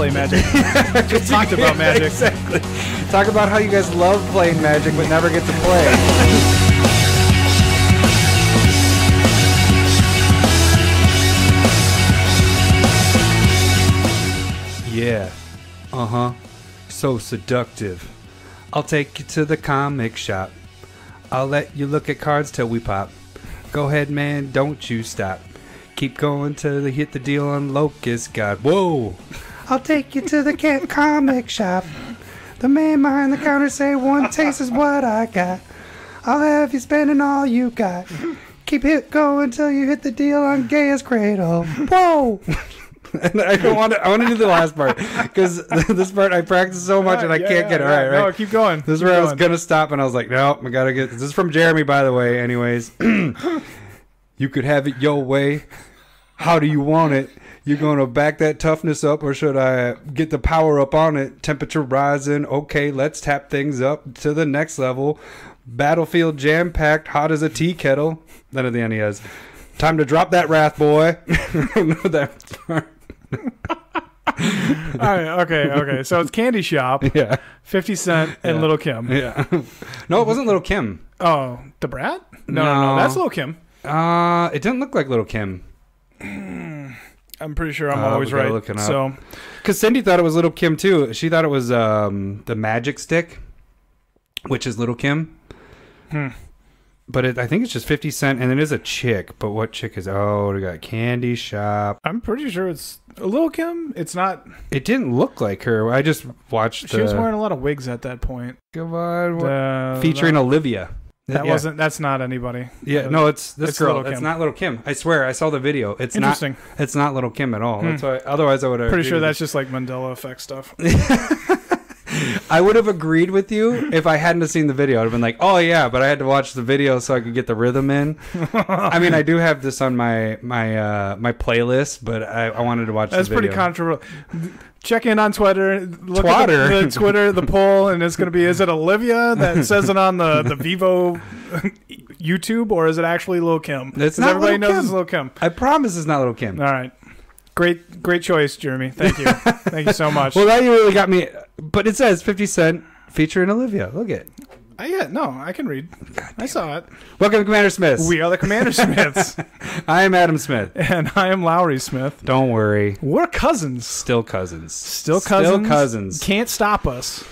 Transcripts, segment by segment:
play Magic. Just talked about Magic. Exactly. Talk about how you guys love playing Magic but never get to play. Yeah. Uh-huh. So seductive. I'll take you to the comic shop. I'll let you look at cards till we pop. Go ahead, man, don't you stop. Keep going till they hit the deal on Locust God. Whoa! I'll take you to the comic shop. The man behind the counter say one taste is what I got. I'll have you spending all you got. Keep going till you hit the deal on Gaia's Cradle. Whoa! And I want to do the last part because this part I practiced so much and I can't get it right. No, keep going. This is where I was gonna stop and I was like, no, I gotta get. This is from Jeremy, by the way. Anyways, you could have it your way. How do you want it? You gonna back that toughness up, or should I get the power up on it? Temperature rising. Okay, let's tap things up to the next level. Battlefield jam packed, hot as a tea kettle. Then at the end he has, time to drop that wrath, boy. I don't know that part. All right, okay. So it's Candy Shop, 50 Cent, and Little Kim. Yeah. No, it wasn't Little Kim. Oh, the Brat? No. That's Little Kim. It didn't look like Little Kim. I'm pretty sure I'm always right. So, because Cindy thought it was Little Kim too. She thought it was the Magic Stick, which is Little Kim. But I think it's just 50 Cent, and it is a chick. But what chick is? Oh, we got Candy Shop. I'm pretty sure it's Little Kim. It's not. It didn't look like her. I just watched. She was wearing a lot of wigs at that point. Come on, featuring Olivia. Wasn't. That's not anybody. Yeah, no, it's this girl. Little Kim. It's not Little Kim. I swear, I saw the video. It's interesting. It's not Little Kim at all. That's why. Otherwise, I would have. Pretty sure that's just like Mandela effect stuff. I would have agreed with you if I hadn't have seen the video. I'd have been like, oh yeah, but I had to watch the video so I could get the rhythm in. I mean, I do have this on my playlist, but I wanted to watch the video. That's pretty controversial. Check in on Twitter. Look at the Twitter, the poll, and it's going to be, is it Olivia that says it on the Vivo YouTube, or is it actually Lil Kim? It's not everybody Lil' knows Kim. It's Lil Kim. I promise it's not Lil' Kim. All right. Great choice, Jeremy. Thank you. Thank you so much. Well, now you really got me. But it says 50 Cent featuring Olivia. Look at it. I can read. I saw it. Welcome to CommanderSmiths. We are the CommanderSmiths. I am Adam Smith. And I am Lowry Smith. Don't worry. We're cousins. Still cousins. Still cousins. Can't stop us.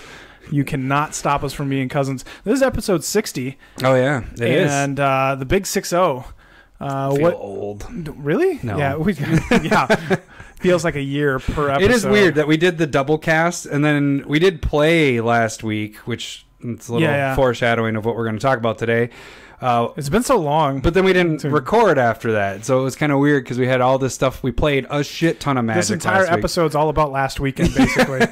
You cannot stop us from being cousins. This is episode 60. Oh, yeah. It is. And the big 6-0. I feel old. Really? No. Yeah. Feels like a year per episode. It is weird that we did the double cast, and then we did play last week, which it's a little foreshadowing of what we're going to talk about today. It's been so long. But then we didn't record after that, so it was kind of weird because we had all this stuff. We played a shit ton of Magic. This entire episode's all about last weekend, basically.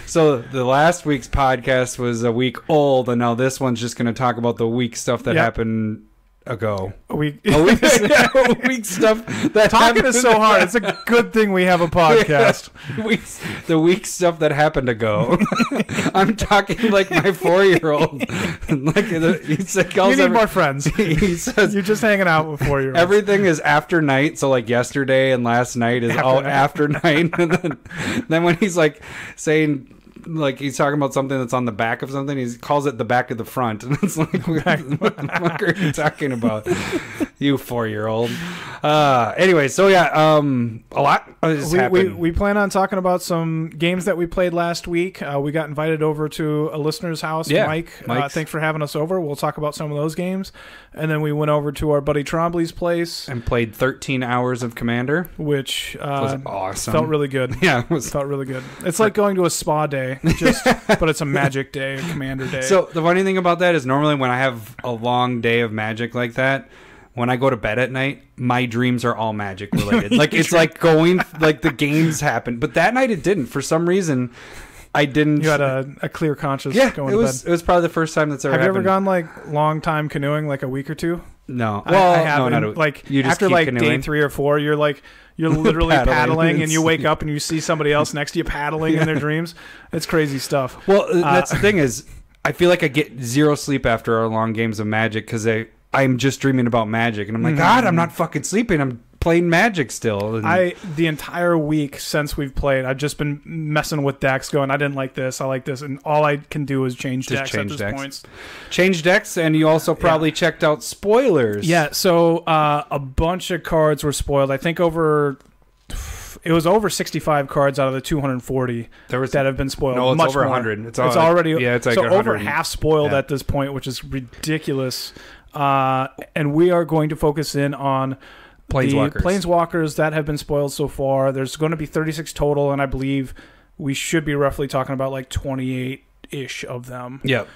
So the last week's podcast was a week old, and now this one's just going to talk about the week stuff that happened ago. A week stuff that talking is so hard. It's a good thing we have a podcast. The week stuff that happened ago. I'm talking like my 4-year-old. You need more friends. He says you're just hanging out with 4-year-olds. Everything is after night. So like yesterday and last night is after night. And then when he's like saying, like he's talking about something that's on the back of something, he calls it the back of the front, and it's like, what the fuck are you talking about, you 4-year-old? Anyway, so a lot has happened. We plan on talking about some games that we played last week. We got invited over to a listener's house. Mike, thanks for having us over. We'll talk about some of those games, and then we went over to our buddy Trombley's place and played 13 hours of Commander, which was awesome. Felt really good. Yeah, felt really good. It's like going to a spa day. But it's a Magic day, a Commander day. So the funny thing about that is normally when I have a long day of Magic like that, when I go to bed at night, my dreams are all Magic related. Like it's like going, like the games happen. But that night it didn't. For some reason, I didn't. You had a clear conscience going to bed. It was probably the first time that's ever happened. Have you ever gone like long time canoeing, like a week or two? No. Well, I haven't. No, like you just after like canoeing? Day 3 or 4, you're literally paddling and you wake up and you see somebody else next to you paddling in their dreams. It's crazy stuff. Well, that's the thing is, I feel like I get zero sleep after our long games of Magic because I'm just dreaming about Magic. And I'm like, God, I'm not fucking sleeping. I'm playing Magic still. And the entire week since we've played, I've just been messing with decks, going, I didn't like this, I like this, and all I can do is change decks at this point. Change decks, and you also probably checked out spoilers. Yeah, so a bunch of cards were spoiled. I think it was over 65 cards out of the 240 that have been spoiled. No, it's much over more. 100. It's already it's like so 100. over half spoiled at this point, which is ridiculous. And we are going to focus in on Planeswalkers. The Planeswalkers that have been spoiled so far. There's going to be 36 total, and I believe we should be roughly talking about like 28-ish of them. Yep.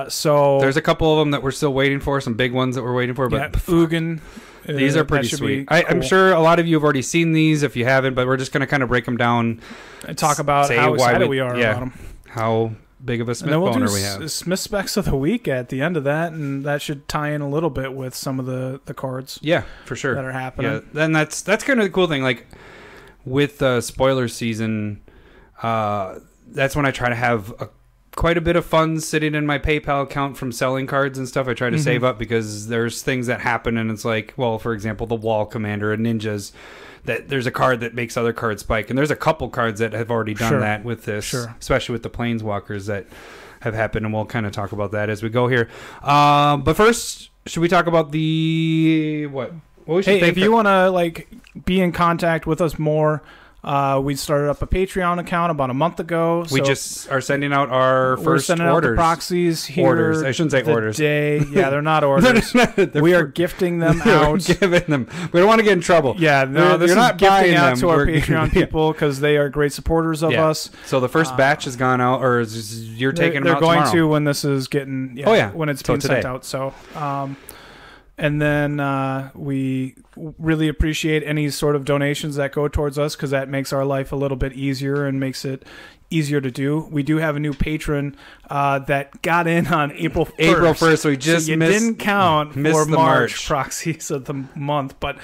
So there's a couple of them that we're still waiting for, some big ones that we're waiting for. But Ugin. These are pretty sweet. Cool. I'm sure a lot of you have already seen these if you haven't, but we're just going to kind of break them down and talk about how excited we are about them. How big of a Smith boner we have. Smith specs of the week at the end of that, and that should tie in a little bit with some of the cards. Yeah, for sure. That are happening. Yeah, then that's kind of the cool thing. Like with spoiler season, that's when I try to have quite a bit of funds sitting in my PayPal account from selling cards and stuff. I try to save up because there's things that happen, and it's like, well, for example, the Wall Commander and Ninjas, that there's a card that makes other cards spike, and there's a couple cards that have already done that with this, especially with the Planeswalkers that have happened, and we'll kind of talk about that as we go here. But first, should we talk about what we should if you want to be in contact with us more, we started up a Patreon account about a month ago. We just are sending out our first orders. Out the Proxies here. Orders. I shouldn't say orders. Yeah, they're not orders. We are gifting them out. Giving them. We don't want to get in trouble. Yeah, no, this is not gifting out to our Patreon people because they are great supporters of us. So the first batch has gone out, or you're taking them out tomorrow? They're going to when this is getting. When it's being sent out. So. And then we really appreciate any sort of donations that go towards us because that makes our life a little bit easier and makes it easier to do. We do have a new patron that got in on April 1st. So we just didn't count for March Proxies of the month. But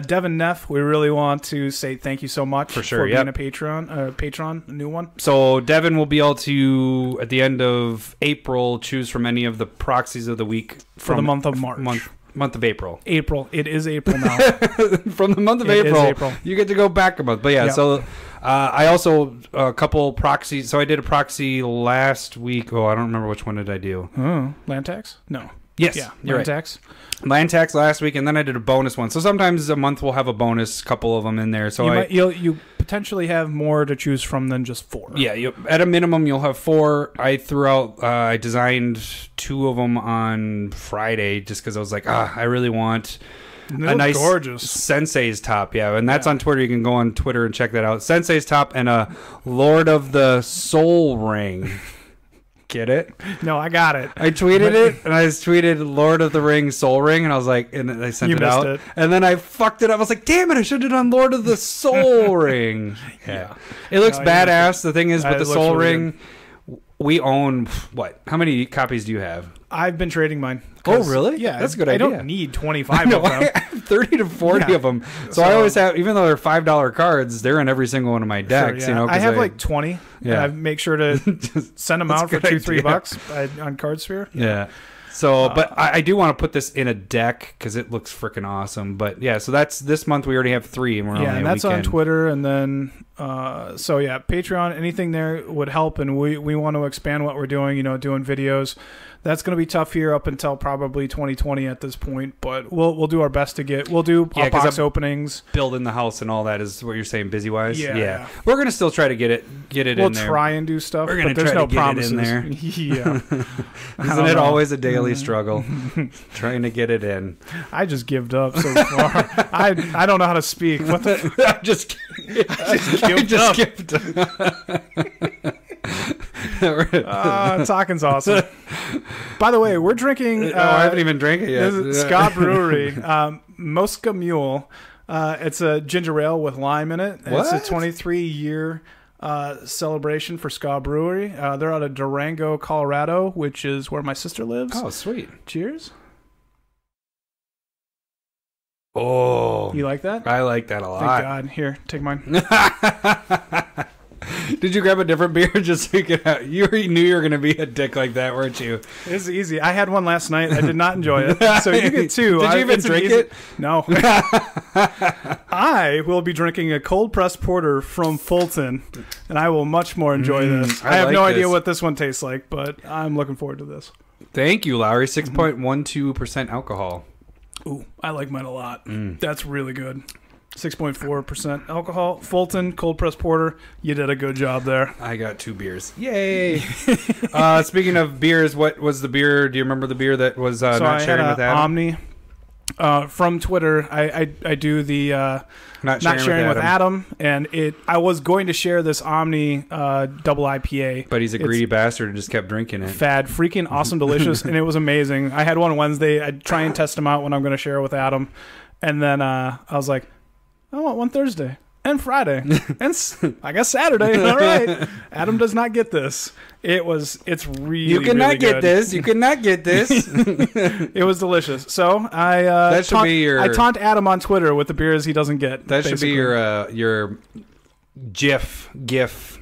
Devin Neff, we really want to say thank you so much for being a patron, a new one. So Devin will be able to, at the end of April, choose from any of the Proxies of the week for the month of March. Month of April. It is April now. From the month of April, you get to go back a month. But yeah, so I also a couple proxies. So I did a proxy last week. Oh, I don't remember which one did I do. Land tax? No. Yes. Yeah, land tax. Land tax last week, and then I did a bonus one. So sometimes a month we'll have a bonus, couple of them in there. So you potentially have more to choose from than just 4. Yeah, at a minimum you'll have 4. I threw out. I designed 2 of them on Friday just because I was like, I really want a nice gorgeous Sensei's top. Yeah, and that's on Twitter. You can go on Twitter and check that out. Sensei's top and a Lord of the Soul Ring. Get it? No, I got it. I tweeted it, and I just tweeted Lord of the Rings Soul Ring, and I was like, and I sent it out. And then I fucked it up. I was like, damn it, I should have done Lord of the Soul Ring. Yeah. It looks badass. The thing is, with the Soul Ring, we own, what? How many copies do you have? I've been trading mine. Oh, really? Yeah. That's a good idea. I don't need 25 of them. I have 30 to 40 of them. So I always have, even though they're $5 cards, they're in every single one of my decks. Sure, I have like 20. Yeah. I make sure to send them out for $2-3 on CardSphere. Yeah. So, but I do want to put this in a deck because it looks freaking awesome. But yeah, so that's this month. We already have 3, and we're only and that's on Twitter. And then, Patreon, anything there would help. And we want to expand what we're doing. Doing videos. That's going to be tough here up until probably 2020 at this point, but we'll do our best to we'll do box openings, building the house and all that is what you're saying, busy wise. Yeah. We're going to still try to get it in there. We'll try and do stuff. We're going to try no to promises. Get it in there. Yeah, isn't it always a daily struggle trying to get it in? I just gived up so far. I don't know how to speak. What the? I just gived up. Talking's awesome. By the way, we're drinking. I haven't even drank it yet. This is Ska Brewery, Mosca Mule. It's a ginger ale with lime in it. What? It's a 23-year celebration for Ska Brewery. They're out of Durango, Colorado, which is where my sister lives. Oh, sweet! Cheers. Oh, you like that? I like that a lot. Thank God. Here, take mine. Did you grab a different beer just so you could have, you knew you were going to be a dick like that, weren't you? It's easy. I had one last night. I did not enjoy it. So you get two. Did you even drink it? No. I will be drinking a cold pressed porter from Fulton, and I will much more enjoy this. I have no idea what this one tastes like, but I'm looking forward to this. Thank you, Lowry. 6.12% alcohol. Ooh, I like mine a lot. That's really good. 6.4% alcohol. Fulton cold pressed porter. You did a good job there. I got 2 beers. Yay! Speaking of beers, what was the beer? Do you remember the beer that was not sharing with Adam? Omni. From Twitter, I do the not sharing with Adam, and I was going to share this Omni double IPA, but he's a greedy bastard and just kept drinking it. Fad, freaking awesome, delicious, and it was amazing. I had one Wednesday. I'd try and test them out when I'm going to share it with Adam, and then I was like, I want one Thursday and Friday and I guess Saturday. All right, Adam does not get this. It's really you cannot really get good. this. You cannot get this. It was delicious. So I taunt Adam on Twitter with the beers he doesn't get. That basically. Should be your GIF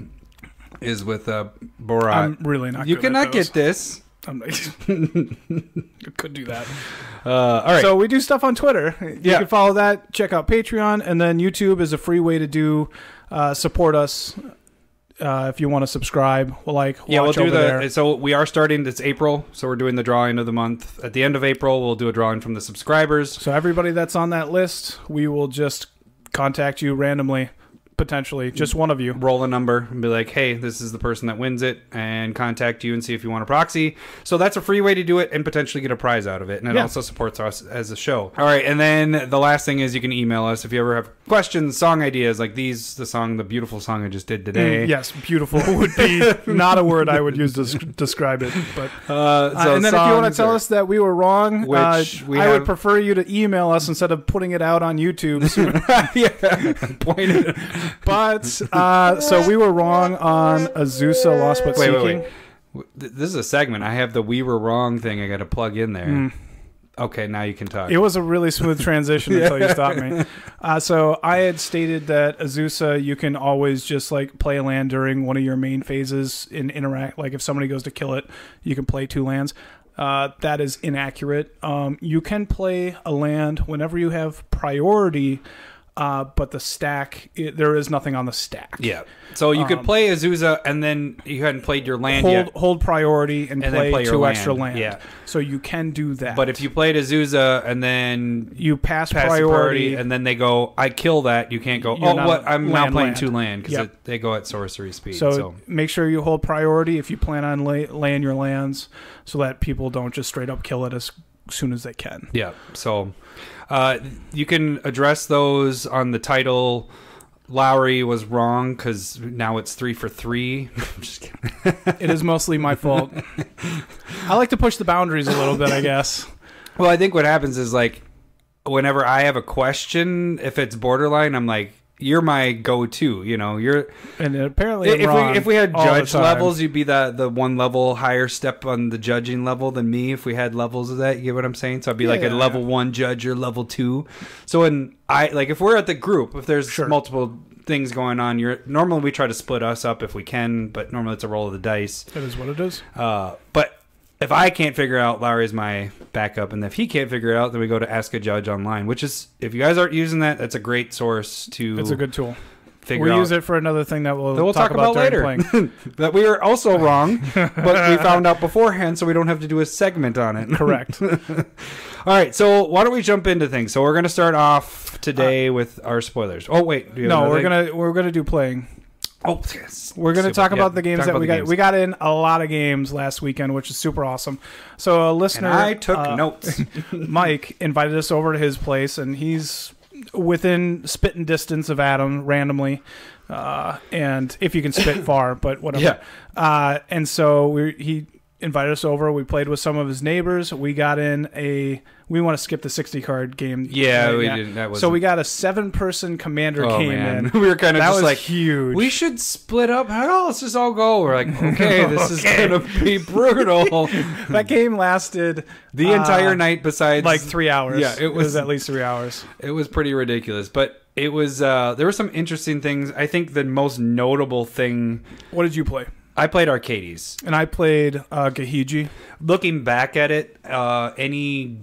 is with Borat. I'm really not. You cannot get this. I could do that. All right. So we do stuff on Twitter. You can follow that. Check out Patreon, and then YouTube is a free way to do support us. If you want to subscribe, watch we'll do there. So we are starting. It's April, so we're doing the drawing of the month. At the end of April, we'll do a drawing from the subscribers. So everybody that's on that list, we will just contact you randomly. Potentially, just one of you. Roll a number and be like, hey, this is the person that wins it, and contact you and see if you want a proxy. So that's a free way to do it and potentially get a prize out of it. And it also supports us as a show. All right, and then the last thing is you can email us if you ever have questions, song ideas, like the beautiful song I just did today. Yes, beautiful would be not a word I would use to describe it. But and then if you want to tell us that we were wrong, I would prefer you to email us instead of putting it out on YouTube. Point it. But so we were wrong on Azusa Lost But Seeking. Wait. This is a segment. I have the "we were wrong" thing. I got to plug in there. Okay, now you can talk. It was a really smooth transition until you stopped me. So I had stated that Azusa, you can always just like play a land during one of your main phases and interact. Like if somebody goes to kill it, you can play 2 lands. That is inaccurate. You can play a land whenever you have priority. But the stack, there is nothing on the stack. Yeah. So you could play Azusa, and then you hadn't played your land yet. Hold priority and play 2 extra land. Yeah. So you can do that. But if you played Azusa and then you pass priority, and then they go, I kill that, you can't go, I'm now playing 2 land, because they go at sorcery speed. So make sure you hold priority if you plan on laying your lands so that people don't just straight up kill it as soon as they can. Yeah. So... you can address those on the title. Lowry was wrong because now it's 3 for 3. I'm just kidding. It is mostly my fault. I like to push the boundaries a little bit, I guess. Well, I think what happens is like whenever I have a question, if it's borderline, I'm like, you're my go-to, and apparently if we had judge levels, you'd be the 1 level higher step on the judging level than me. If we had levels of that, you get what I'm saying? So I'd be like a level 1 judge or level 2. So if we're at the group, if there's multiple things going on, normally we try to split us up if we can, but normally it's a roll of the dice. That is what it is. But if I can't figure out, Lowry's my backup, and if he can't figure it out, then we go to Ask a Judge online, which is, if you guys aren't using that, that's a great source to... It's a good tool. We'll use it for another thing that we'll talk about later. That we were also wrong, but we found out beforehand, so we don't have to do a segment on it. Correct. All right, so why don't we jump into things? So we're going to start off today with our spoilers. Oh, wait. We're gonna do playing. Oh, yes. We're going to talk about the games that we got. We got in a lot of games last weekend, which is super awesome. So a listener... And I took notes. Mike invited us over to his place, and he's within spitting distance of Adam randomly. And if you can spit far, but whatever. Yeah. And so he invited us over. We played with some of his neighbors. We got in we want to skip the 60 card game. Yeah, we didn't. So we got a 7-person commander in. We were kind of just like, huge. We should split up. Let's just all go. We're like, okay, this is going to be brutal. That game lasted the entire night besides like 3 hours. Yeah, it was at least 3 hours. It was pretty ridiculous. But It was there were some interesting things. I think the most notable thing. What did you play? I played Arcades. And I played Gahiji. Looking back at it, any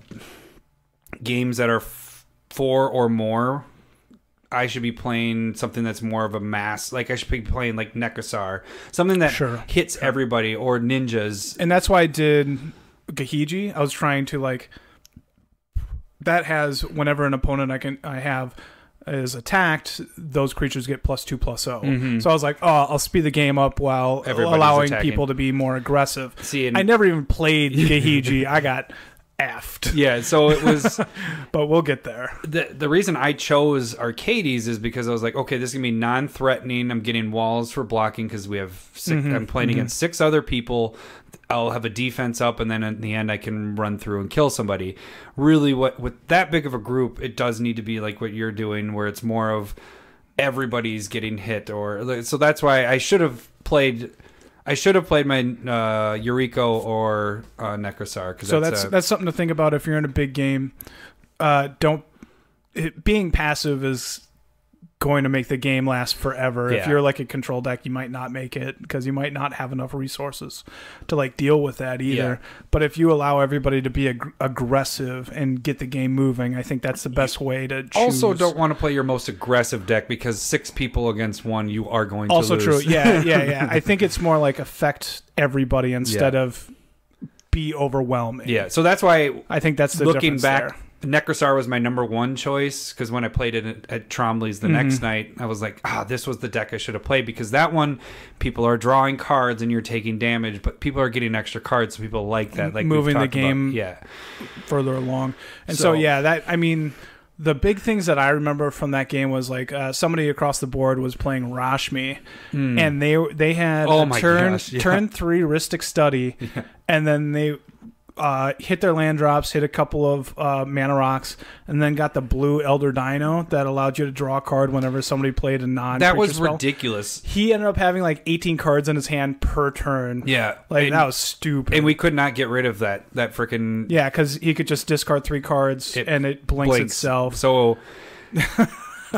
games that are 4 or more, I should be playing something that's more of a mass. Like I should be playing like Nekasar, something that hits everybody, or ninjas. And that's why I did Gahiji. I was trying to like that has whenever an opponent I have is attacked, those creatures get +2/+0. Mm-hmm. So I was like, I'll speed the game up while allowing people to be more aggressive. I never even played Gahiji. I got effed. Yeah, so it was... but we'll get there. The reason I chose Arcades is because I was like, okay, this is going to be non-threatening. I'm getting walls for blocking because we have I'm playing against 6 other people. I'll have a defense up, and then in the end I can run through and kill somebody. Really, with that big of a group, it does need to be like what you're doing, where it's more of everybody's getting hit. So that's why I should have played my Yuriko or Necrosar. So that's something to think about if you're in a big game. Being passive is going to make the game last forever. Yeah. If you're like a control deck, you might not make it because you might not have enough resources to like deal with that either. Yeah. But if you allow everybody to be aggressive and get the game moving, I think that's the best way to choose. Also, don't want to play your most aggressive deck because 6 people against 1, you are going to lose. Also true. Yeah. I think it's more like affect everybody instead of be overwhelming. Yeah. So that's why I think that's the looking difference back. There. Necrosar was my number 1 choice because when I played it at Trombley's the next night, I was like, this was the deck I should have played, because that one, people are drawing cards and you're taking damage, but people are getting extra cards, so people like that. Like moving the game further along. And so the big things that I remember from that game was like somebody across the board was playing Rashmi, and they had turn 3 Rhystic Study, and then they hit their land drops, hit a couple of mana rocks, and then got the blue Elder Dino that allowed you to draw a card whenever somebody played a non-creature That was spell. ridiculous. He ended up having like 18 cards in his hand per turn. Yeah. That was stupid. And we could not get rid of that freaking... Yeah, because he could just discard 3 cards and it blinks itself. So...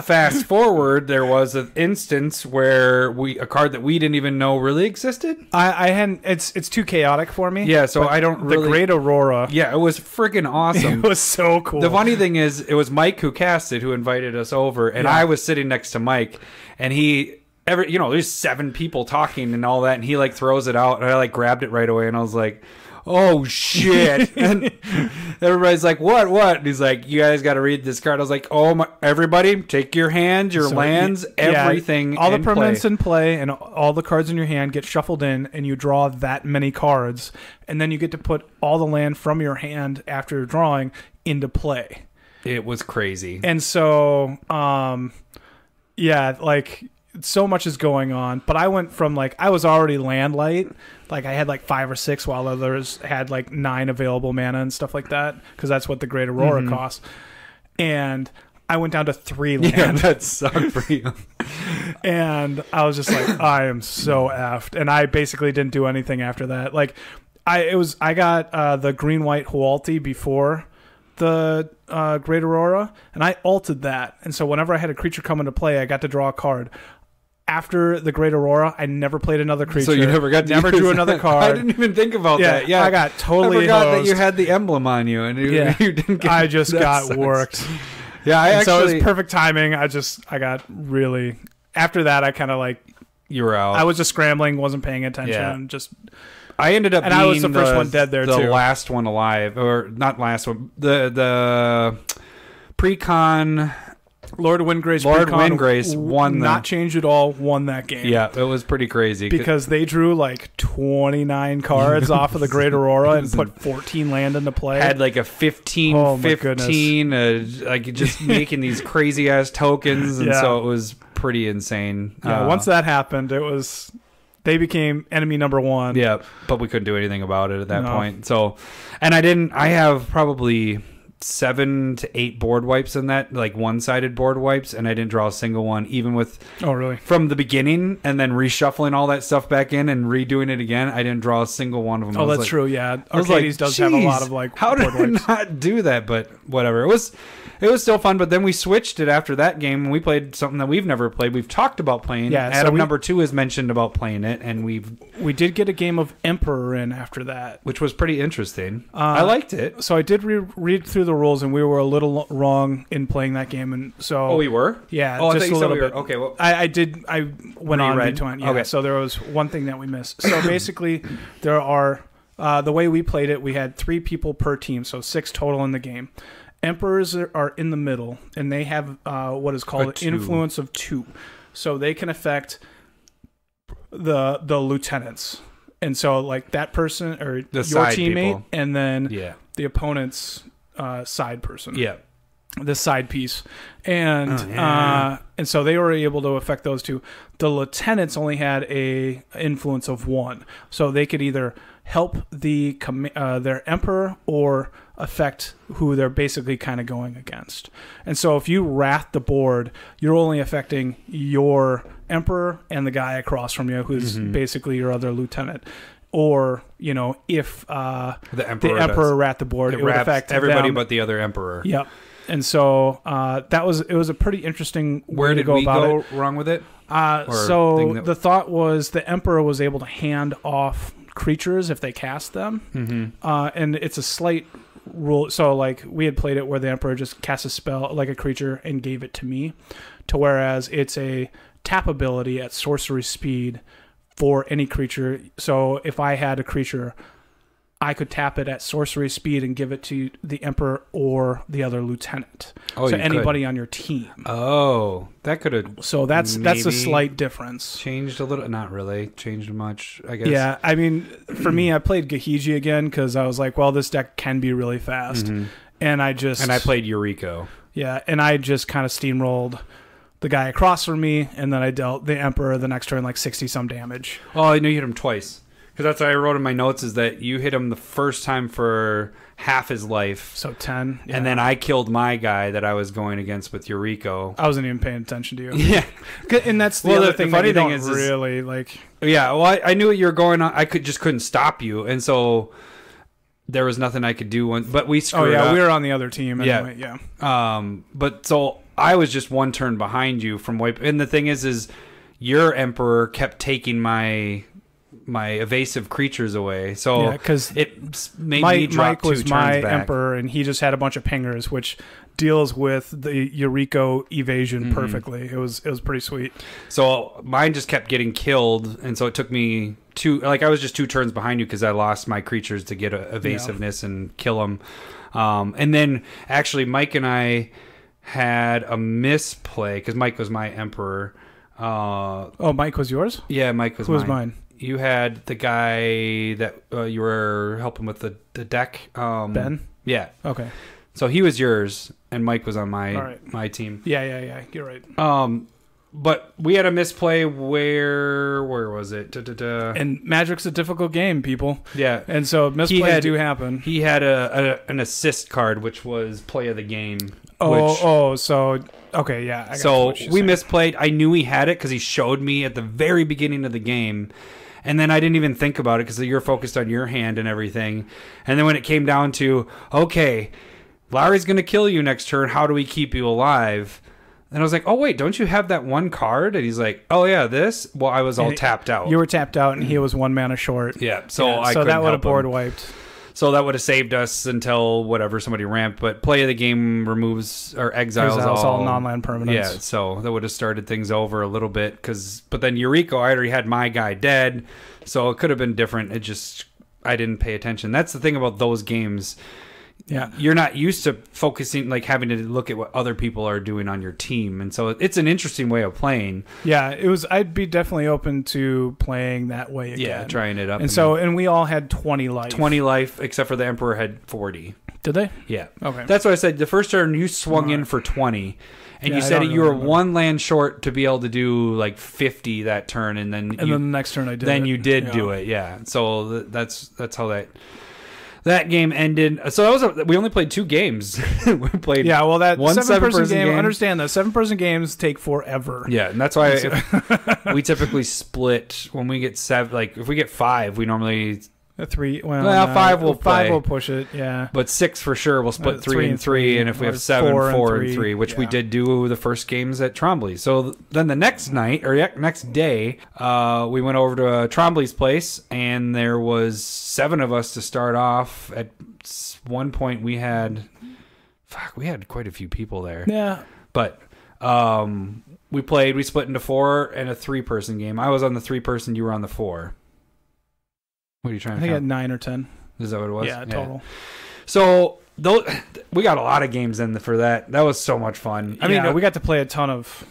Fast forward, there was an instance where a card that we didn't even know really existed. I hadn't. It's too chaotic for me. Yeah, so I don't really. The Great Aurora. Yeah, it was freaking awesome. It was so cool. The funny thing is, it was Mike who cast it, who invited us over, and I was sitting next to Mike, and there's 7 people talking and all that, and he like throws it out, and I like grabbed it right away, and I was like, oh shit. And everybody's like, what? And he's like, you guys got to read this card. I was like, everybody take your hand, your lands, everything. All the permanents in play and all the cards in your hand get shuffled in, and you draw that many cards, and then you get to put all the land from your hand after drawing into play. It was crazy. And so so much is going on, but I went from I was already land light. Like I had 5 or 6 while others had 9 available mana and stuff like that, because that's what the Great Aurora costs. And I went down to 3 land. Yeah, that sucked for you. And I was just like, I am so effed. And I basically didn't do anything after that. I got the green-white Hualti before the Great Aurora, and I ulted that. And so whenever I had a creature come into play, I got to draw a card. After the Great Aurora, I never played another creature. So you never drew another card. I didn't even think about that. Yeah, I got totally. I forgot that you had the emblem on you, and you didn't. I just got worked. Yeah, so it was perfect timing. I got really. After that, I kind of you were out. I was just scrambling, wasn't paying attention. I ended up being I was the first one dead there too. The too. last one alive, or not last one. The pre-con. Lord Windgrace won not changed at all, won that game. Yeah, it was pretty crazy. Because they drew 29 cards off of the Great Aurora and put 14 land into play. Had a 15, just making these crazy ass tokens, and so it was pretty insane. Yeah, once that happened, they became enemy number 1. Yeah, but we couldn't do anything about it at that point. So, and I have probably 7 to 8 board wipes in that, one-sided board wipes, and I didn't draw a single one, even with from the beginning, and then reshuffling all that stuff back in and redoing it again. I didn't draw a single one of them. Oh, that's true. Yeah, Arcades does have a lot of how did I not do that? But whatever. It It was still fun, but then we switched it after that game, and we played something that we've never played. We've talked about playing. Yeah, Adam number 2 has mentioned about playing it, and we did get a game of Emperor in after that, which was pretty interesting. I liked it. So I did read through the rules, and we were a little wrong in playing that game, and so we were. Yeah, just I thought a little bit. Okay, well, I did. I went on into it. Yeah, okay. So there was one thing that we missed. So basically, there are the way we played it. We had 3 people per team, so 6 total in the game. Emperors are in the middle, and they have what is called influence of 2, so they can affect the lieutenants. And so, like, that person or your teammate, people. And then the opponent's side person. Yeah. The side piece. And and so they were able to affect those 2. The lieutenants only had a influence of 1. So they could either help their emperor or affect who they're basically kind of going against. And so if you wrath the board, you're only affecting your emperor and the guy across from you, who's basically your other lieutenant. Or, you know, if the emperor wrath the board, it would affect everybody them. But the other emperor. Yep. And so it was a pretty interesting way to go about it. Where did we go wrong with it? The thought was the emperor was able to hand off creatures if they cast them, and it's a slight rule. So like we had played it where the emperor just cast a spell like a creature and gave it to me, to whereas it's a tap ability at sorcery speed for any creature. So if I had a creature, I could tap it at sorcery speed and give it to the emperor or the other lieutenant. So anybody on your team. Oh, that could have. So that's a slight difference. Changed a little, not really changed much, I guess. Yeah, I mean, for me, I played Gahiji again because I was like, well, this deck can be really fast, and I played Yuriko. Yeah, and I just kind of steamrolled the guy across from me, and then I dealt the emperor the next turn like 60 some damage. Oh, I knew you hit him twice. Because that's what I wrote in my notes, is that you hit him the first time for half his life. So 10. Yeah. And then I killed my guy that I was going against with Yuriko. I wasn't even paying attention to you. Yeah. And that's the other thing that you don't really, like... Yeah, well, I knew what you were going on. I just couldn't stop you. And so there was nothing I could do. But we screwed up. We were on the other team anyway, yeah. But so I was just one turn behind you from wipe. And the thing is your emperor kept taking my evasive creatures away, so because it made me drop Mike was 2 turns my back. emperor, and he just had a bunch of pingers, which deals with the Yuriko evasion perfectly. It was pretty sweet. So mine just kept getting killed, and so it took me I was just 2 turns behind you because I lost my creatures to get evasiveness and kill them. And then actually Mike and I had a misplay because Mike was my emperor. Mike was yours? Yeah, Mike was Who was mine? You had the guy that you were helping with the deck. Ben? Yeah. Okay. So he was yours, and Mike was on my team. Yeah. You're right. But we had a misplay where was it? And Magic's a difficult game, people. Yeah. And so misplays do happen. He had an assist card, which was play of the game. Okay, yeah. So we misplayed. I knew he had it because he showed me at the very beginning of the game. And then I didn't even think about it because you're focused on your hand and everything. And then when it came down to, okay, Lowry's going to kill you next turn. How do we keep you alive? And I was like, oh, wait, don't you have that one card? And he's like, oh, yeah, this? Well, I was all tapped out. You were tapped out, and he was 1 mana short. Yeah, so that would have board wiped. So that would have saved us until somebody ramped. But play of the game removes or exiles all non-land permanents. Yeah, so that would have started things over a little bit. But then Yuriko, I already had my guy dead, so it could have been different. I didn't pay attention. That's the thing about those games. Yeah, you're not used to focusing, like having to look at what other people are doing on your team, and so it's an interesting way of playing. Yeah, it was. I'd be definitely open to playing that way again. Yeah, trying it up. And we all had 20 life. 20 life, except for the Emperor had 40. Did they? Yeah. Okay. That's what I said. The first turn you swung in for 20, and you said you were 1 land short to be able to do like 50 that turn, and then the next turn I did. Then you did do it. Yeah. So that's how that game ended. So we only played 2 games. We played that one 7-person game. Understand that 7-person games take forever. Yeah, and that's why we typically split when we get 7. Like if we get 5, we normally A 3. Well, 5 will play. 5 will push it, yeah. But 6 for sure. We'll split 3 and 3. And if we have 7, 4 and 3, which we did do the first games at Trombley. So then the next night, or next day, we went over to Trombley's place, and there was 7 of us to start off. At one point, we had quite a few people there. Yeah. But we split into 4 and a 3-person game. I was on the 3-person, you were on the 4. What are you trying to count? I think at 9 or 10. Is that what it was? Yeah, total. So we got a lot of games in for that. That was so much fun. I mean, we got to play a ton of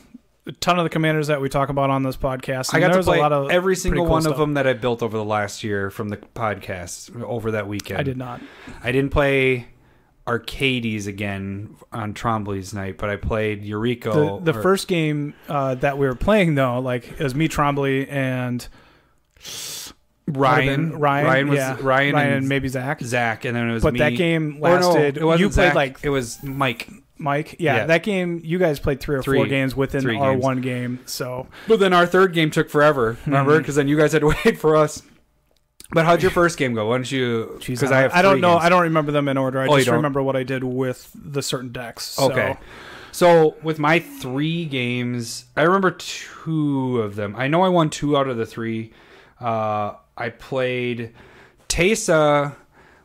the commanders that we talk about on this podcast. I got to play every single one of them that I built over the last year from the podcast over that weekend. I did not. I didn't play Arcades again on Trombley's night, but I played Eureka. The first game that we were playing, though, like, it was me, Trombley, and Ryan and maybe Zach, and then it was me. But that game lasted. It wasn't you played Zach, it was Mike. Yeah, that game you guys played 3 or 4 games within our games. One game. So, but then our third game took forever. Remember, because then you guys had to wait for us. But how'd your first game go? Why don't you? Because I don't know. Games. I don't remember them in order. I just remember what I did with the certain decks. So. Okay. So with my 3 games, I remember 2 of them. I know I won 2 out of the 3. I played Tesa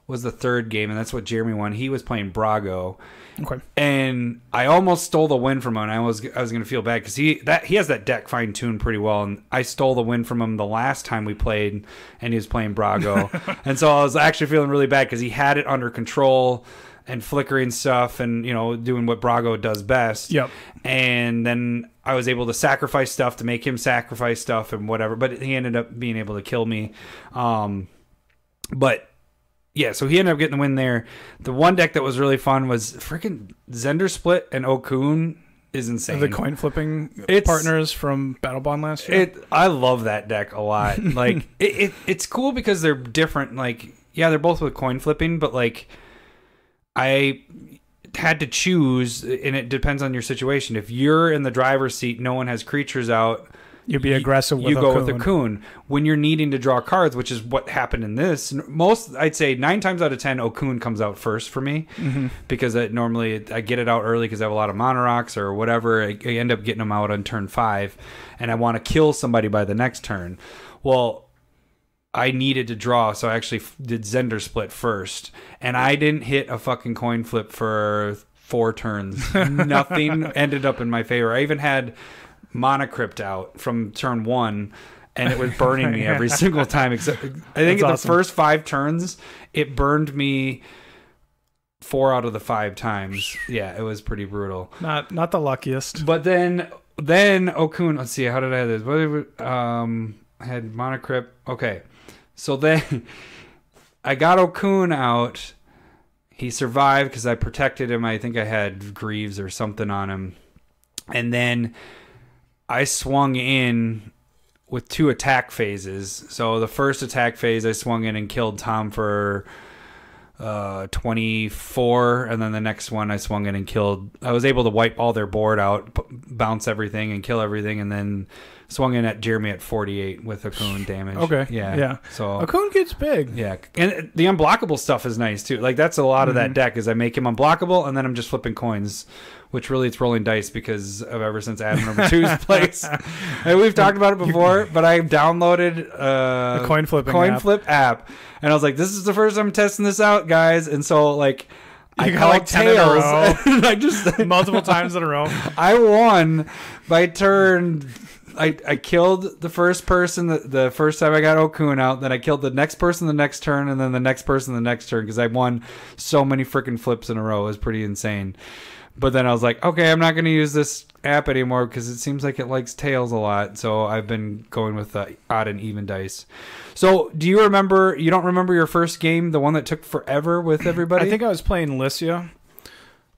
was the 3rd game, and that's what Jeremy won. He was playing Brago. Okay. And I almost stole the win from him. And I was going to feel bad because he has that deck fine tuned pretty well, and I stole the win from him the last time we played, and he was playing Brago. And so I was actually feeling really bad because he had it under control and flickering stuff and, doing what Brago does best. Yep. And then I was able to sacrifice stuff to make him sacrifice stuff and whatever, but he ended up being able to kill me. But yeah, so he ended up getting the win there. The one deck that was really fun was freaking Zender Split and Okun is insane. The coin flipping partners from Battle Bond last year. I love that deck a lot. Like it's cool because they're different. Like, yeah, they're both with coin flipping, but like I had to choose, and it depends on your situation. If you're in the driver's seat, no one has creatures out, you'd be aggressive with you go with Okun. When you're needing to draw cards, which is what happened in this, I'd say 9 times out of 10, Okun comes out first for me, because normally I get it out early because I have a lot of mono rocks or whatever. I end up getting them out on turn 5, and I want to kill somebody by the next turn. Well, I needed to draw, so I actually did Zender Split first, and I didn't hit a fucking coin flip for 4 turns. Nothing ended up in my favor. I even had Monocrypt out from turn 1, and it was burning me every single time. Except I think the first 5 turns, it burned me 4 out of the 5 times. Yeah, it was pretty brutal. Not the luckiest. But then Okun. Let's see, how did I have this? I had Monocrypt. Okay. So then I got Okun out. He survived because I protected him. I think I had Greaves or something on him. And then I swung in with 2 attack phases. So the first attack phase, I swung in and killed Tom for 24. And then the next one, I swung in and killed... I was able to wipe all their board out, bounce everything, and kill everything. And then swung in at Jeremy at 48 with Okun damage. Okay. Yeah. So Okun gets big. Yeah. And the unblockable stuff is nice too. Like, that's a lot of that deck, is I make him unblockable and then I'm just flipping coins, which really it's rolling dice because of ever since Adam number 2's place. And we've talked about it before, but I downloaded the coin flip app, and I was like, this is the first time I'm testing this out, guys. And so like, I got like 10 in a row. I just multiple times in a row. I won by turn. I killed the first person the first time I got Okun out. Then I killed the next person the next turn, and then the next person the next turn, because I won so many freaking flips in a row. It was pretty insane. But then I was like, okay, I'm not going to use this app anymore because it seems like it likes tails a lot. So I've been going with odd and even dice. So do you remember? You don't remember your first game, the one that took forever with everybody? I think I was playing Lycia.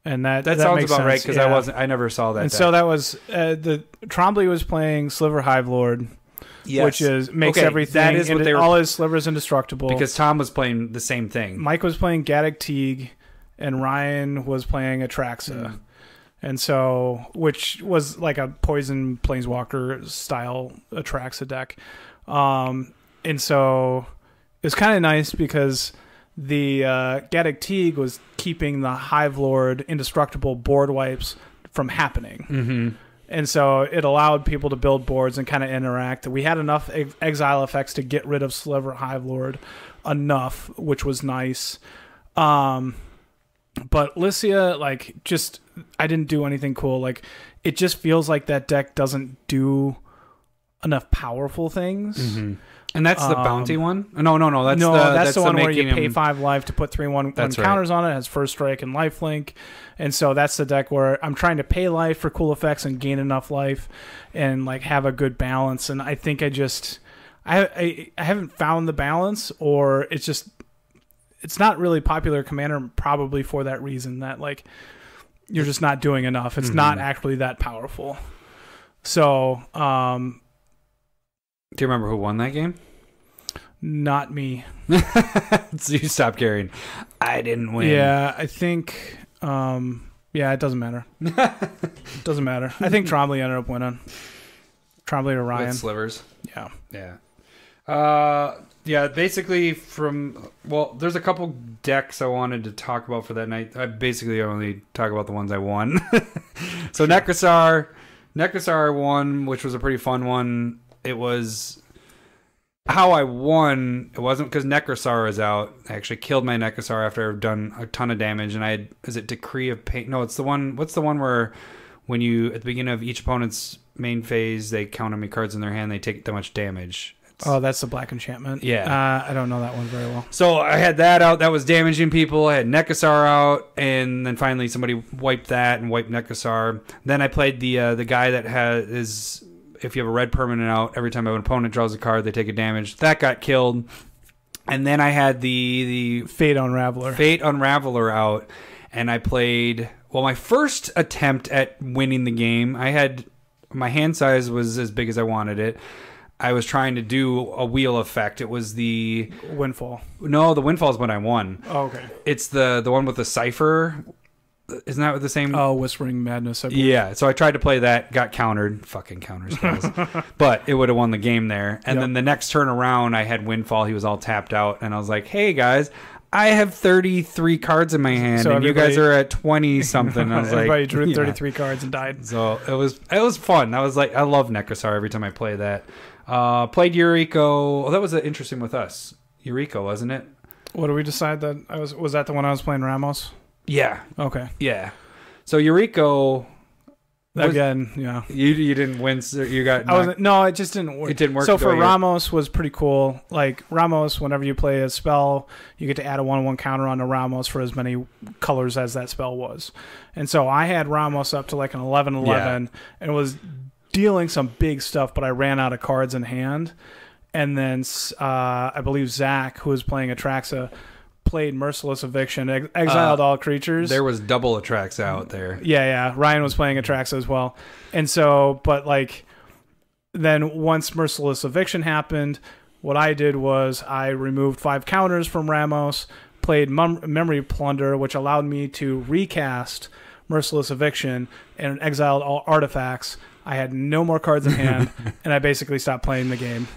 And that sounds makes about sense. right, because I never saw that. And so that was the Trombley was playing Sliver Hive Lord, which makes everything. That is what all his slivers indestructible. Because Tom was playing the same thing. Mike was playing Gaddock Teague, and Ryan was playing Atraxa, and so which was like a poison planeswalker style Atraxa deck, and so It was kind of nice because the Gaddock Teague was keeping the Hive Lord indestructible board wipes from happening. Mm-hmm. And so it allowed people to build boards and kind of interact. We had enough exile effects to get rid of Sliver Hive Lord enough, which was nice. But Lycia, like, just, I didn't do anything cool. Like, it just feels like that deck doesn't do enough powerful things. Mm-hmm. And that's the bounty one? No. That's the one where you pay 5 life to put 3/1 counters on it. It has first strike and lifelink. And so that's the deck where I'm trying to pay life for cool effects and gain enough life and like have a good balance. And I think I haven't found the balance, or it's not really popular Commander, probably for that reason, that like you're just not doing enough. It's not actually that powerful. So, do you remember who won that game? Not me. So you stopped caring. I didn't win. Yeah, I think. It doesn't matter. It doesn't matter. I think Trombley ended up winning. Trombley or Ryan. With slivers. Yeah. Basically there's a couple decks I wanted to talk about for that night. I basically only talk about the ones I won. So Necrosar won, which was a pretty fun one. It was how I won. It wasn't because Necrosar is out. I actually killed my Necrosar after I've done a ton of damage, and is it Decree of Pain? No, it's the one. What's the one where when you, at the beginning of each opponent's main phase, they count how many cards in their hand, they take that much damage. That's the Black Enchantment. Yeah. I don't know that one very well. So I had that out. That was damaging people. I had Necrosar out, and then finally somebody wiped that and wiped Necrosar. Then I played the guy that is, if you have a red permanent out, every time an opponent draws a card, they take a damage. That got killed. And then I had the Fate Unraveler out, and I played, my first attempt at winning the game, my hand size was as big as I wanted it. I was trying to do a wheel effect. It was the Windfall. No, the Windfall is when I won. Oh, okay. It's the one with the cipher. Isn't that the same? Oh, Whispering Madness. Yeah. So I tried to play that, got countered. Fucking counters, guys. But it would have won the game there. And then the next turn around, I had Windfall. He was all tapped out, and I was like, "Hey guys, I have 33 cards in my hand, and you guys are at 20 something." I was everybody like, drew 33 cards and died. So it was fun. I was like, I love Necrosar every time I play that. Played Yuriko. Well, that was interesting with us. Yuriko, wasn't it? What did we decide that was that the one I was playing Ramos? Yeah. Okay. Yeah. So Yuriko. Again, yeah. You didn't win. You got. No, it just didn't work. It didn't work. So for Ramos was pretty cool. Like Ramos, whenever you play a spell, you get to add a 1/1 counter onto Ramos for as many colors as that spell was. And so I had Ramos up to like an 11/11 and was dealing some big stuff, but I ran out of cards in hand. And then I believe Zach, who was playing Atraxa, played Merciless Eviction, exiled all creatures. There was double Atraxa out there. Yeah. Ryan was playing Atraxa as well. And so, but like, then once Merciless Eviction happened, what I did was I removed 5 counters from Ramos, played Memory Plunder, which allowed me to recast Merciless Eviction, and exiled all artifacts. I had no more cards in hand, and I basically stopped playing the game.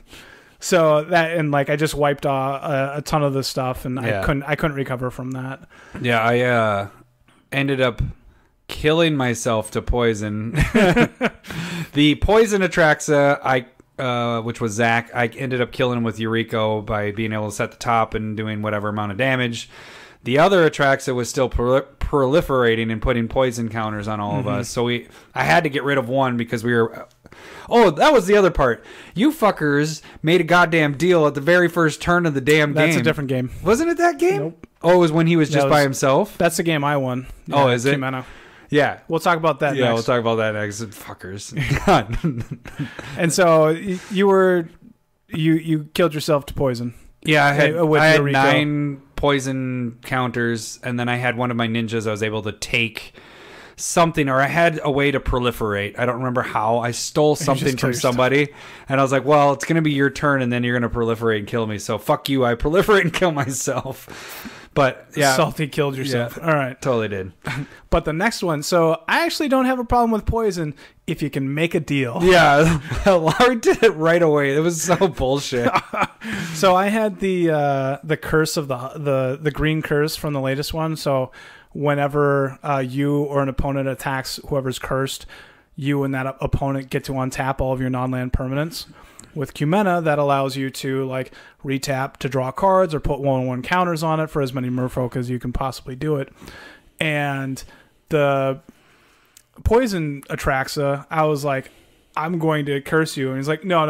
So that, and like I just wiped a ton of the stuff, and I couldn't recover from that. Yeah, I ended up killing myself to poison. The poison Atraxa, which was Zach, I ended up killing him with Yuriko by being able to set the top and doing whatever amount of damage. The other Atraxa was still proliferating and putting poison counters on all of us. So I had to get rid of one because we were... Oh, that was the other part. You fuckers made a goddamn deal at the very first turn of the damn game. That's a different game. Wasn't it that game? Nope. Oh, it was when he was just by himself? That's the game I won. Yeah, is it? Kimano. Yeah. We'll talk about that next. Yeah, we'll talk about that next. Fuckers. And so you killed yourself to poison. Yeah, I had 9 poison counters, and then I had one of my ninjas I was able to take something, or I had a way to proliferate. I don't remember how. I stole something from somebody, and I was like, well, it's going to be your turn, and then you're going to proliferate and kill me. So fuck you, I proliferate and kill myself. But yeah, salty killed yourself. Yeah, all right, totally did. But the next one, so I actually don't have a problem with poison if you can make a deal. Yeah, Laurie did it right away. It was so bullshit. So I had the curse of the green curse from the latest one. So whenever you or an opponent attacks whoever's cursed, you and that opponent get to untap all of your non-land permanents. With Cumena, that allows you to like retap to draw cards or put 1/1 counters on it for as many merfolk as you can possibly do it. And the poison Atraxa, I was like, I'm going to curse you. And he's like, no.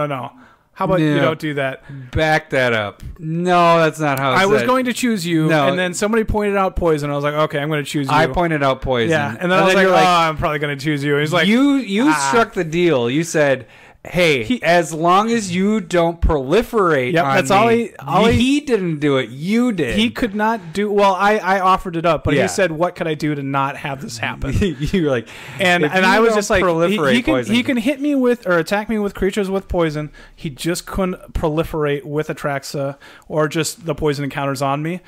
How about you don't do that? Back that up. No, that's not how it's I was going to choose you, No. and then somebody pointed out poison. I was like, okay, I'm going to choose you. I pointed out poison. Yeah, and then I was like, I'm probably going to choose you. And he's like, you struck the deal. You said, hey, as long as you don't proliferate on that's me. all he didn't do it. You did. He could not do... Well, I offered it up, but he said, what could I do to not have this happen? You were like... And I was just like, poison. he can hit me with... or attack me with creatures with poison. He just couldn't proliferate with Atraxa or just the poison encounters on me.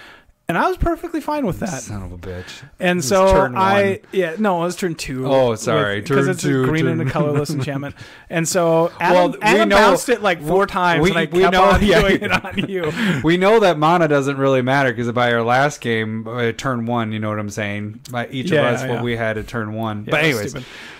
And I was perfectly fine with that. Son of a bitch. And so turn one. it was turn 2. Oh, sorry. Because it's a green and a colorless enchantment. And so Adam bounced it like 4 times, and I kept on doing it on you. We know that mana doesn't really matter because by our last game, turn 1, you know what I'm saying? By each of us, what we had at turn 1. But anyways.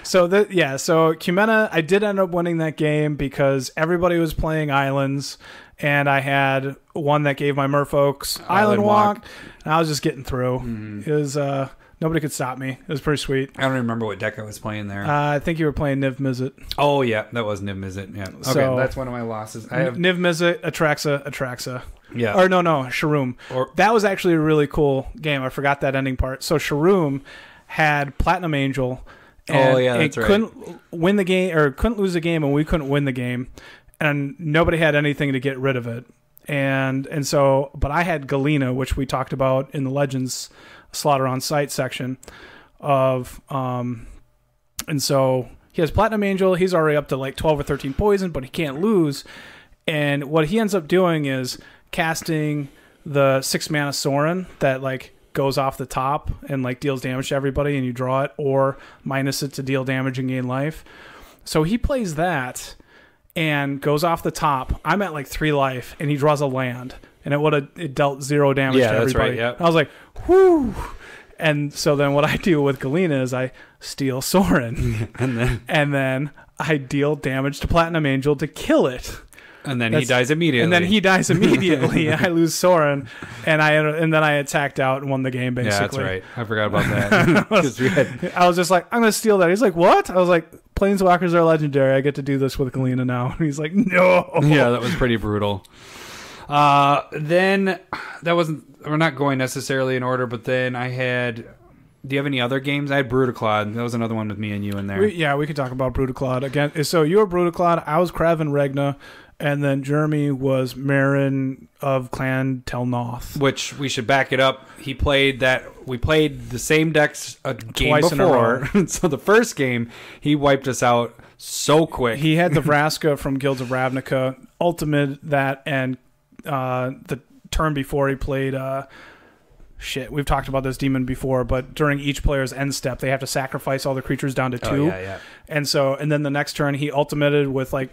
So Cumena, I did end up winning that game because everybody was playing islands. And I had one that gave my merfolks Island Walk, and I was just getting through. Mm-hmm. It was nobody could stop me. It was pretty sweet. I don't remember what deck I was playing there. I think you were playing Niv Mizzet. Oh yeah, that was Niv Mizzet. Yeah. Okay, so, that's one of my losses. I have Niv Mizzet, Atraxa. Yeah. Or no, Sharoom. That was actually a really cool game. I forgot that ending part. So Sharoom had Platinum Angel. And that's right. Couldn't win the game or couldn't lose the game, and we couldn't win the game. And nobody had anything to get rid of it. And so, but I had Galena, which we talked about in the Legends Slaughter on Site section of, and so he has Platinum Angel. He's already up to like 12 or 13 poison, but he can't lose. And what he ends up doing is casting the 6 mana Sorin that like goes off the top and like deals damage to everybody, and you draw it or minus it to deal damage and gain life. So he plays that and goes off the top. I'm at like 3 life, and he draws a land, and it dealt 0 damage to everybody. That's right, I was like, whoo! And so then what I do with Galena is I steal Sorin, and then I deal damage to Platinum Angel to kill it. And then he dies immediately. I lose Sorin, and then I attacked out and won the game, basically. Yeah, that's right. I forgot about that. I was just like, I'm going to steal that. He's like, what? I was like, Planeswalkers are legendary. I get to do this with Galena now. And he's like, no. Yeah, that was pretty brutal. Then, we're not going necessarily in order, but then I had... Do you have any other games? I had Brutaclad. That was another one with me and you in there. We could talk about Brutaclad again. So you were Brutaclad. I was Kraven Regna. And then Jeremy was Marin of Clan Tel Noth. Which we should back it up. We played the same decks a game twice before. So the first game, he wiped us out so quick. He had the Vraska from Guilds of Ravnica, Ultimate that, and the turn before he played... we've talked about this demon before, but during each player's end step, they have to sacrifice all the creatures down to 2. Oh, yeah. And then the next turn, he ultimated with like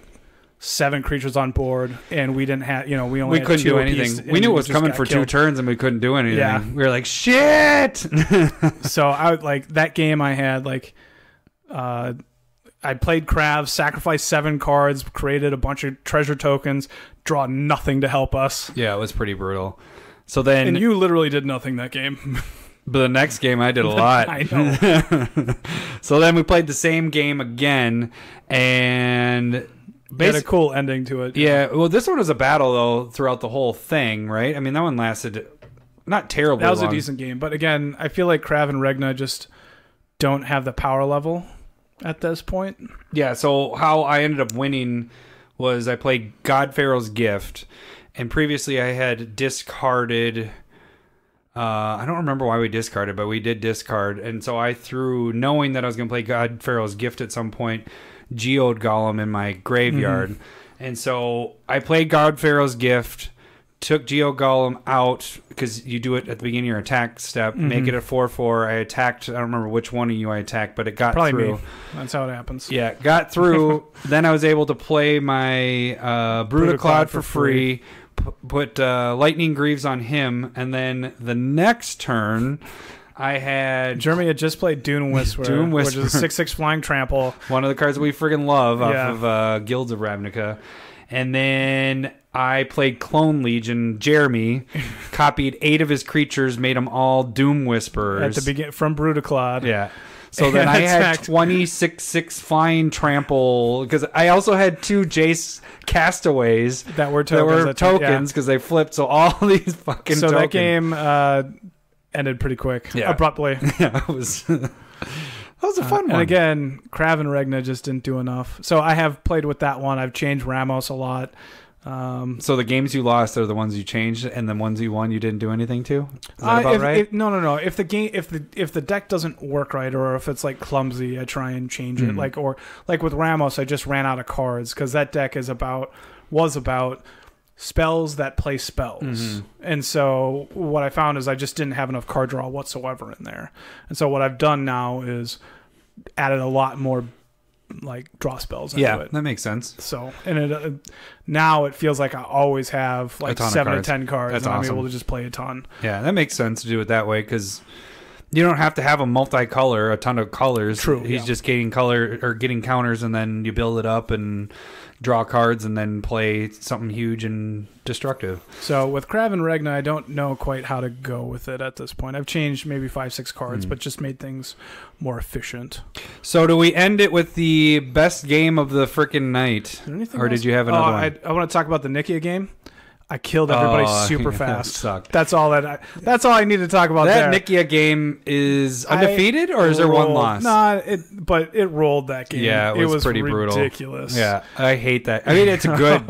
7 creatures on board, and we didn't have, we couldn't do anything. We knew it was coming for killed. 2 turns, and we couldn't do anything. Yeah. We were like, shit! So I would like that game. I had like, I played Krav, sacrificed 7 cards, created a bunch of treasure tokens, draw nothing to help us. Yeah, it was pretty brutal. So then, and you literally did nothing that game. But the next game I did a lot. I know. So then we played the same game again, and had a cool ending to it. Yeah. Well, this one was a battle though throughout the whole thing, right? I mean, that one lasted not terribly long. That was a decent game, but again, I feel like Krav and Regna just don't have the power level at this point. Yeah. So how I ended up winning was I played God Pharaoh's Gift. And previously I had discarded... I don't remember why we discarded, but we did discard. And so I threw, knowing that I was going to play God Pharaoh's Gift at some point, Geode Golem in my graveyard. Mm-hmm. And so I played God Pharaoh's Gift took Geo Golem out because you do it at the beginning of your attack step. Make it a 4/4. I attacked. I don't remember which one of you I attacked, but it got through. Me. That's how it happens. Yeah, got through. Then I was able to play my Brutaclad for free. Put Lightning Greaves on him, and then the next turn I had... Jeremy had just played Dune Whisperer, which is a 6/6 flying trample. One of the cards we friggin' love off of Guilds of Ravnica. And then I played Clone Legion. Jeremy copied 8 of his creatures, made them all Doom Whisperers. At the beginning, from Brutaclad. Yeah. So then I had 26/6 flying trample, because I also had 2 Jace Castaways that were tokens because they flipped. So all these fucking tokens. That game ended pretty quick, abruptly. Yeah, it was. That was a fun one. And again, Kraven Regna just didn't do enough. So I have played with that one. I've changed Ramos a lot. So the games you lost are the ones you changed, and the ones you won you didn't do anything to? Is that about right? No. If the deck doesn't work right, or if it's like clumsy, I try and change it. Like with Ramos, I just ran out of cards because that deck was about spells that play spells. And so what I found is I just didn't have enough card draw whatsoever in there. And so what I've done now is added a lot more like draw spells into it. That makes sense. So, and now it feels like I always have like 7 to 10 cards. That's and awesome. I'm able to just play a ton. Yeah, that makes sense to do it that way because you don't have to have a multicolor, a ton of colors. True. He's just getting color or getting counters, and then you build it up and draw cards and then play something huge and destructive. So with Kraven Regna, I don't know quite how to go with it at this point. I've changed maybe 5-6 cards, but just made things more efficient. So do we end it with the best game of the frickin' night? Or did you have another one? I want to talk about the Nikia game. I killed everybody super fast. That sucked. That's all I need to talk about that there. Nikia game is undefeated, or is there one loss? Nah, but it rolled that game. Yeah, it was pretty ridiculous. Brutal. Yeah, I hate that. I mean, it's good.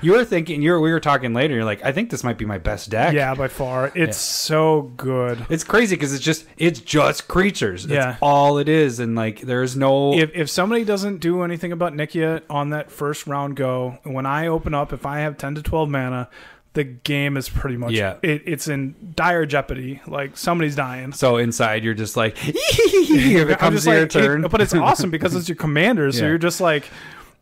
You were thinking, we were talking later, you're like, I think this might be my best deck. Yeah, by far. It's so good. It's crazy because it's just creatures. That's all it is. And like, there's no... If somebody doesn't do anything about Nikia on that first round go, when I open up, if I have 10 to 12 mana, the game is pretty much it's in dire jeopardy. Like somebody's dying. So inside you're just like if it comes to your turn. But it's awesome because it's your commander, so you're just like,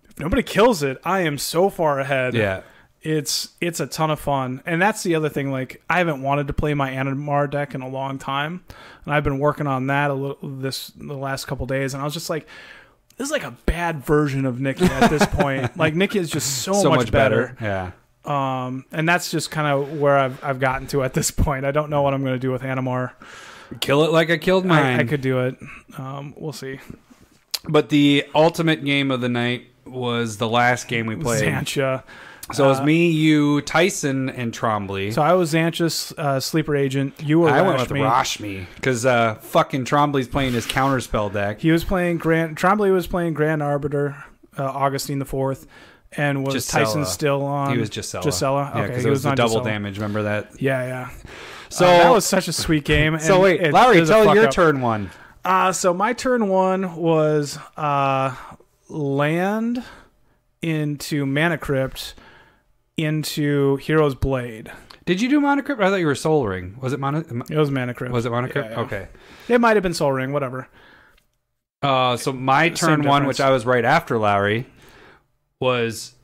if nobody kills it, I am so far ahead. Yeah. It's a ton of fun. And that's the other thing, like I haven't wanted to play my Animar deck in a long time. And I've been working on that the last couple days, and I was just like, this is like a bad version of Nikia at this point. Like Nikia is just so much better. Yeah. And that's just kind of where I've gotten to at this point. I don't know what I'm going to do with Animar. Kill it like I killed mine. I could do it. We'll see. But the ultimate game of the night was the last game we played. Xantia. So it was me, you, Tyson, and Trombley. So I was Xantia's sleeper agent. You were I went with Rashmi because fucking Trombley's playing his counterspell deck. He was playing Trombley was playing Grand Arbiter, Augustine the Fourth. And was Gisela. Tyson still on? He was Gisela. Gisela? Yeah, okay, because it was the double damage. Remember that? Yeah. So that was such a sweet game. So wait, Lowry, tell your turn one. So my turn one was land into Mana Crypt into Hero's Blade. Did you do Mana Crypt? I thought you were Soul Ring. Was it Mana? It was Mana Crypt. Was it Mana Crypt? Yeah. Okay. It might have been Soul Ring, whatever. So my turn one, which I was right after Lowry, was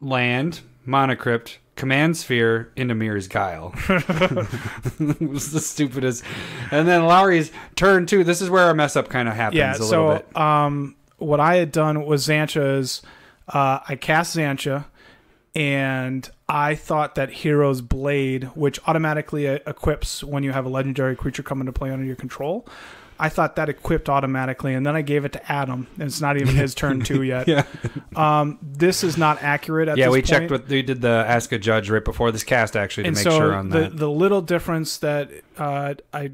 land, Mana Crypt, Command Sphere into Mirror's Guile. It was the stupidest. And then Lowry's turn two. This is where our mess up kind of happens a little bit. What I had done was Xantia's. I cast Xantia, and I thought that Hero's Blade, which automatically equips when you have a legendary creature come into play under your control, I thought that equipped automatically, and then I gave it to Adam, and it's not even his turn two yet. This is not accurate at this point. Yeah, we did the Ask a Judge right before this cast, actually, to make sure on that. The little difference that I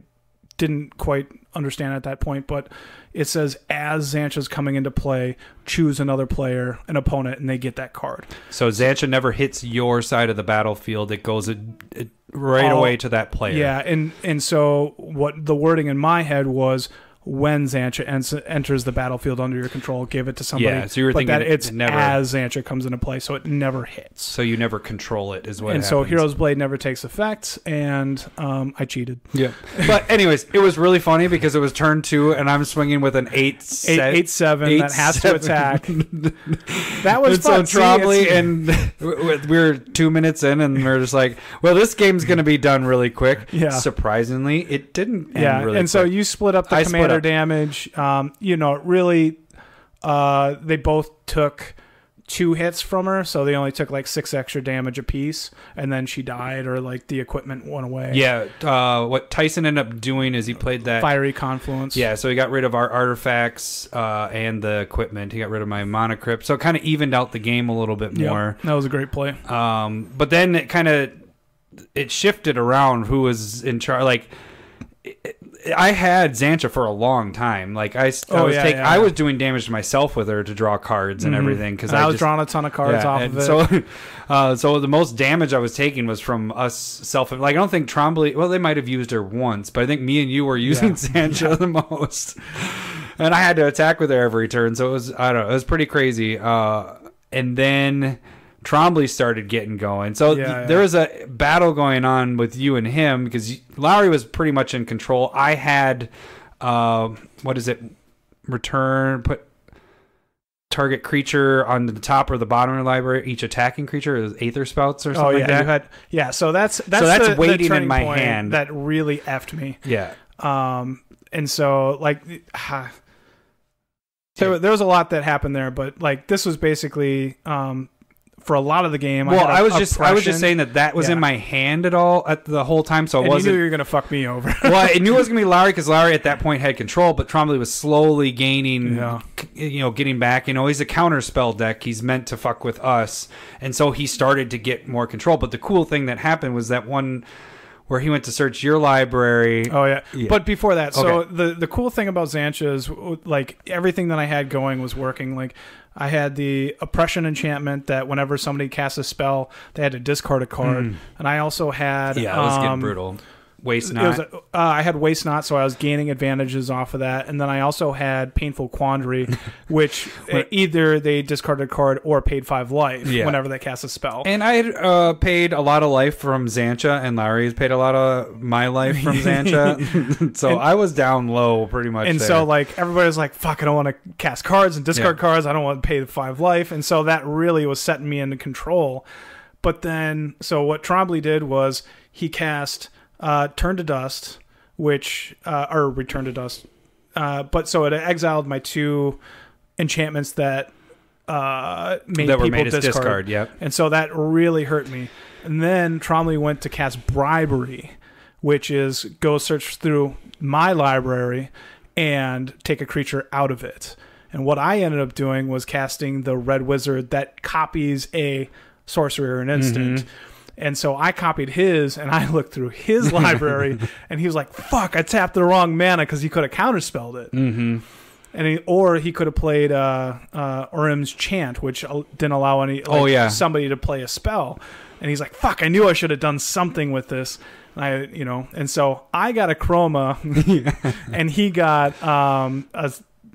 didn't quite understand at that point, but it says as Xantia's coming into play, choose another player, an opponent, and they get that card. So Xantia never hits your side of the battlefield. It goes right away to that player. Yeah, and so what the wording in my head was, when Xantcha enters the battlefield under your control, give it to somebody. Yeah, so you were thinking that it's never, as Xantcha comes into play, so it never hits. So you never control it, is what and happens. So Hero's Blade never takes effect, and I cheated. Yeah. But anyways, it was really funny because it was turn 2, and I'm swinging with an 8/7 that has to attack. That was fun. So Trombley, and we were 2 minutes in, and we were just like, well, this game's going to be done really quick. Yeah. Surprisingly, it didn't end really and quick. So you split up the commander damage. Really, they both took 2 hits from her, so they only took like 6 extra damage apiece, and then she died, or like the equipment went away. Yeah. What Tyson ended up doing is he played that Fiery Confluence. Yeah, so he got rid of our artifacts and the equipment. He got rid of my Mana Crypt, so it kind of evened out the game a little bit more. That was a great play. But then it shifted around who was in charge. Like, I had Xantcha for a long time. Like I was doing damage to myself with her to draw cards and everything, because I was drawing a ton of cards off of it. So the most damage I was taking was from us Like, I don't think Trombley. Well, they might have used her once, but I think me and you were using Xantcha the most. And I had to attack with her every turn, so it was it was pretty crazy. And then Trombley started getting going. So there was a battle going on with you and him, because Lowry was pretty much in control. I had, put target creature on the top or the bottom of the library, each attacking creature is Aether Spouts or something like that. So that's waiting the in my point hand. That really effed me. Yeah. And so like, there was a lot that happened there, but like this was basically, for a lot of the game. Well, I was just saying that was in my hand at the whole time, so you knew you were going to fuck me over. Well, I knew it was going to be Lowry, because Lowry at that point had control, but Trombley was slowly gaining, getting back. He's a counter spell deck. He's meant to fuck with us, and so he started to get more control. But the cool thing that happened was that one where he went to search your library. Oh, yeah. But before that, so the cool thing about Xantcha is, like, everything that I had going was working. Like, I had the Oppression enchantment that whenever somebody casts a spell, they had to discard a card. And I also had... Yeah, it was getting brutal. Waste Not. I had Waste Not, so I was gaining advantages off of that. And then I also had Painful Quandary, which either they discarded a card or paid 5 life whenever they cast a spell. And I had paid a lot of life from Xantcha, and Lowry has paid a lot of my life from Xantcha. So I was down low pretty much. And so like everybody was like, fuck, I don't want to cast cards and discard cards. I don't want to pay the 5 life. And so that really was setting me into control. But then, so what Trombley did was he cast... Turn to Dust, or Return to Dust. But so it exiled my 2 enchantments that made people discard. Yep. And so that really hurt me. And then Trombley went to cast Bribery, which is go search through my library and take a creature out of it. And what I ended up doing was casting the Red Wizard that copies a sorcery or an instant. And so I copied his, and I looked through his library, and he was like, fuck, I tapped the wrong mana, because he could have counterspelled it. And he could have played Urim's Chant, which didn't allow somebody to play a spell. And he's like, fuck, I knew I should have done something with this. And and so I got a Chroma, and he got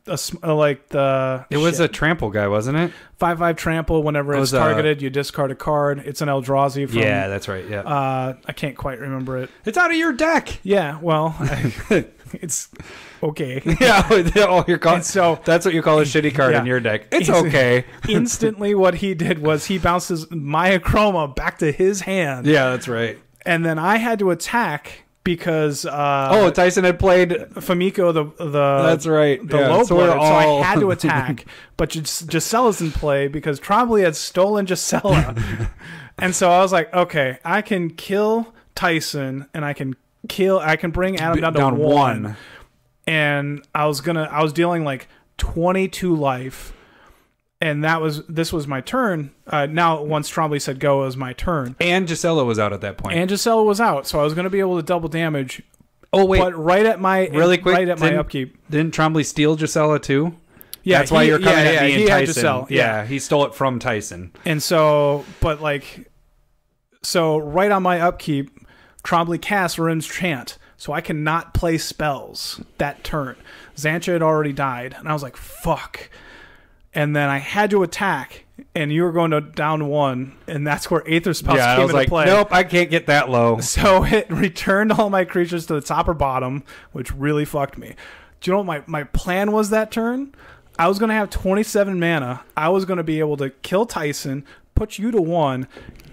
it was a trample guy, wasn't it? 5/5 trample. Whenever it's targeted, you discard a card. It's an Eldrazi. Yeah, that's right. Yeah. I can't quite remember it. It's out of your deck. Yeah. Well, it's okay. Yeah. So that's what you call a shitty card in your deck. It's okay. Instantly, what he did was he bounces my Chroma back to his hand. Yeah, that's right. And then I had to attack. Because Tyson had played Famiko that's right low so I had to attack, but Gisella's in play because Trombley had stolen Gisela, and so I was like, okay, I can kill Tyson and I can bring Adam down to 1, and I was dealing like 22 life. And this was my turn. Now, once Trombley said go, it was my turn. And Gisela was out at that point. And Gisela was out, so I was going to be able to double damage. Oh, wait. But right at my upkeep. Didn't Trombley steal Gisela too? Yeah. That's why you're coming at me and Tyson. Giselle, yeah, he stole it from Tyson. And so, right on my upkeep, Trombley casts Urim's Chant, so I cannot play spells that turn. Xantcha had already died, and I was like, fuck. And then I had to attack, and you were going to down 1, and that's where Aether Spells came into play. Nope, I can't get that low. So it returned all my creatures to the top or bottom, which really fucked me. Do you know what my plan was that turn? I was going to have 27 mana. I was going to be able to kill Tyson, put you to 1,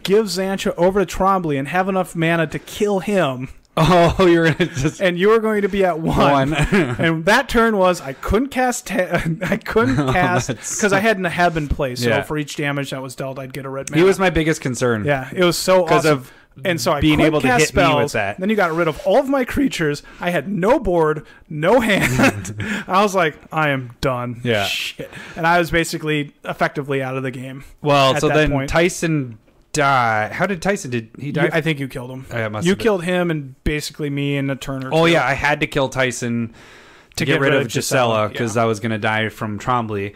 give Xantcha over to Trombley, and have enough mana to kill him. Oh, you're gonna just... And you were going to be at 1. And that turn was I couldn't cast because I had Naheb in play. So for each damage that was dealt, I'd get a red mana. He was my biggest concern. Yeah, it was so awesome. And so I being able to hit spells, me with that. Then you got rid of all of my creatures. I had no board, no hand. I was like, I am done. Yeah. Shit. And I was basically effectively out of the game. Well, so then point. Tyson die. How did Tyson? Did he die? I think you killed him. You killed him and basically me in a turn or two. Oh yeah, I had to kill Tyson to get rid of Gisela because I was going to die from Trombley.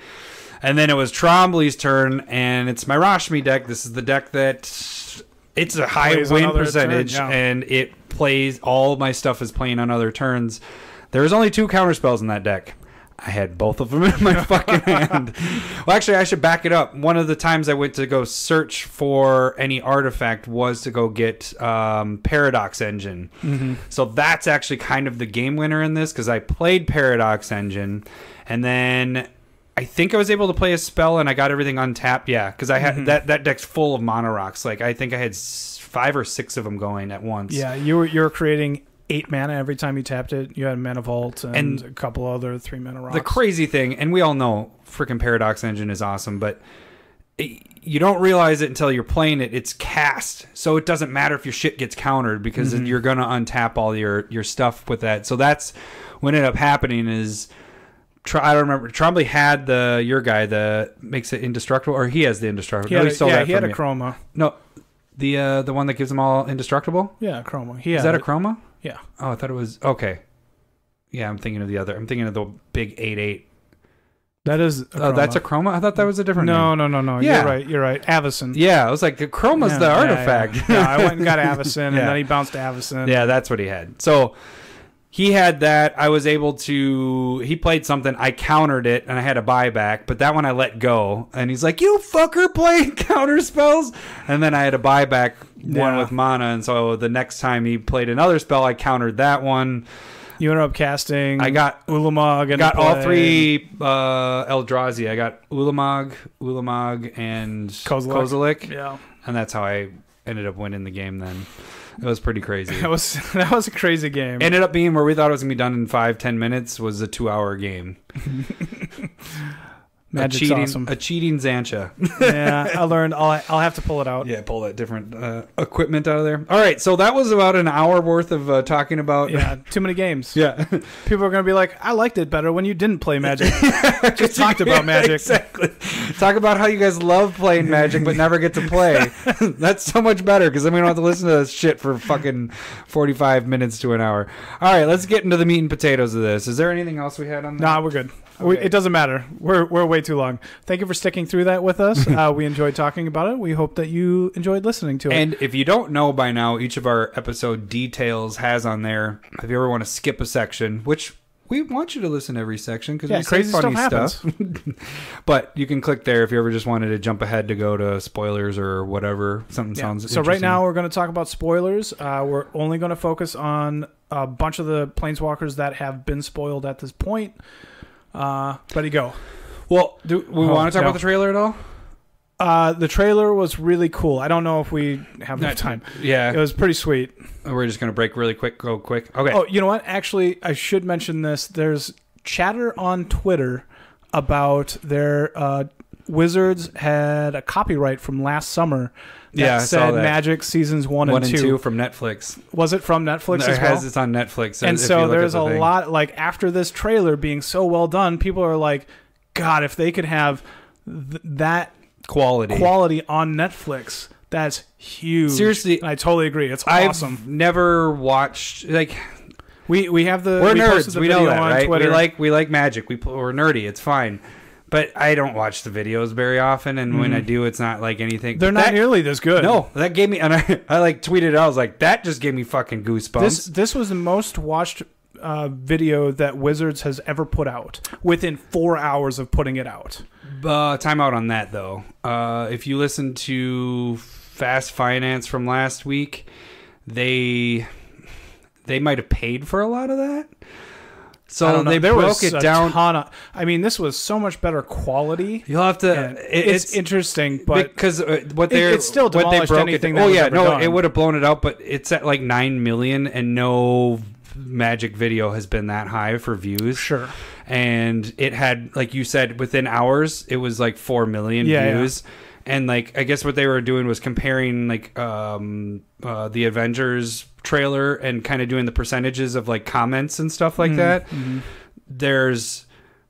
And then it was Trombley's turn, and it's my Rashmi deck. This is the deck that it's a high win percentage, and it plays all my stuff is playing on other turns. There's only 2 counterspells in that deck. I had both of them in my fucking hand. Well, actually, I should back it up. One of the times I went to go search for any artifact was to go get Paradox Engine. Mm-hmm. So that's actually kind of the game winner in this because I played Paradox Engine, and then I think I was able to play a spell and I got everything untapped. Yeah, because I had that deck's full of mono rocks. Like I think I had 5 or 6 of them going at once. Yeah, you were creating 8 mana every time you tapped it. You had Mana Vault and a couple other 3 mana rocks. The crazy thing, and we all know freaking Paradox Engine is awesome, but you don't realize it until you're playing it. It's cast, so it doesn't matter if your shit gets countered because you're going to untap all your stuff with that. So that's what ended up happening is... I don't remember. Trombley had your guy that makes it indestructible, or he has the indestructible. He had a chroma. No, the one that gives them all indestructible. Yeah, chroma. Is that a chroma? Yeah. Oh, I thought it was okay. Yeah, I'm thinking of the other. I'm thinking of the big 8/8. That is. That's a chroma. I thought that was a different. No. Yeah. You're right. Avacyn. Yeah, I was like, chroma's the artifact. Yeah, I went and got Avacyn, and then he bounced to Avacyn. Yeah, that's what he had. So. He had that. I was able to... He played something. I countered it, and I had a buyback. But that one I let go. And he's like, you fucker playing counter spells. And then I had a buyback one with mana. And so the next time he played another spell, I countered that one. You ended up casting... I got Ulamog. I got all 3 Eldrazi. I got Ulamog, and Kozilek. Yeah. And that's how I ended up winning the game then. It was pretty crazy. That was a crazy game. Ended up being where we thought it was going to be done in 5-10 minutes was a 2-hour game. Magic's awesome. A cheating Xantcha. Yeah, I learned. I'll have to pull it out. Yeah, pull that different equipment out of there. All right, so that was about an hour worth of talking about... Yeah, too many games. Yeah. People are going to be like, I liked it better when you didn't play Magic. Just talked about Magic. Exactly. Talk about how you guys love playing Magic but never get to play. That's so much better because then we don't have to listen to this shit for fucking 45 minutes to an hour. All right, let's get into the meat and potatoes of this. Is there anything else we had on that? Nah, we're good. Okay. It doesn't matter. We're way too long. Thank you for sticking through that with us. We enjoyed talking about it. We hope that you enjoyed listening to it. And if you don't know by now, each of our episode details has on there. If you ever want to skip a section, which we want you to listen to every section because we say funny stuff. But you can click there if you ever just wanted to jump ahead to go to spoilers or whatever. Something sounds interesting. So right now we're going to talk about spoilers. We're only going to focus on a bunch of the Planeswalkers that have been spoiled at this point. Ready, go. Well, do we want to talk about the trailer at all? The trailer was really cool. I don't know if we have enough time. Yeah. It was pretty sweet. We're just going to break really quick, go quick. Okay. Oh, you know what? Actually, I should mention this. There's chatter on Twitter about their Wizards had a copyright from last summer that said Magic Seasons 1 and 2 from Netflix. Was it from Netflix as well? It's on Netflix. And so there's a lot, like, after this trailer being so well done, people are like, God, if they could have that quality on Netflix, that's huge. Seriously, I totally agree. It's awesome. I've never watched, like... We have the... We're nerds. We know that, right? Twitter. We like Magic. We're nerdy. It's fine. But I don't watch the videos very often, and when I do, it's not like anything. They're not nearly this good. No, that gave me, and I like tweeted it out. I was like, that just gave me fucking goosebumps. This was the most watched video that Wizards has ever put out within 4 hours of putting it out. Time out on that though. If you listen to Fast Finance from last week, they might have paid for a lot of that. So they broke it down. This was so much better quality. You'll have to. It's interesting, but because it's still demolished anything. It would have blown it out. But it's at like 9 million, and no Magic video has been that high for views. Sure. And it had, like you said, within hours, it was like 4 million views. Yeah. And like, I guess what they were doing was comparing like the Avengers trailer and kind of doing the percentages of like comments and stuff like that. Mm-hmm. There's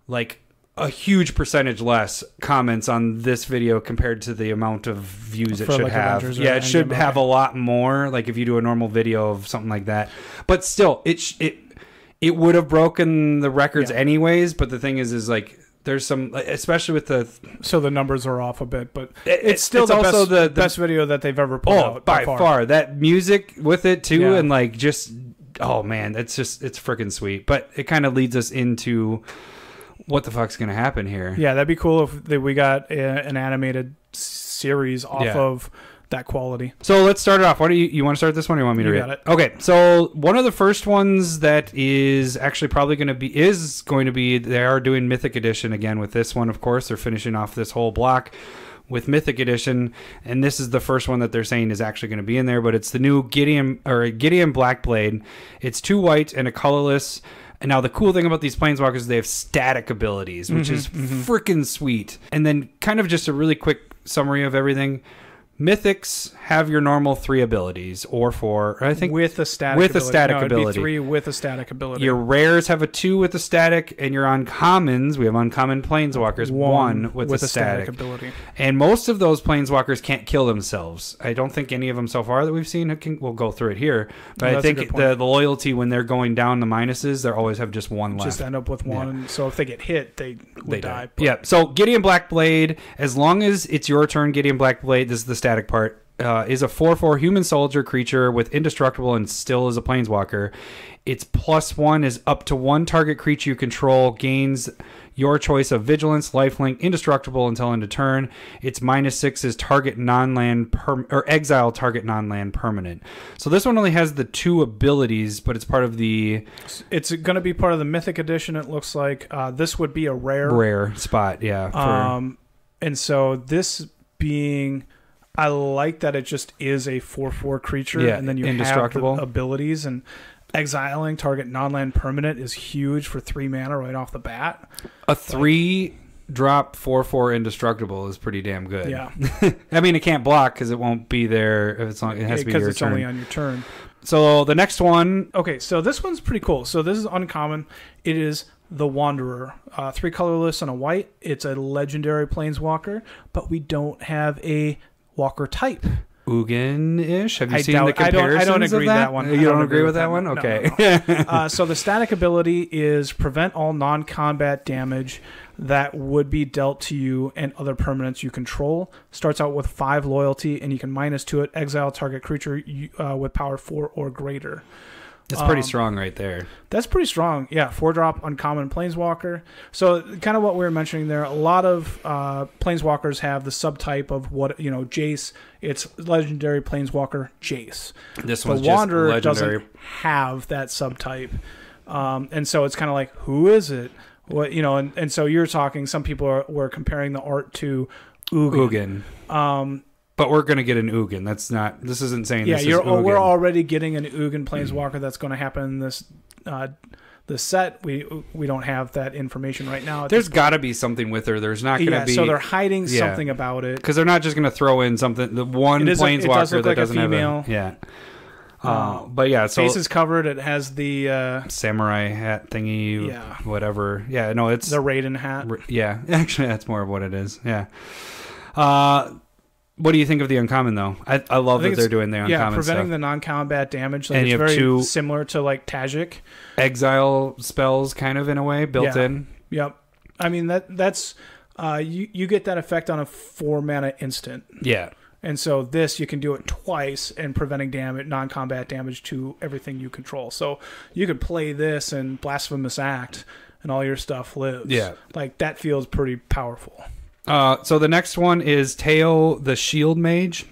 like a huge percentage less comments on this video compared to the amount of views it should like have. It should have a lot more. Like if you do a normal video of something like that, but still, it would have broken the records anyways. But the thing is like. There's some, especially with so the numbers are off a bit, but it's still the best video that they've ever put out by far. That music with it too, and like just man, it's freaking sweet. But it kind of leads us into what the fuck's gonna happen here. Yeah, that'd be cool if we got an animated series off of that quality. So let's start it off. What do you want to start this one, or you want me to read it? Okay, so one of the first ones that is actually probably going to be they are doing Mythic Edition again with this one. Of course, they're finishing off this whole block with Mythic Edition, and this is the first one that they're saying is actually going to be in there. But it's the new Gideon Blackblade. It's 2 white and a colorless. And now the cool thing about these Planeswalkers is they have static abilities, which is freaking sweet. And then kind of just a really quick summary of everything. Mythics have your normal 3 abilities, or 4, I think. With a static ability. It'd be 3 with a static ability. Your rares have a 2 with a static, and your uncommons, we have uncommon Planeswalkers, 1 with a static ability. And most of those Planeswalkers can't kill themselves. I don't think any of them so far that we've seen, we'll go through it here. But I think the loyalty, when they're going down the minuses, they always have just 1 left. Just end up with 1. Yeah. So if they get hit, they die. Yeah, so Gideon Blackblade, as long as it's your turn, Gideon Blackblade, this is the static part, is a 4/4 human soldier creature with indestructible and still is a planeswalker. Its +1 is up to 1 target creature you control gains your choice of vigilance, lifelink, indestructible until end of turn. Its -6 is target non-land or exile target non-land permanent. So this one only has the 2 abilities, but it's part of the. It's going to be part of the Mythic Edition. It looks like this would be a rare spot, yeah. And so this being. I like that it just is a 4/4 creature, and then you have the abilities, and exiling target non-land permanent is huge for 3 mana right off the bat. A 3-drop 4/4 indestructible is pretty damn good. Yeah. I mean, it can't block because it won't be there if it's on. It has to be your turn. Because it's only on your turn. So the next one. Okay, so this one's pretty cool. So this is uncommon. It is the Wanderer. 3 colorless and a white. It's a legendary planeswalker, but we don't have a walker type. Ugin-ish? Have you seen the comparisons? I don't agree with that one. You don't agree with that one? Okay. No. So the static ability is prevent all non-combat damage that would be dealt to you and other permanents you control. Starts out with 5 loyalty, and you can -2 it. Exile target creature with power 4 or greater. That's pretty strong right there. That's pretty strong. Yeah, 4-drop uncommon planeswalker. So kind of what we were mentioning there, a lot of planeswalkers have the subtype of what, Jace, it's legendary planeswalker Jace. This one's the Wanderer just legendary. Doesn't have that subtype. And so it's kind of like, who is it? What, and so you're talking, some people were comparing the art to Ugin. But we're going to get an Ugin. This isn't saying this is Ugin. We're already getting an Ugin planeswalker that's going to happen in this set. We don't have that information right now. There's got to be something with her. There's not going to be. So they're hiding something about it. Because they're not just going to throw in something. The one planeswalker that doesn't have a. Yeah. But yeah, so face is covered. It has the samurai hat thingy. Yeah. Whatever. Yeah. No, it's the Raiden hat. Yeah. Actually, that's more of what it is. Yeah. What do you think of the uncommon, though? I love that they're doing the uncommon stuff. Yeah, preventing the non-combat damage. Like, and it's very similar to, like, Tajik. Exile spells, kind of, in a way, built in. Yep. I mean, that's You get that effect on a 4 mana instant. Yeah. And so this, you can do it twice and preventing damage, non-combat damage to everything you control. So you could play this and Blasphemous Act and all your stuff lives. Yeah. Like, that feels pretty powerful. So the next one is Teo the Shield Mage.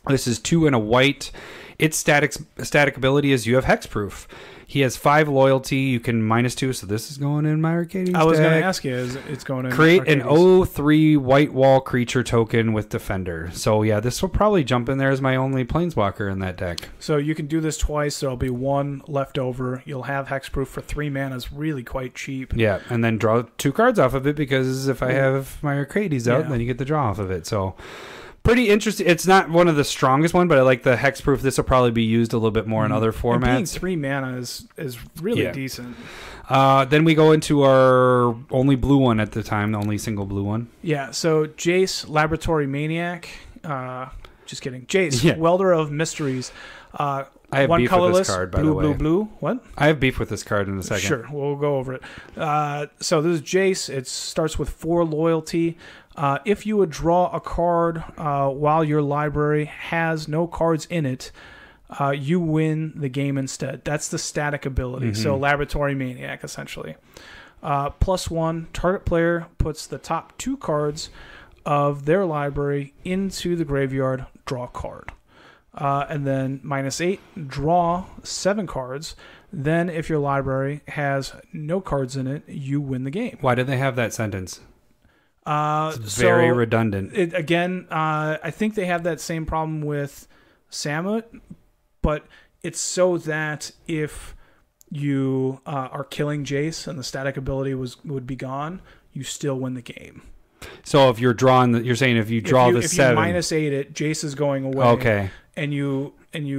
This is 2 and a white. Its static ability is you have hexproof. He has 5 loyalty. You can -2, so this is going in my Arcades I was going to ask you, it's going in Create Arcades. an 0/3 white wall creature token with Defender. So yeah, this will probably jump in there as my only Planeswalker in that deck. So you can do this twice. There'll be 1 left over. You'll have hexproof for 3 mana. It's really quite cheap. Yeah, and then draw 2 cards off of it, because if I have my Arcades out, then you get the draw off of it. So pretty interesting. It's not one of the strongest one, but I like the hexproof. This will probably be used a little bit more in other formats. And being 3 mana is really decent. Then we go into our only blue one at the time, the only single blue one. Yeah, so Jace, Laboratory Maniac. Just kidding. Jace, Welder of Mysteries. I have 1 beef colorless, with this card, by blue, the way. blue. What? I have beef with this card in a second. Sure, we'll go over it. So this is Jace. It starts with 4 loyalty. If you would draw a card while your library has no cards in it, you win the game instead. That's the static ability. Mm-hmm. So Laboratory Maniac, essentially. +1, target player puts the top 2 cards of their library into the graveyard, draw a card. And then -8, draw 7 cards. Then if your library has no cards in it, you win the game. Why did they have that sentence? It's very redundant. I think they have that same problem with Samut, but it's so that if you are killing Jace and the static ability would be gone, you still win the game. So if you're drawing, you're saying if you draw the 7, if you -8 it, Jace is going away. Okay. And you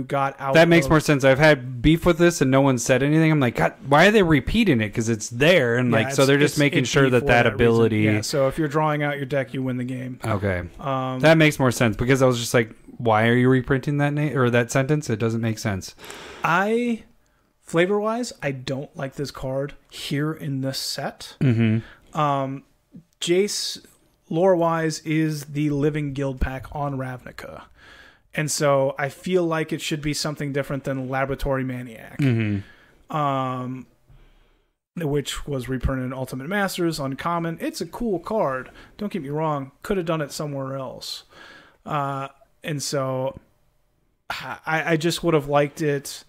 got out. That makes more sense. I've had beef with this and no one said anything. I'm like, God, why are they repeating it? Because it's there, and so they're just making sure that ability. Yeah. So if you're drawing out your deck, you win the game. Okay. That makes more sense, because I was just like, why are you reprinting that name or that sentence? It doesn't make sense. Flavor wise, I don't like this card here in this set. Mm-hmm. Jace, lore wise, is the living guild pack on Ravnica. And so I feel like it should be something different than Laboratory Maniac, which was reprinted in Ultimate Masters, Uncommon. It's a cool card. Don't get me wrong. Could have done it somewhere else. And so I just would have liked it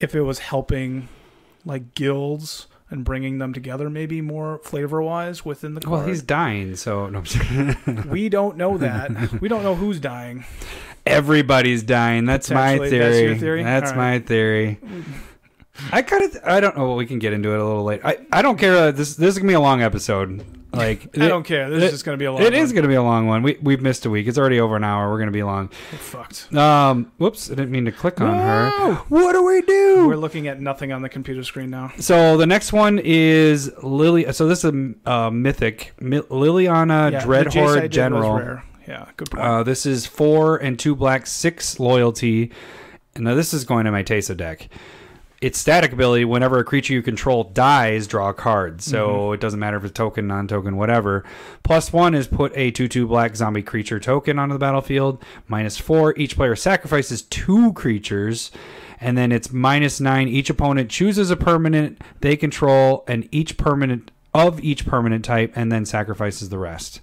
if it was helping like guilds and bringing them together, maybe more flavor-wise within the card. Well, he's dying, so... No, we don't know that. We don't know who's dying. Everybody's dying. That's my theory. That's your theory? That's my theory. I don't know. We can get into it a little later. I don't care. This is gonna be a long episode. Like I don't care. This is just gonna be a long one. It is gonna be a long one. We've missed a week. It's already over an hour. We're gonna be long. We're fucked. Whoops. I didn't mean to click on her. What do we do? We're looking at nothing on the computer screen now. So the next one is Lily. So this is a mythic Liliana Dreadhorde General. Yeah, good point. This is 4 and 2 black, 6 loyalty. And now this is going to my Tesa deck. Its static ability, whenever a creature you control dies, draw a card. So it doesn't matter if it's token, non-token, whatever. +1 is put a 2/2 black zombie creature token onto the battlefield. -4, each player sacrifices 2 creatures. And then it's -9, each opponent chooses a permanent they control and each permanent type, and then sacrifices the rest.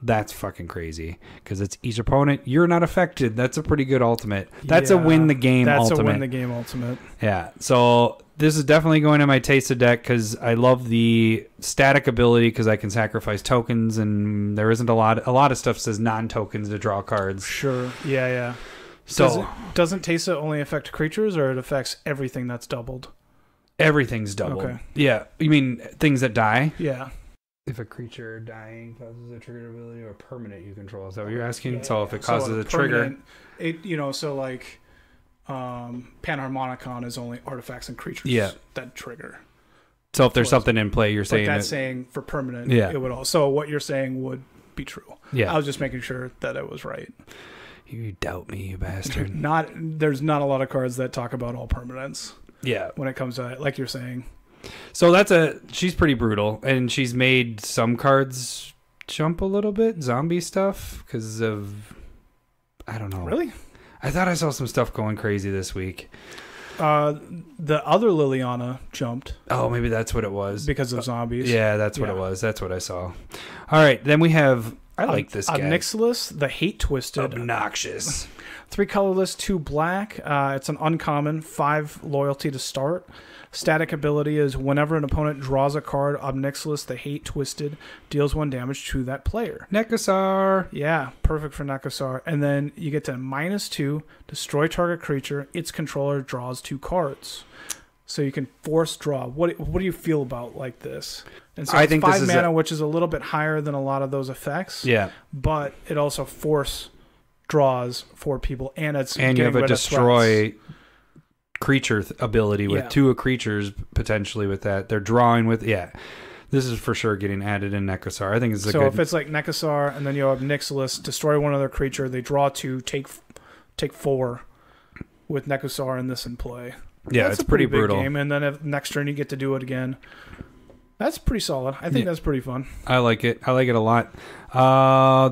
That's fucking crazy, because it's each opponent. You're not affected. That's a pretty good ultimate. That's a win the game ultimate. That's a win the game ultimate. Yeah. So this is definitely going to my Tesa deck, because I love the static ability, because I can sacrifice tokens, and there isn't a lot of stuff says non-tokens to draw cards. Sure. Yeah. So doesn't Tesa only affect creatures, or it affects everything that's doubled? Everything's doubled. Okay. Yeah. You mean things that die? Yeah. If a creature dying causes a trigger ability or a permanent you control, is that what you're asking? Yeah, so if it causes a trigger, so like Panharmonicon is only artifacts and creatures that trigger. So if there's something in play, you're saying that's saying for permanent, it would all. So what you're saying would be true. Yeah, I was just making sure that it was right. You doubt me, you bastard. There's not a lot of cards that talk about all permanents. Yeah, when it comes to, like you're saying. So she's pretty brutal, and she's made some cards jump a little bit, zombie stuff, because of, I don't know. Really? I thought I saw some stuff going crazy this week. The other Liliana jumped. Oh, maybe that's what it was. Because of zombies. Yeah, that's what it was. That's what I saw. All right, then we have... I like this guy. Nyxlis, the Hate Twisted. Obnoxious. 3 colorless, 2 black. It's an uncommon, 5 loyalty to start. Static ability is whenever an opponent draws a card, Obnixilis, the Hate Twisted, deals 1 damage to that player. Nekasar. Yeah, perfect for Nekasar. And then you get to -2, destroy target creature, its controller draws 2 cards. So you can force draw. What do you feel about like this? And so I it's think 5 this is mana, which is a little bit higher than a lot of those effects. Yeah. But it also force draws for people, and you have a destroy creature ability with 2 creatures potentially with that. They're drawing with This is for sure getting added in Nekasar. I think it's if it's like Nekasar and then you have Nyxlis, destroy one other creature, they draw 2, take 4 with Nekasar and this in play. Yeah, that's it's a pretty brutal big game. And then if next turn you get to do it again. That's pretty solid. I think that's pretty fun. I like it. I like it a lot.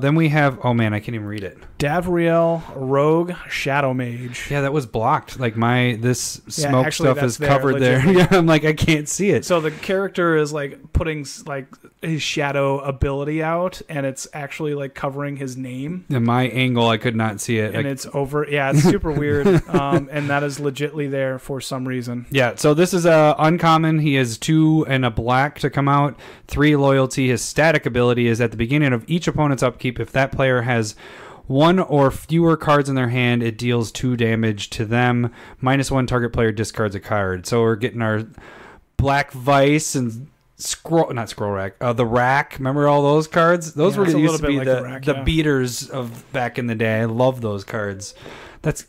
Then we have... Oh, man, I can't even read it. Davriel, Rogue, Shadow Mage. Yeah, that was blocked. Like, this smoke stuff is covered there. Yeah, I'm like, I can't see it. So the character is, like, putting, like, his shadow ability out, and it's actually, like, covering his name. In my angle, I could not see it. And it's over... Yeah, it's super weird. And that is legitly there for some reason. Yeah, so this is uncommon. He has 2 and a black to come out. 3 loyalty. His static ability is at the beginning of each opponent's upkeep. If that player has 1 or fewer cards in their hand, it deals 2 damage to them. -1 target player discards a card. So we're getting our Black Vice and the Rack. Remember all those cards? Those were used to be like the beaters of back in the day. I love those cards.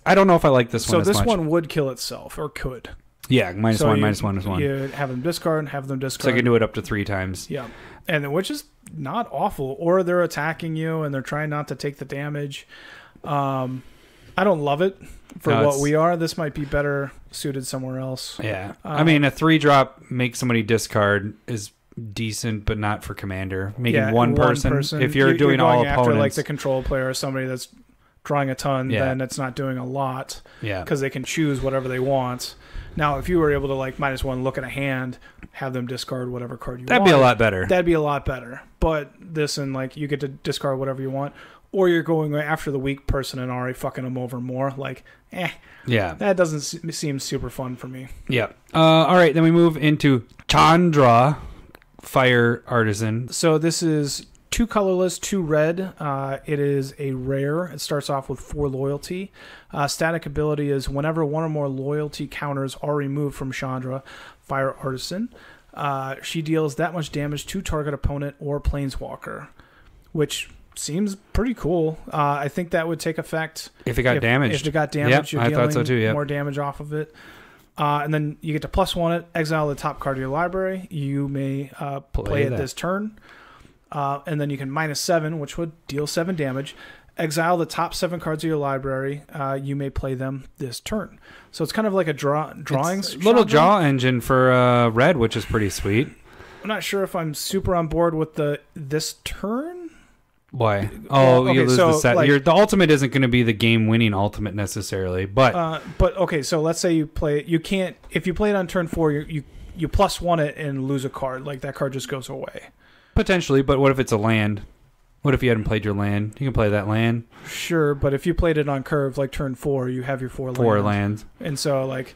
I don't know if I like this one as much. So this one would kill itself, or could. Yeah, -1. You have them discard. So I can do it up to 3 times. Yeah, and which is not awful. Or they're attacking you and they're trying not to take the damage. I don't love it for what we are. This might be better suited somewhere else. Yeah, I mean, a 3-drop make somebody discard is decent, but not for commander. Making one person. If you're doing all opponents, after like the control player or somebody that's drawing a ton, then it's not doing a lot. Yeah, because they can choose whatever they want. Now, if you were able to, like, -1 look at a hand, have them discard whatever card you want. That'd be a lot better. That'd be a lot better. But this, and, like, you get to discard whatever you want. Or you're going after the weak person and already fucking them over more. Like, Yeah. That doesn't seem super fun for me. Yeah. All right, then we move into Chandra, Fire Artisan. So this is 2 colorless, 2 red. It is a rare. It starts off with 4 loyalty. Static ability is whenever 1 or more loyalty counters are removed from Chandra, Fire Artisan, she deals that much damage to target opponent or planeswalker, which seems pretty cool. I think that would take effect if it got damaged. If it got damaged, I thought so too. Yeah, more damage off of it. And then you get to +1 it, exile the top card of your library. You may play it this turn. And then you can -7, which would deal 7 damage. Exile the top 7 cards of your library. You may play them this turn. So it's kind of like a drawing. Little draw engine for red, which is pretty sweet. I'm not sure if I'm super on board with this turn. Why? Oh, okay, you lose the set. Like, the ultimate isn't going to be the game-winning ultimate necessarily, but okay. So let's say you play it. You can't if you play it on turn 4. You +1 it and lose a card. Like that card just goes away. Potentially, but what if it's a land? What if you hadn't played your land? You can play that land. Sure, but if you played it on curve, like turn 4, you have your 4 lands. And so, like,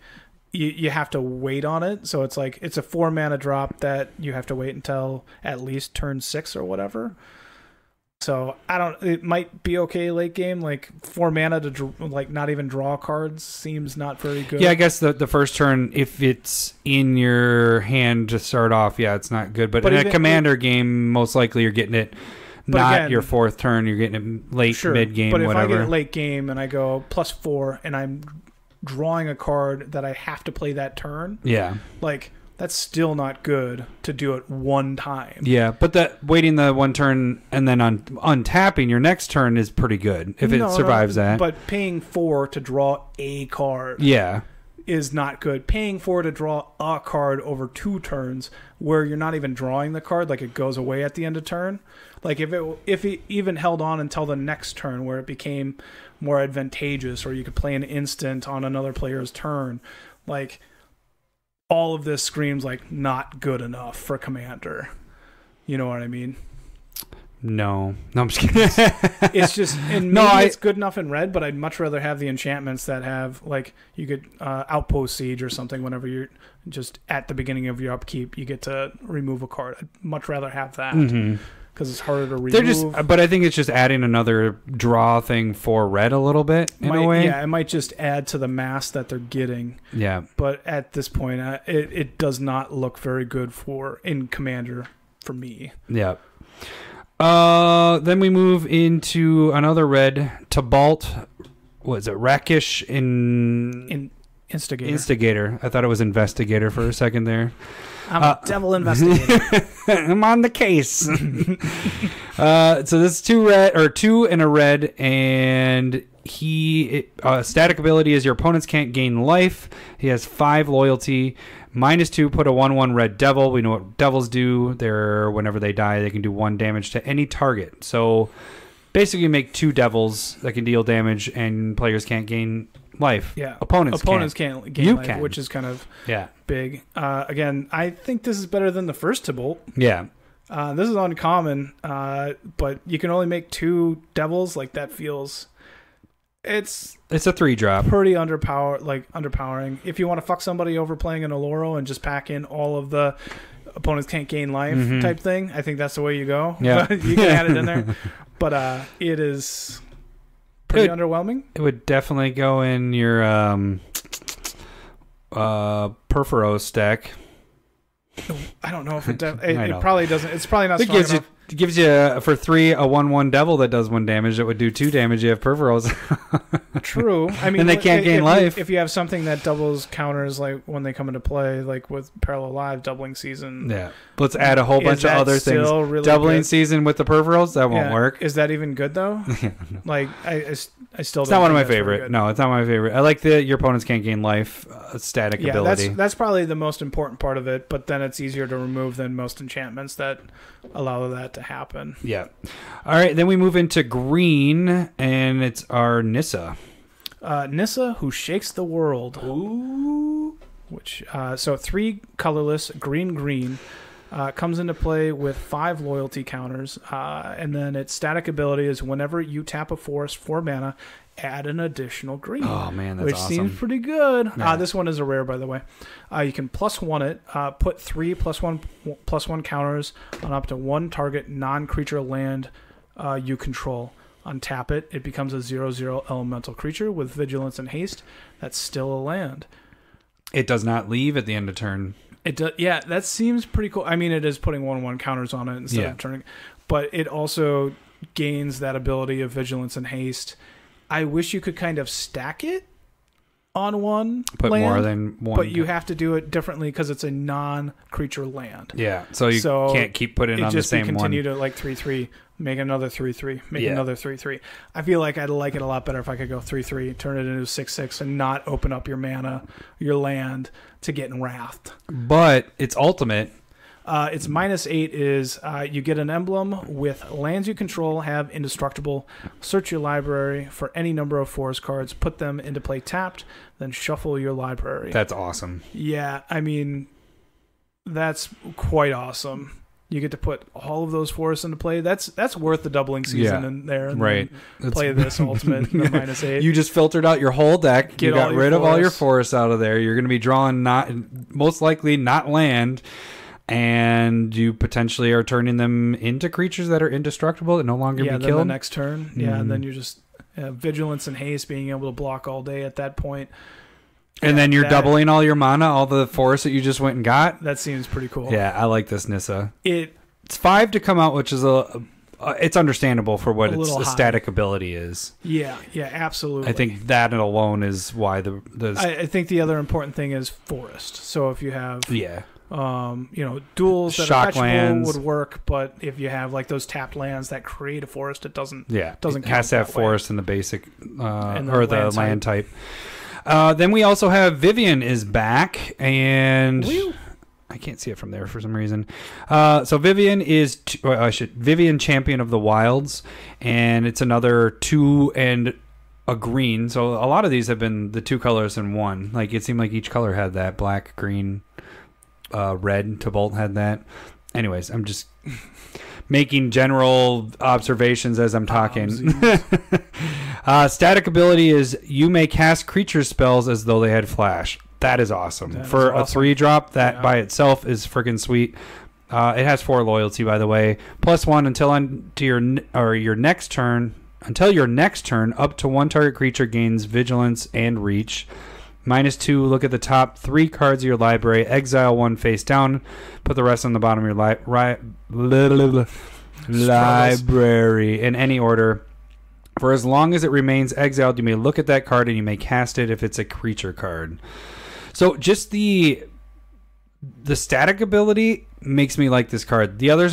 you have to wait on it. So it's like it's a 4 mana drop that you have to wait until at least turn 6 or whatever. So it might be okay late game. Like 4 mana to not even draw cards seems not very good. Yeah, I guess the first turn, if it's in your hand to start off, it's not good. But in a commander game, most likely you're getting it not your 4th turn. You're getting it late, mid game, whatever. But if I get it late game and I go +4 and I'm drawing a card that I have to play that turn, that's still not good to do it one time. Yeah, but waiting the 1 turn and then untapping your next turn is pretty good if it survives that. But paying 4 to draw a card. Yeah. is not good. Paying 4 to draw a card over 2 turns where you're not even drawing the card, like it goes away at the end of turn. Like if it even held on until the next turn where it became more advantageous, or you could play an instant on another player's turn, like all of this screams like not good enough for Commander. You know what I mean? No, I'm just kidding. It's just, and maybe it's good enough in red, but I'd much rather have the enchantments that have, like, you could Outpost Siege or something whenever you're just at the beginning of your upkeep, you get to remove a card. I'd much rather have that because it's harder to remove. But I think it's just adding another draw thing for red a little bit in a way. Yeah, it might just add to the mass that they're getting. Yeah. But at this point, it does not look very good in Commander for me. Yeah. Then we move into another red, Tybalt. What is it? Rakish Instigator. I thought it was Investigator for a second there. I'm a devil investigator. I'm on the case. So this is 2 and a red, and static ability is your opponents can't gain life. He has 5 loyalty. -2, put a 1/1 red devil. We know what devils do. Whenever they die, they can do 1 damage to any target. So basically make 2 devils that can deal damage, and players can't gain life. Yeah. Opponents can't gain life, which is kind of big. Again, I think this is better than the first Tybalt. Yeah. This is uncommon, but you can only make 2 devils. Like, that feels... It's a 3-drop. Pretty underpowering. If you want to fuck somebody over playing an Oloro and just pack in all of the opponents can't gain life type thing, I think that's the way you go. Yeah. You can add it in there. But it is pretty underwhelming. It would definitely go in your Perforos stack. I don't know if it probably doesn't. It's probably not strong enough. It gives you, for 3, a 1/1 devil that does 1 damage. That would do 2 damage. You have Perforos. True. I mean, and they can't gain life. If you have something that doubles counters, like when they come into play, like with Parallel Live doubling season. Yeah. Let's add a whole bunch of other things. Really doubling good? Season with the Perforos, that won't work. Is that even good though? No. Like I still. It's not one of my favorite. No, it's not my favorite. I like your opponents can't gain life static ability. That's probably the most important part of it. But then it's easier to remove than most enchantments that allow that to happen. Yeah. All right. Then we move into green, and it's our Nissa. Nissa, who shakes the world. Ooh. Which so 3 colorless, green. Comes into play with 5 loyalty counters, and then its static ability is whenever you tap a forest 4 mana, add an additional green. Oh man, that's awesome. Which seems pretty good. Yeah. This one is a rare, by the way. You can +1 it, put 3 +1 counters on up to 1 target non-creature land you control. Untap it. It becomes a 0/0 elemental creature with vigilance and haste. That's still a land. It does not leave at the end of turn. It does, yeah, that seems pretty cool. I mean, it is putting 1/1 counters on it instead of turning, but it also gains that ability of vigilance and haste. I wish you could kind of stack it on one put land, more than one, but you have to do it differently because it's a non-creature land. Yeah, so you can't keep putting it on the same one. Continue to like 3/3, make another 3/3, make another 3/3. I feel like I'd like it a lot better if I could go 3/3, turn it into 6/6, and not open up your mana, your land to get wrathed. But it's ultimate. Its -8 is you get an emblem with lands you control have indestructible. Search your library for any number of forest cards, put them into play tapped, then shuffle your library. That's awesome. Yeah, I mean, that's quite awesome. You get to put all of those forests into play. That's worth the doubling season in there. And right. Play this ultimate in the -8. You just filtered out your whole deck. You got rid of all your forests out of there. You're going to be drawing most likely not land. And you potentially are turning them into creatures that are indestructible and no longer be killed. Yeah, then the next turn. Yeah, and then you're just vigilance and haste, being able to block all day at that point. And then you're doubling all your mana, all the forests that you just went and got. That seems pretty cool. Yeah, I like this Nissa. It's 5 to come out, which is it's understandable for what its static ability is. Yeah, absolutely. I think that alone is why I think the other important thing is forest. So if you have duels that are fetchable would work, but if you have like those tapped lands that create a forest, it doesn't. It count has to have forest in the basic or the land type. Then we also have Vivian is back, and Woo. I can't see it from there for some reason. So Vivian is Vivian Champion of the Wilds, and it's another 2 and a green. So a lot of these have been the 2 colors in one. Like it seemed like each color had that. Black, green, red. Tybalt had that. Anyways, I'm just making general observations as I'm talking. Static ability is you may cast creature spells as though they had flash. That is awesome. A 3-drop, that by itself is freaking sweet. It has 4 loyalty, by the way. +1 until your next turn. Until your next turn, up to 1 target creature gains vigilance and reach. -2, look at the top 3 cards of your library. Exile 1 face down. Put the rest on the bottom of your library in any order. For as long as it remains exiled, you may look at that card and you may cast it if it's a creature card. So just the static ability makes me like this card. The others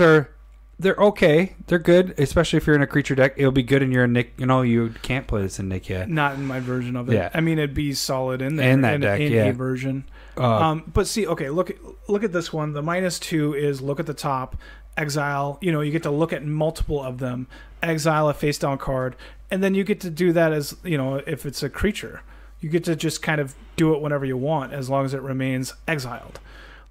they're okay. They're good, especially if you're in a creature deck. It'll be good in your Nick. You can't play this in Nick yet. Not in my version of it. Yeah. I mean, it'd be solid in there. In that deck, a version. But see, okay, look at this one. The -2 is look at the top, exile. You get to look at multiple of them. Exile a face down card, and then you get to do that as if it's a creature. You get to just kind of do it whenever you want, as long as it remains exiled.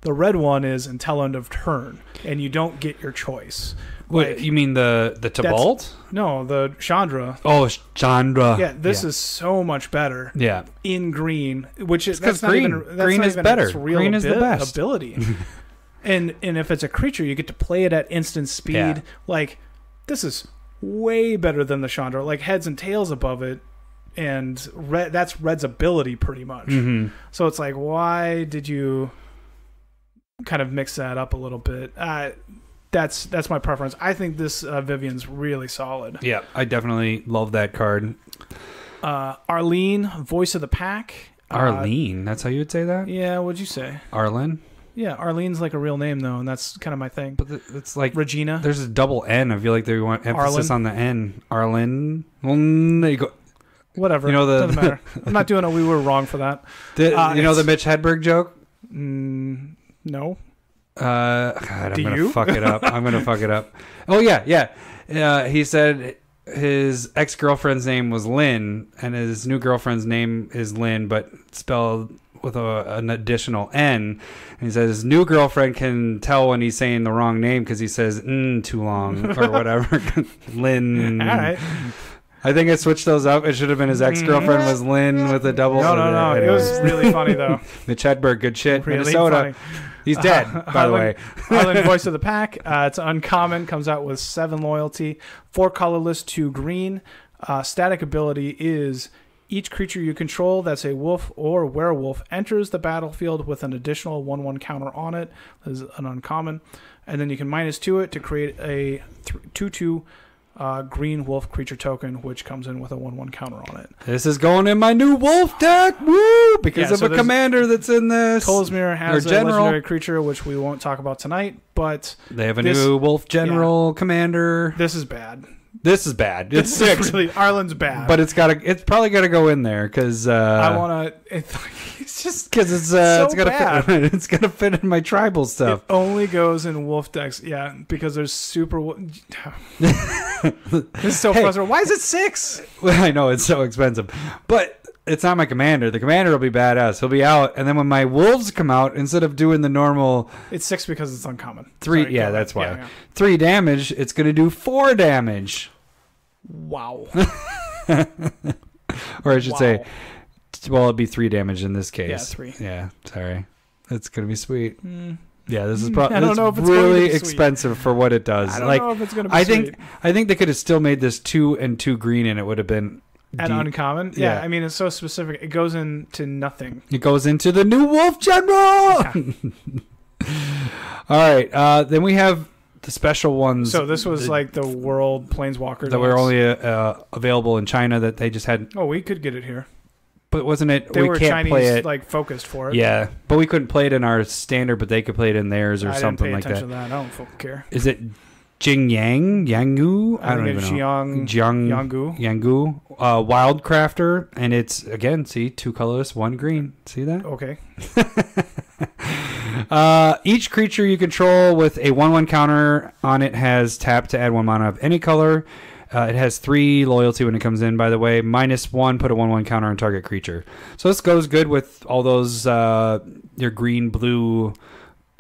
The red one is until end of turn, and you don't get your choice. Wait, you mean the Tybalt? No, the Chandra. Oh, Chandra. Yeah, this is so much better. Yeah, in green, which is because green is better. Green is the best ability. and if it's a creature, you get to play it at instant speed. Yeah. Like this is way better than the Chandra. Like heads and tails above it. And that's red's ability pretty much. Mm-hmm. So it's like, why did you kind of mix that up a little bit? That's my preference. I think this Vivian's really solid. Yeah, I definitely love that card. Arlene, Voice of the Pack. Arlene, that's how you would say that? Yeah, what'd you say? Arlen? Yeah, Arlene's like a real name though, and that's kind of my thing. But it's like Regina. There's a double N. I feel like they want emphasis on the N. Arlen. There you go. Whatever. Doesn't matter. I'm not doing it. We were wrong for that. The Mitch Hedberg joke? No. God, I'm going to fuck it up. I'm going to fuck it up. Oh, yeah. He said his ex-girlfriend's name was Lynn, and his new girlfriend's name is Lynn, but spelled with an additional N. And he says his new girlfriend can tell when he's saying the wrong name because he says too long or whatever. Lynn. All right. I think I switched those up. It should have been his ex-girlfriend was Lynn with a double. No. It was really funny, though. Mitch Hedberg, good shit. Really Minnesota. Funny. He's dead, by the way. Arlen, Voice of the Pack. It's uncommon. Comes out with 7 loyalty. 4 colorless, 2 green. Static ability is each creature you control that's a wolf or werewolf enters the battlefield with an additional 1/1 counter on it. This is an uncommon. And then you can -2 it to create a 2/2 green wolf creature token, which comes in with a 1/1 counter on it. This is going in my new wolf deck, woo! Because of a commander that's in this. Tolsmir has a legendary creature, which we won't talk about tonight, but they have a new wolf general commander. This is bad. This is bad. It's 6. Really, Arlen's bad, but it's probably gotta go in there because I want to. It's just because it's gotta fit. It's gotta fit in my tribal stuff. It only goes in wolf decks, because there's super. This is so frustrating. Why is it 6? Well, I know it's so expensive, but it's not my commander. The commander will be badass. He'll be out, and then when my wolves come out, instead of doing the normal, it's 6 because it's uncommon. 3, that's why. Yeah. 3 damage. It's gonna do 4 damage. Wow. Or I should say, well, it'd be 3 damage in this case. Yeah, 3. Yeah, sorry. It's going to be sweet. Yeah, this is probably really expensive for what it does. I don't know if it's going to be sweet. I think they could have still made this 2 and 2 green, and it would have been an uncommon. Yeah, I mean, it's so specific. It goes into nothing. It goes into the new Wolf General. Yeah. All right, then we have the special ones. So this was like the World Planeswalkers that were only available in China that they just had. Oh, we could get it here. But wasn't it? They we were can't Chinese, play it. Like focused for it. Yeah, but we couldn't play it in our standard, but they could play it in theirs or something like that. I didn't pay attention to that. I don't fucking care. Is it Yangu. I don't even know. Yangu. Wildcrafter, and it's again, see, 2 colorless, 1 green. See that? Okay. Each creature you control with a 1/1 counter on it has tap to add 1 mana of any color. It has 3 loyalty when it comes in, by the way. -1, put a 1/1 counter on target creature. So this goes good with all those your green, blue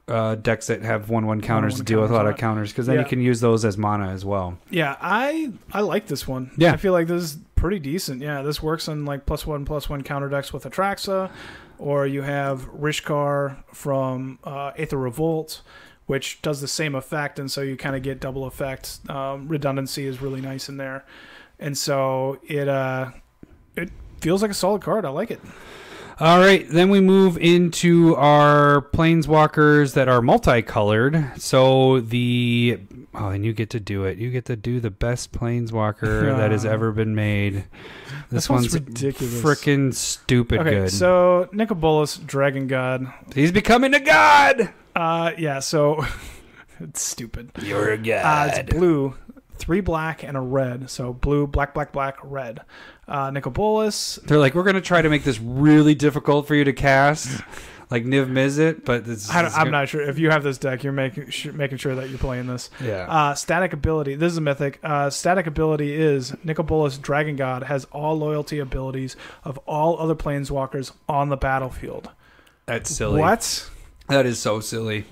decks that have 1/1 counters to deal with a lot of counters, because then you can use those as mana as well. Yeah, I like this one. Yeah. I feel like this is pretty decent. Yeah, this works on like +1/+1 counter decks with Atraxa, or you have Rishkar from Aether Revolt, which does the same effect, and so you kind of get double effect. Redundancy is really nice in there, and so it feels like a solid card. I like it. All right, then we move into our Planeswalkers that are multicolored. So and you get to do it. You get to do the best Planeswalker that has ever been made. This one's ridiculous. Freaking stupid good. So Nicobolas, Dragon God. He's becoming a god! Yeah, so it's stupid. You're a god. It's blue, 3 black, and a red. So blue, black, black, black, red. Nicobolas. They're like, we're going to try to make this really difficult for you to cast, like Niv Mizzet, but I'm not sure. If you have this deck, you're making sure that you're playing this. Yeah. Static ability. This is a mythic. Static ability is Nicobolas Dragon God has all loyalty abilities of all other Planeswalkers on the battlefield. That's silly. What? That is so silly.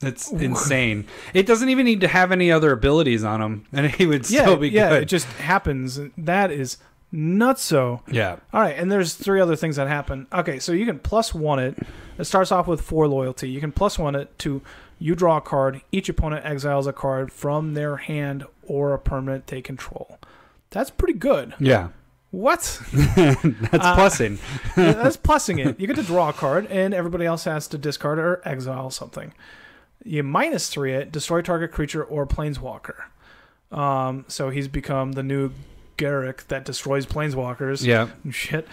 It's insane. It doesn't even need to have any other abilities on him, and he would still be good. Yeah, it just happens. That is nutso. Yeah. All right, and there's 3 other things that happen. Okay, so you can +1 it. It starts off with 4 loyalty. You can +1 it to you draw a card. Each opponent exiles a card from their hand or a permanent they control. That's pretty good. Yeah. What? That's plussing. Yeah, that's plussing it. You get to draw a card, and everybody else has to discard or exile something. You -3 it, destroy target creature or planeswalker. So he's become the new Garruk that destroys planeswalkers. Yeah. Shit.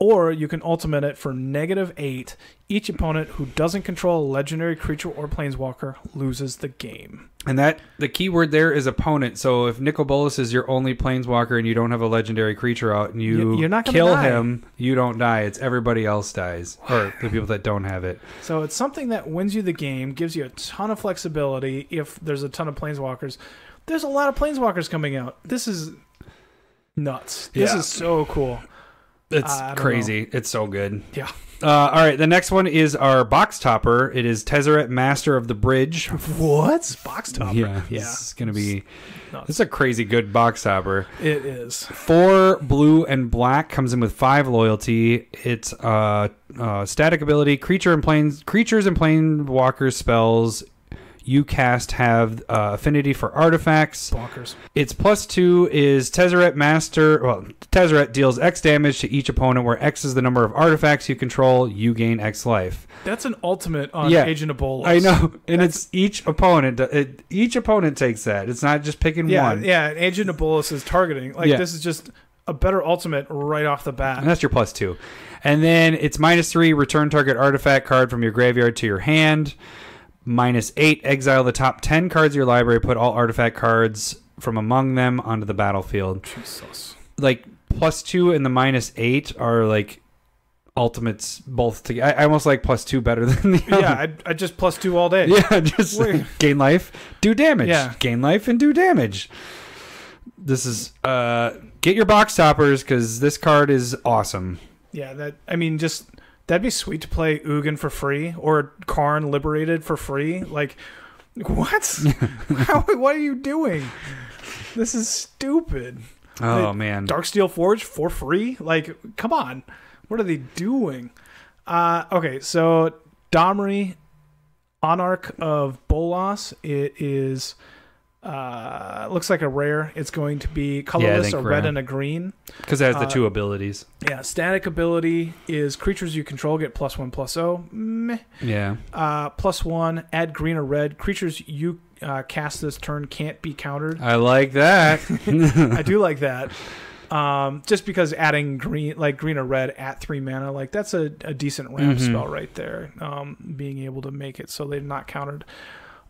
Or you can ultimate it for -8. Each opponent who doesn't control a legendary creature or planeswalker loses the game. And the key word there is opponent. So if Nicobolas is your only planeswalker and you don't have a legendary creature out and you're not gonna kill him, you don't die. It's everybody else dies. Or the people that don't have it. So it's something that wins you the game, gives you a ton of flexibility if there's a ton of planeswalkers. There's a lot of planeswalkers coming out. This is nuts. This is so cool. It's crazy. It's so good. Yeah. All right, the next one is our box topper. It is Tezzeret, Master of the Bridge. What? Box topper? Yeah. It's going to be... This is a crazy good box topper. It is. 4 blue and black, comes in with 5 loyalty. It's static ability. Creatures and planewalker spells you cast have affinity for artifacts. Bonkers. Its +2 is Tezzeret Master. Well, Tezzeret deals X damage to each opponent, where X is the number of artifacts you control. You gain X life. That's an ultimate on Agent of Bolas. I know, and it's each opponent. Each opponent takes that. It's not just picking one. Yeah, Agent of Bolas is targeting. This is just a better ultimate right off the bat. And that's your +2. And then it's -3. Return target artifact card from your graveyard to your hand. -8, exile the top 10 cards of your library, put all artifact cards from among them onto the battlefield. Jesus. +2 and the -8 are ultimates both together. I almost like +2 better than the other. Yeah, I just +2 all day. Yeah, just gain life, do damage. Yeah. Gain life and do damage. This is get your box toppers because this card is awesome. Yeah, that'd be sweet to play Ugin for free or Karn Liberated for free. What? What are you doing? This is stupid. Oh, man. Darksteel Forge for free? Come on. What are they doing? Okay, so Domri, Monarch of Bolas. It is... looks like a rare. It's going to be colorless, a red and a green. Because it has the 2 abilities. Yeah, static ability is creatures you control get +1/+0. Meh. Yeah. +1, add green or red. Creatures you cast this turn can't be countered. I like that. I do like that. Just because adding green or red at 3 mana, that's a decent ramp spell right there. Being able to make it so they're not countered.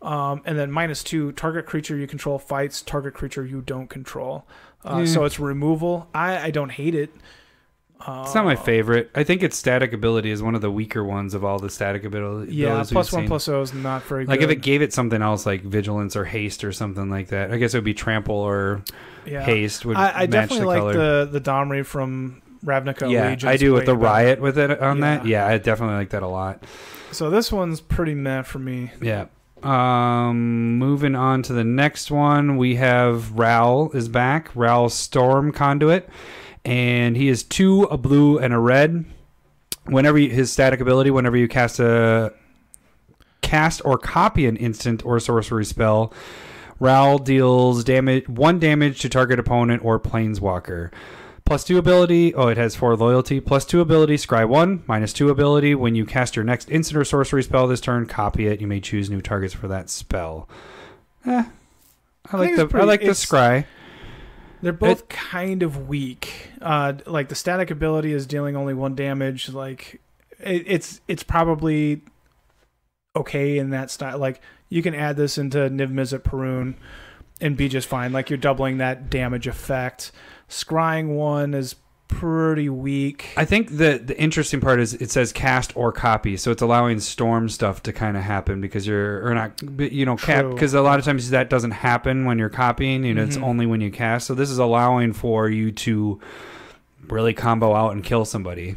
And then -2, target creature you control fights target creature you don't control. So it's removal. I don't hate it. It's not my favorite. I think its static ability is one of the weaker ones of all the static abilities. Yeah, +1/+0 is not very good. Like if it gave it something else like Vigilance or Haste or something like that, I guess it would be Trample or Haste would I match definitely the like color. the Domri from Ravnica. Yeah, Legion's I do with the way better. Riot with it on that. Yeah, I definitely like that a lot. So this one's pretty meh for me. Yeah. Moving on to the next one, we have Ral is back. Ral's Storm Conduit. And he is 2, a blue, and a red. His static ability, whenever you cast or copy an instant or sorcery spell, Ral deals 1 damage to target opponent or planeswalker. +2 ability, it has 4 loyalty. +2 ability, scry 1. -2 ability, when you cast your next instant or sorcery spell this turn, copy it. You may choose new targets for that spell. I like the scry. They're both kind of weak. Like the static ability is dealing only 1 damage. Like it's probably okay in that style. Like you can add this into Niv Mizzet Perun and be just fine. Like you're doubling that damage effect. Scrying 1 is pretty weak. I think the interesting part is it says cast or copy, so it's allowing storm stuff to kind of happen because because a lot of times that doesn't happen when you're copying. It's only when you cast. So this is allowing for you to really combo out and kill somebody.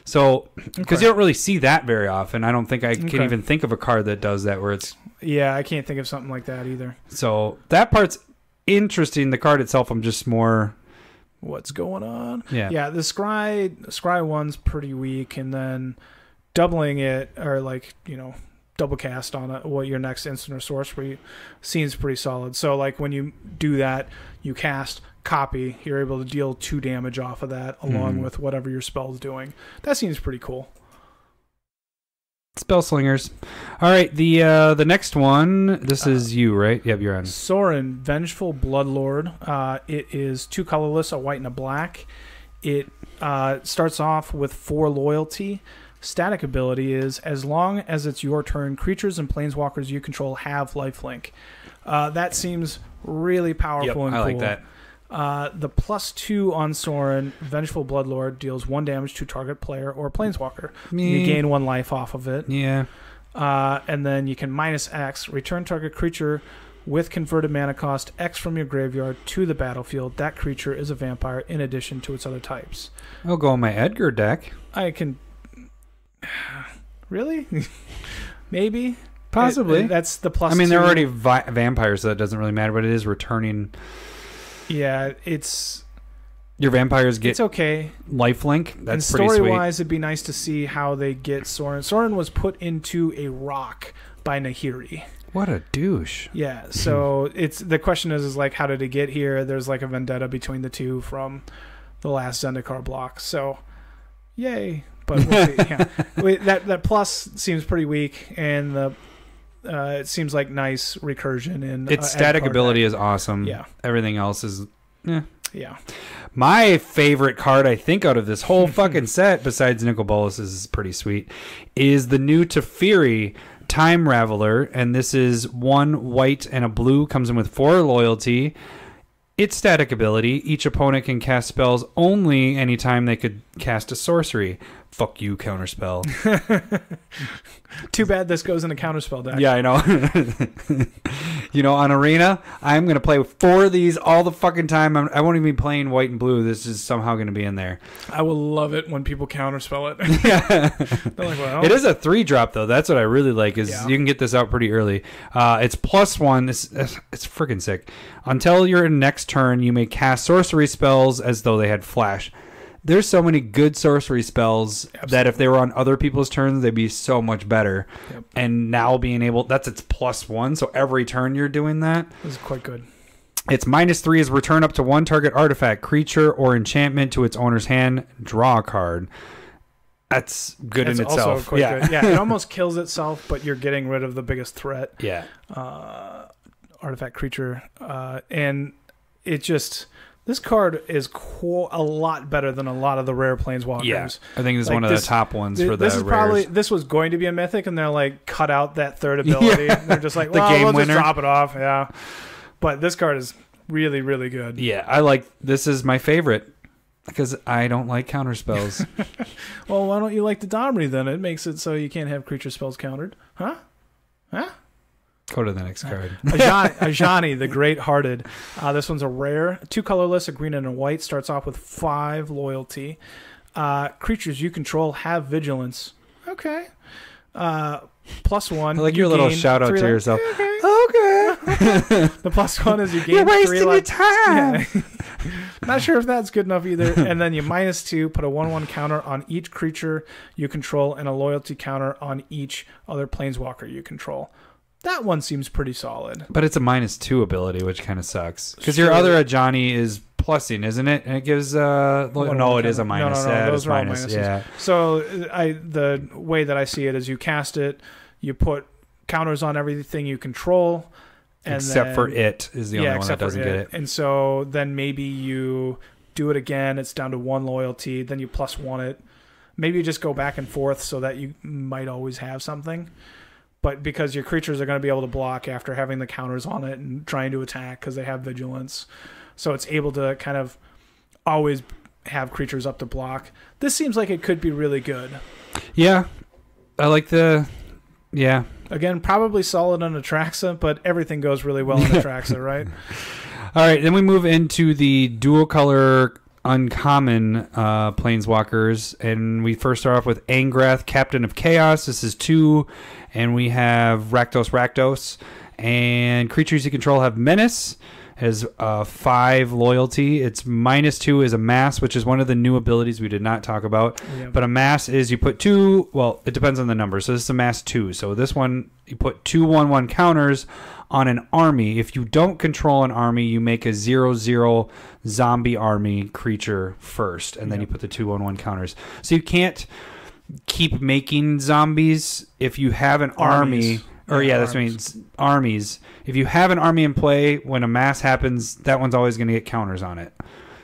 So because you don't really see that very often. I don't think I can even think of a card that does that where it's. Yeah, I can't think of something like that either. So that part's interesting. The card itself, I'm just more. What's going on? Yeah. The scry 1's pretty weak, and then doubling it or double cast on it, your next instant or sorcery seems pretty solid. So like when you do that, you cast copy, you're able to deal 2 damage off of that along with whatever your spell's doing. That seems pretty cool. Spell slingers. All right, the next one. This is you, right? Yep, you're on. Sorin, Vengeful Bloodlord. It is 2 colorless, a white and a black. It starts off with 4 loyalty. Static ability is as long as it's your turn, creatures and planeswalkers you control have lifelink. That seems really powerful and cool. I like that. The +2 on Sorin, Vengeful Bloodlord, deals 1 damage to target player or planeswalker. You gain 1 life off of it. Yeah. And then you can -X, return target creature with converted mana cost X from your graveyard to the battlefield. That creature is a vampire in addition to its other types. I'll go on my Edgar deck. I can... Really? Maybe? Possibly. That's the +2. I mean, they're already vampires, so that doesn't really matter, but it is returning... Yeah, it's... Your vampires get... It's okay. Lifelink. That's pretty sweet. And story-wise, it'd be nice to see how they get Sorin. Sorin was put into a rock by Nahiri. What a douche. Yeah, so the question is like, how did it get here? There's like a vendetta between the two from the last Zendikar block. So, yay. But we'll see. Yeah. That plus seems pretty weak, and it seems like nice recursion in its static ability is awesome. Yeah. Everything else is yeah. My favorite card, I think, out of this whole fucking set, besides Nicol Bolas, is pretty sweet, is the new Teferi Time Raveler, and this is 1 white and a blue, comes in with 4 loyalty. Its static ability, each opponent can cast spells only anytime they could cast a sorcery. Fuck you, counterspell. Too bad this goes in a counterspell deck. Yeah, I know. On Arena, I'm going to play 4 of these all the fucking time. I won't even be playing white and blue. This is somehow going to be in there. I will love it when people counterspell it. Yeah. Like, well, it is a 3-drop, though. That's what I really like, is you can get this out pretty early. It's +1. It's freaking sick. Until your next turn, you may cast sorcery spells as though they had flash. There's so many good sorcery spells that if they were on other people's turns, they'd be so much better. Yep. And now being able... That's its +1, so every turn you're doing that. This is quite good. Its -3 is return up to 1 target artifact, creature, or enchantment to its owner's hand. Draw a card. That's good in itself. Also quite good. Yeah, it almost kills itself, but you're getting rid of the biggest threat. Yeah. Artifact creature. And it just... This card is a lot better than a lot of the rare Planeswalkers. Yeah, I think this is one of the top ones for the rares. This was going to be a mythic, and they're like, cut out that third ability. They're just like, well, we'll just drop it off. Yeah. But this card is really, really good. Yeah, this is my favorite because I don't like counter spells. Well, why don't you like the Domri then? It makes it so you can't have creature spells countered. Huh? Go to the next card. Ajani, the Great-Hearted. This one's a rare. 2 colorless, a green and a white. Starts off with 5 loyalty. Creatures you control have vigilance. Okay. +1. I like your little shout out to yourself. Okay. The +1 is you gain 3 life. You're wasting your time. Yeah. Not sure if that's good enough either. And then you -2, put a 1/1 counter on each creature you control and a loyalty counter on each other planeswalker you control. That one seems pretty solid. But it's a -2 ability, which kind of sucks. Because your other Ajani is plussing, isn't it? And it gives no, it is a minus. No, those are all minuses. minuses. Yeah. So the way that I see it is you cast it, you put counters on everything you control. And except for it is the only one that doesn't get it. And so then maybe you do it again. It's down to 1 loyalty. Then you +1 it. Maybe you just go back and forth so that you might always have something. But because your creatures are going to be able to block after having the counters on it and trying to attack because they have vigilance. So it's able to kind of always have creatures up to block. This seems like it could be really good. Yeah. I like yeah. Again, probably solid on Atraxa, but everything goes really well on Atraxa, right? All right, then we move into the dual color uncommon planeswalkers, and we first start off with Angrath, Captain of Chaos. This is 2, and we have Rakdos, and creatures you control have Menace. Has 5 loyalty. It's -2 is a mass, which is one of the new abilities we did not talk about. Yeah. But a mass is you put 2. Well, it depends on the number. So this is a mass 2. So this one you put 2 1/1 counters on an army. If you don't control an army, you make a 0/0 zombie army creature first, and then you put the 2 1/1 counters. So you can't keep making zombies if you have an army. Or that means armies. If you have an army in play, when a mass happens, that one's always going to get counters on it.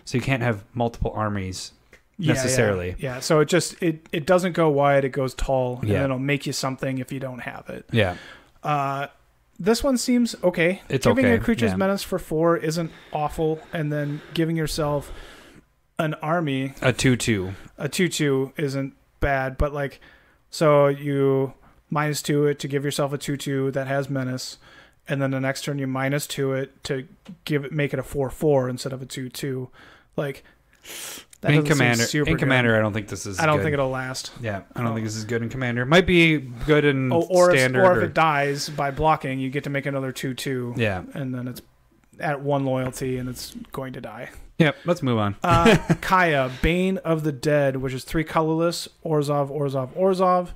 So you can't have multiple armies necessarily. Yeah. So it doesn't go wide; it goes tall, and then it'll make you something if you don't have it. Yeah. This one seems okay. It's giving okay. your creature's menace for 4 isn't awful, and then giving yourself an army, a 2/2. A 2/2 isn't bad, but so you -2 it to give yourself a 2/2 that has menace, and then the next turn you -2 it to make it a 4/4 instead of a 2/2. In Commander, I don't think this is. I don't think it'll last. Yeah, I don't think this is good in Commander. Might be good in Standard. Or if it dies by blocking, you get to make another 2/2. Yeah, and then it's at 1 loyalty, and it's going to die. Yep, let's move on. Kaya, Bane of the Dead, which is 3 colorless, Orzhov.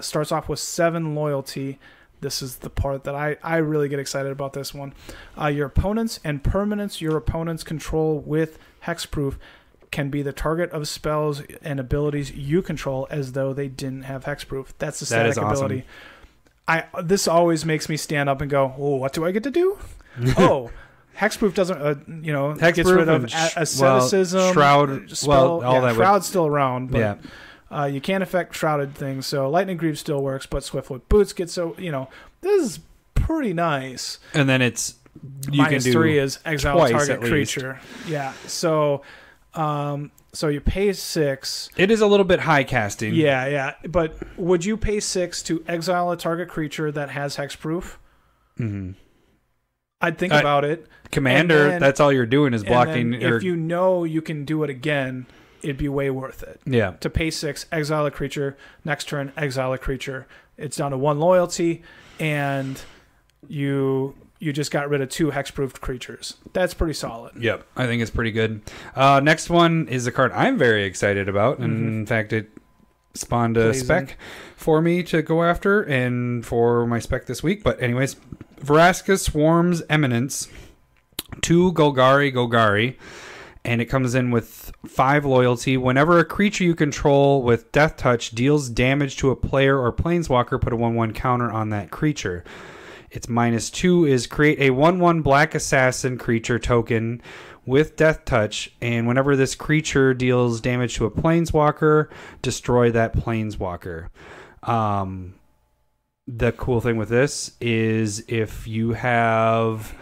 Starts off with 7 loyalty. This is the part that I really get excited about this one. Your opponents and permanents your opponents control with hexproof can be the target of spells and abilities you control as though they didn't have hexproof. That's the static ability. This always makes me stand up and go, oh, what do I get to do? Hexproof doesn't, Hexproof gets rid of asceticism. Shroud. Shroud's still around, but you can't affect shrouded things. So Lightning Greaves still works, but Swiftfoot Boots get this is pretty nice. And then it's -3 is exile target creature. Yeah. So you pay 6. It is a little bit high casting. Yeah. But would you pay 6 to exile a target creature that has hexproof? Mm-hmm. I'd think about it. Commander, that's all you're doing is blocking. If you know you can do it again, it'd be way worth it. Yeah. To pay 6, exile a creature. Next turn, exile a creature. It's down to 1 loyalty, and you just got rid of 2 hexproofed creatures. That's pretty solid. Yep, I think it's pretty good. Next one is a card I'm very excited about, and in fact, it spawned a spec for me to go after, and for my spec this week. But anyways, Vraska Swarm's Eminence, 2 Golgari, and it comes in with 5 loyalty. Whenever a creature you control with Death Touch deals damage to a player or planeswalker, put a 1/1 counter on that creature. Its -2 is create a 1/1 black assassin creature token with Death Touch, and whenever this creature deals damage to a Planeswalker, destroy that Planeswalker. The cool thing with this is if you have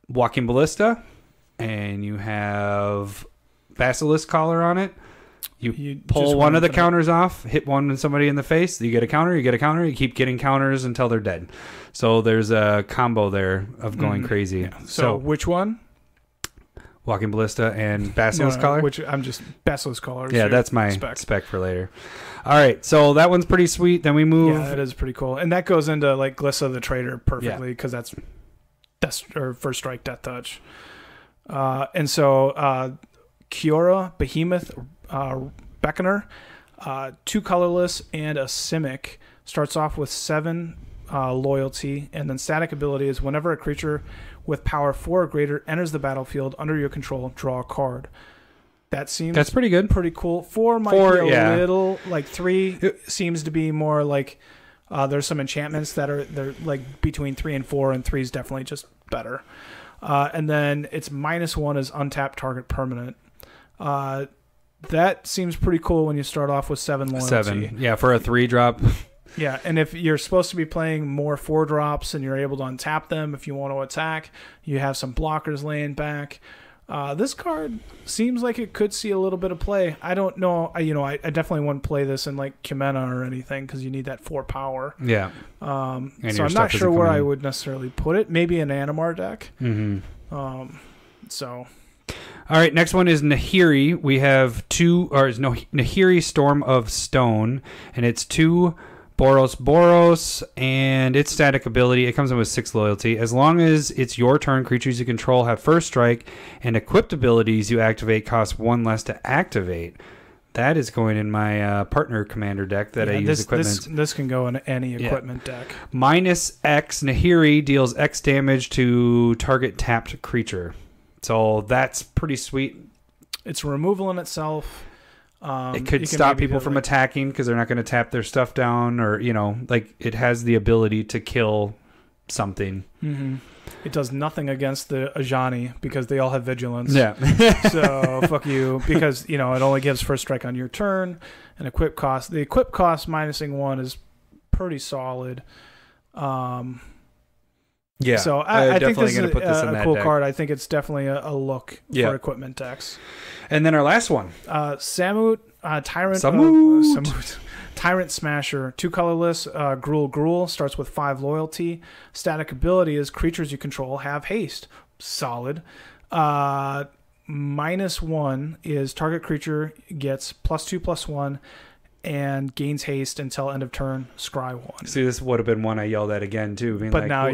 Walking Ballista and you have Basilisk Collar on it, you pull one of the counters off, hit somebody in the face, you get a counter, you keep getting counters until they're dead. So there's a combo there of going crazy. Yeah. So which one? Walking Ballista and Basilisk Collar? Basilisk Collar. Yeah, that's my spec for later. All right, so that one's pretty sweet. Then we move. Yeah, that is pretty cool. And that goes into like Glissa the Trader perfectly because that's first strike Death Touch. And so Kiora, Behemoth, Beckoner, 2 colorless, and a Simic. Starts off with 7 loyalty, and then static ability is whenever a creature with power 4 or greater enters the battlefield under your control, draw a card. That's pretty good. Pretty cool. 4 might be a little, like 3 seems to be more like there's some enchantments they're like between 3 and 4, and 3 is definitely just better. And then its -1 is untap target permanent. That seems pretty cool when you start off with 7 loyalty. 7, yeah, for a 3-drop. Yeah, and if you're supposed to be playing more 4-drops and you're able to untap them if you want to attack, you have some blockers laying back. This card seems like it could see a little bit of play. I don't know. I definitely wouldn't play this in like Commander or anything because you need that 4 power. Yeah. So I'm not sure where I would necessarily put it. Maybe an Animar deck. Mm-hmm. So... All right, next one is Nahiri. We have Nahiri Storm of Stone, and it's 2 Boros, and its static ability, it comes in with 6 loyalty. As long as it's your turn, creatures you control have first strike, and equipped abilities you activate cost 1 less to activate. That is going in my partner commander deck that I use equipment. This can go in any equipment deck. -X, Nahiri deals X damage to target tapped creature. So that's pretty sweet. It's removal in itself. It could stop people from attacking because they're not going to tap their stuff down, or it has the ability to kill something. Mm-hmm. It does nothing against the Ajani because they all have vigilance. Yeah. So fuck you, because it only gives first strike on your turn, and equip cost. The equip cost -1 is pretty solid. Yeah, so I think this is put this in a cool card. I think it's definitely a look for equipment decks. And then our last one, Samut, Tyrant Smasher, 2 colorless, Gruul, starts with 5 loyalty. Static ability is creatures you control have haste. Solid. -1 is target creature gets +2/+1. And gains haste until end of turn, scry 1. See, this would have been one I yelled at again, too. Being but like, now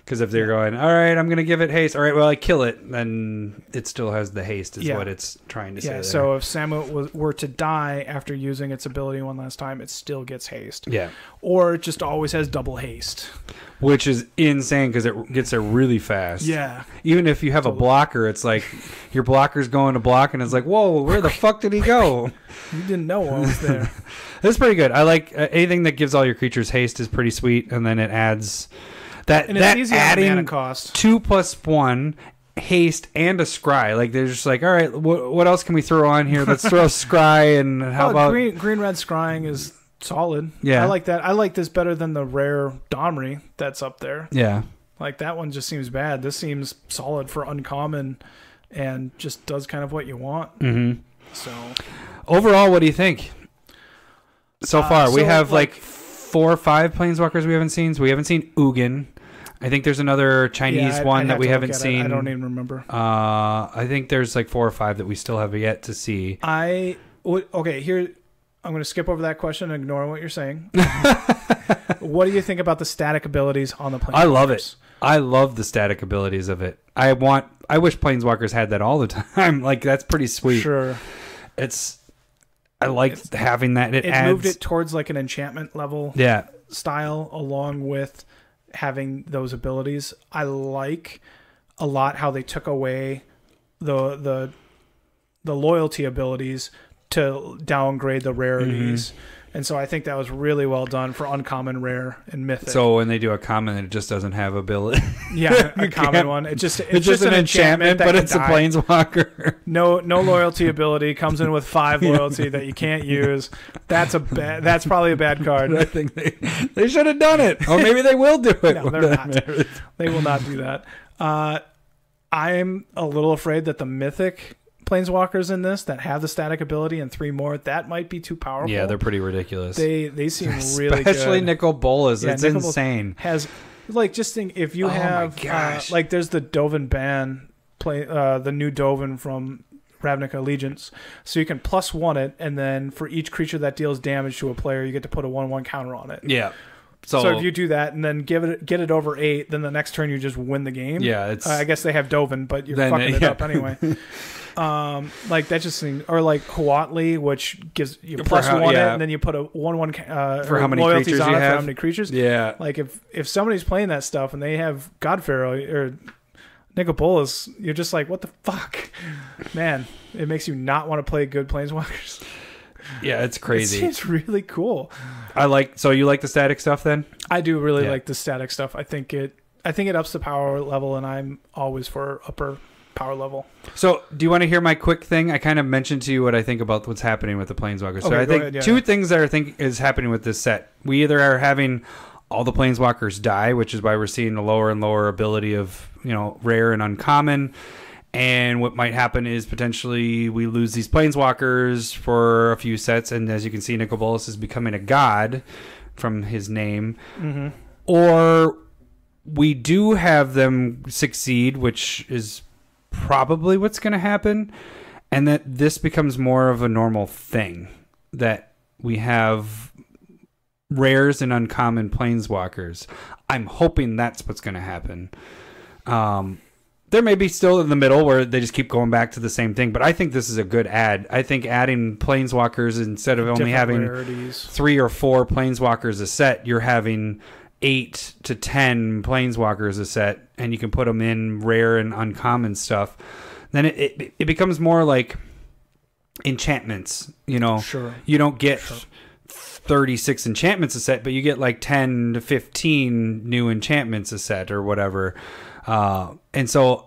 because if they're going, all right, I'm going to give it haste. All right, well, I kill it. Then it still has the haste is what it's trying to say there. So if Samut were to die after using its ability one last time, it still gets haste. Yeah. Or it just always has double haste. Which is insane because it gets there really fast. Yeah. Even if you have a blocker, it's like your blocker's going to block and it's like, whoa, where the fuck did he go? You didn't know I was there. That's pretty good. I like anything that gives all your creatures haste is pretty sweet, and then it adds that easy adding mana cost. 2+1 haste and a scry. Like they're just like, all right, what else can we throw on here? Let's throw scry, and how about green red scrying is solid. Yeah, I like that. I like this better than the rare Domri that's up there. Yeah, like that one just seems bad. This seems solid for uncommon, and just does kind of what you want. Mm-hmm. So overall, what do you think? So far, we have like 4 or 5 Planeswalkers we haven't seen. So we haven't seen Ugin. I think there's another Chinese one that we haven't seen. I don't even remember. I think there's like 4 or 5 that we still have yet to see. Okay, here I'm going to skip over that question and ignore what you're saying. What do you think about the static abilities on the Planeswalkers? I love it. I love the static abilities of it. I wish Planeswalkers had that all the time. Like that's pretty sweet. Sure. I like having that. It adds, moved it towards like an enchantment level style along with having those abilities. I like a lot how they took away the loyalty abilities to downgrade the rarities. And so I think that was really well done for uncommon, rare, and mythic. So when they do a common, it just doesn't have ability. Yeah, a common one. It's just an enchantment, but it's a planeswalker. No loyalty ability. Comes in with 5 loyalty that you can't use. That's probably a bad card. I think they should have done it, or maybe they will do it. No, they're not. They will not do that. I'm a little afraid that the mythic planeswalkers in this that have the static ability and 3 more, that might be too powerful. Yeah, they're pretty ridiculous. They seem really good. Especially Nicol Bolas. Yeah, it's insane. Has just think if you have there's the Dovin ban the new Dovin from Ravnica Allegiance, so you can +1 it, and then for each creature that deals damage to a player, you get to put a 1/1 counter on it. Yeah. So if you do that and then get it over 8, then the next turn you just win the game. Yeah, it's I guess they have Dovin, but you're fucking it up anyway. That just seems, or like Huatli, which gives you +1 it, and then you put a 1/1 for how many creatures on you it have. For how many creatures? Yeah. Like if somebody's playing that stuff and they have God Pharaoh or Nicol Bolas, you're just like, what the fuck, man? It makes you not want to play good planeswalkers. Yeah, it's crazy. It seems really cool. So you like the static stuff then? I do really like the static stuff. I think it ups the power level, and I'm always for upper power level. So do you want to hear my quick thing? I kind of mentioned to you what I think about what's happening with the Planeswalkers. So I think two things that I think is happening with this set. We either are having all the Planeswalkers die, which is why we're seeing a lower and lower ability of, rare and uncommon. And what might happen is potentially we lose these Planeswalkers for a few sets, and as you can see, Nicol Bolas is becoming a god from his name. Mm-hmm. Or we do have them succeed, which is probably what's going to happen, and that this becomes more of a normal thing, that we have rares and uncommon Planeswalkers. I'm hoping that's what's going to happen. There may be still in the middle where they just keep going back to the same thing, but I think this is a good add. I think adding Planeswalkers, instead of only having rarities. 3 or 4 Planeswalkers a set, you're having 8 to 10 Planeswalkers a set, and you can put them in rare and uncommon stuff. Then it becomes more like enchantments, Sure. You don't get 36 enchantments a set, but you get like 10 to 15 new enchantments a set or whatever. And so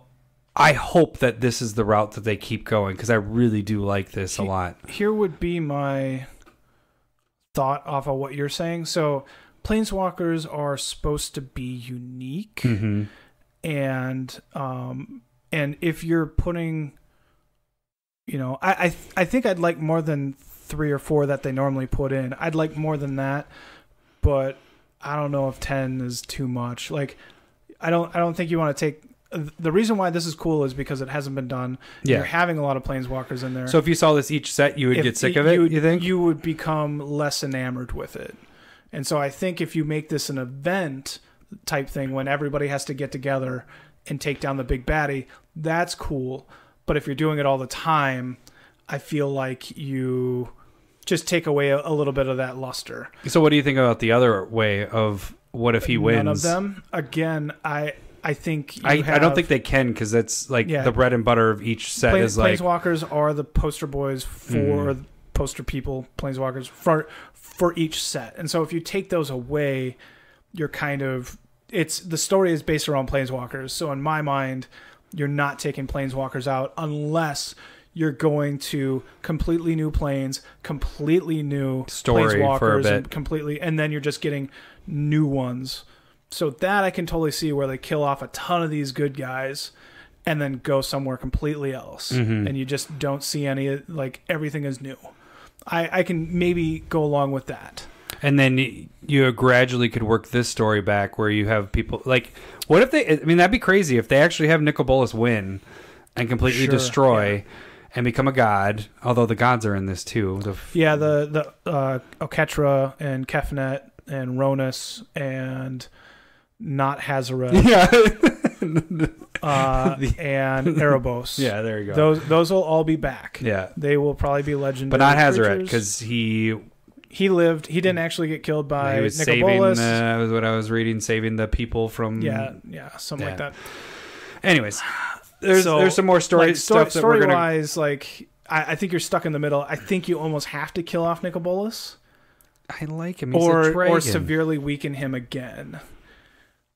I hope that this is the route that they keep going, because I really do like this a lot. Here would be my thought off of what you're saying. So Planeswalkers are supposed to be unique, mm-hmm. and if you're putting, I think I'd like more than 3 or 4 that they normally put in. I'd like more than that, but I don't know if 10 is too much. Like, I don't think you want to take. The reason why this is cool is because it hasn't been done. Yeah. You're having a lot of Planeswalkers in there. So if you saw this each set, you would get sick of it, you think? You would become less enamored with it. And so I think if you make this an event type thing when everybody has to get together and take down the big baddie, that's cool. But if you're doing it all the time, I feel like you just take away a little bit of that luster. So what do you think about the other way of what if he wins? None of them. Again, I think I don't think they can, because that's like the bread and butter of each set is like Planeswalkers are the poster boys for poster people, Planeswalkers for each set. And so if you take those away, you're kind of the story is based around Planeswalkers. So in my mind, you're not taking Planeswalkers out unless you're going to completely new planes, completely new story Planeswalkers, for a bit. and then you're just getting new ones. So that I can totally see where they kill off a ton of these good guys and then go somewhere completely else. Mm-hmm. And you just don't see any, like, everything is new. I can maybe go along with that. And then you gradually could work this story back where you have people like, what if that'd be crazy if they actually have Nicol Bolas win and completely destroy and become a god, although the gods are in this too. The Oketra and Kefnet and Ronus and not Hazaret. And Erebos. Yeah, there you go. Those will all be back. Yeah. They will probably be legendary. But not Hazaret, because he lived. He didn't actually get killed by he was Nicol Bolas. That was what I was reading, saving the people from... something like that. Anyways, there's some more story stuff that we're going to... Story-wise, I think you're stuck in the middle. I think you almost have to kill off Nicol Bolas. I like him. He's a dragon. Or severely weaken him again.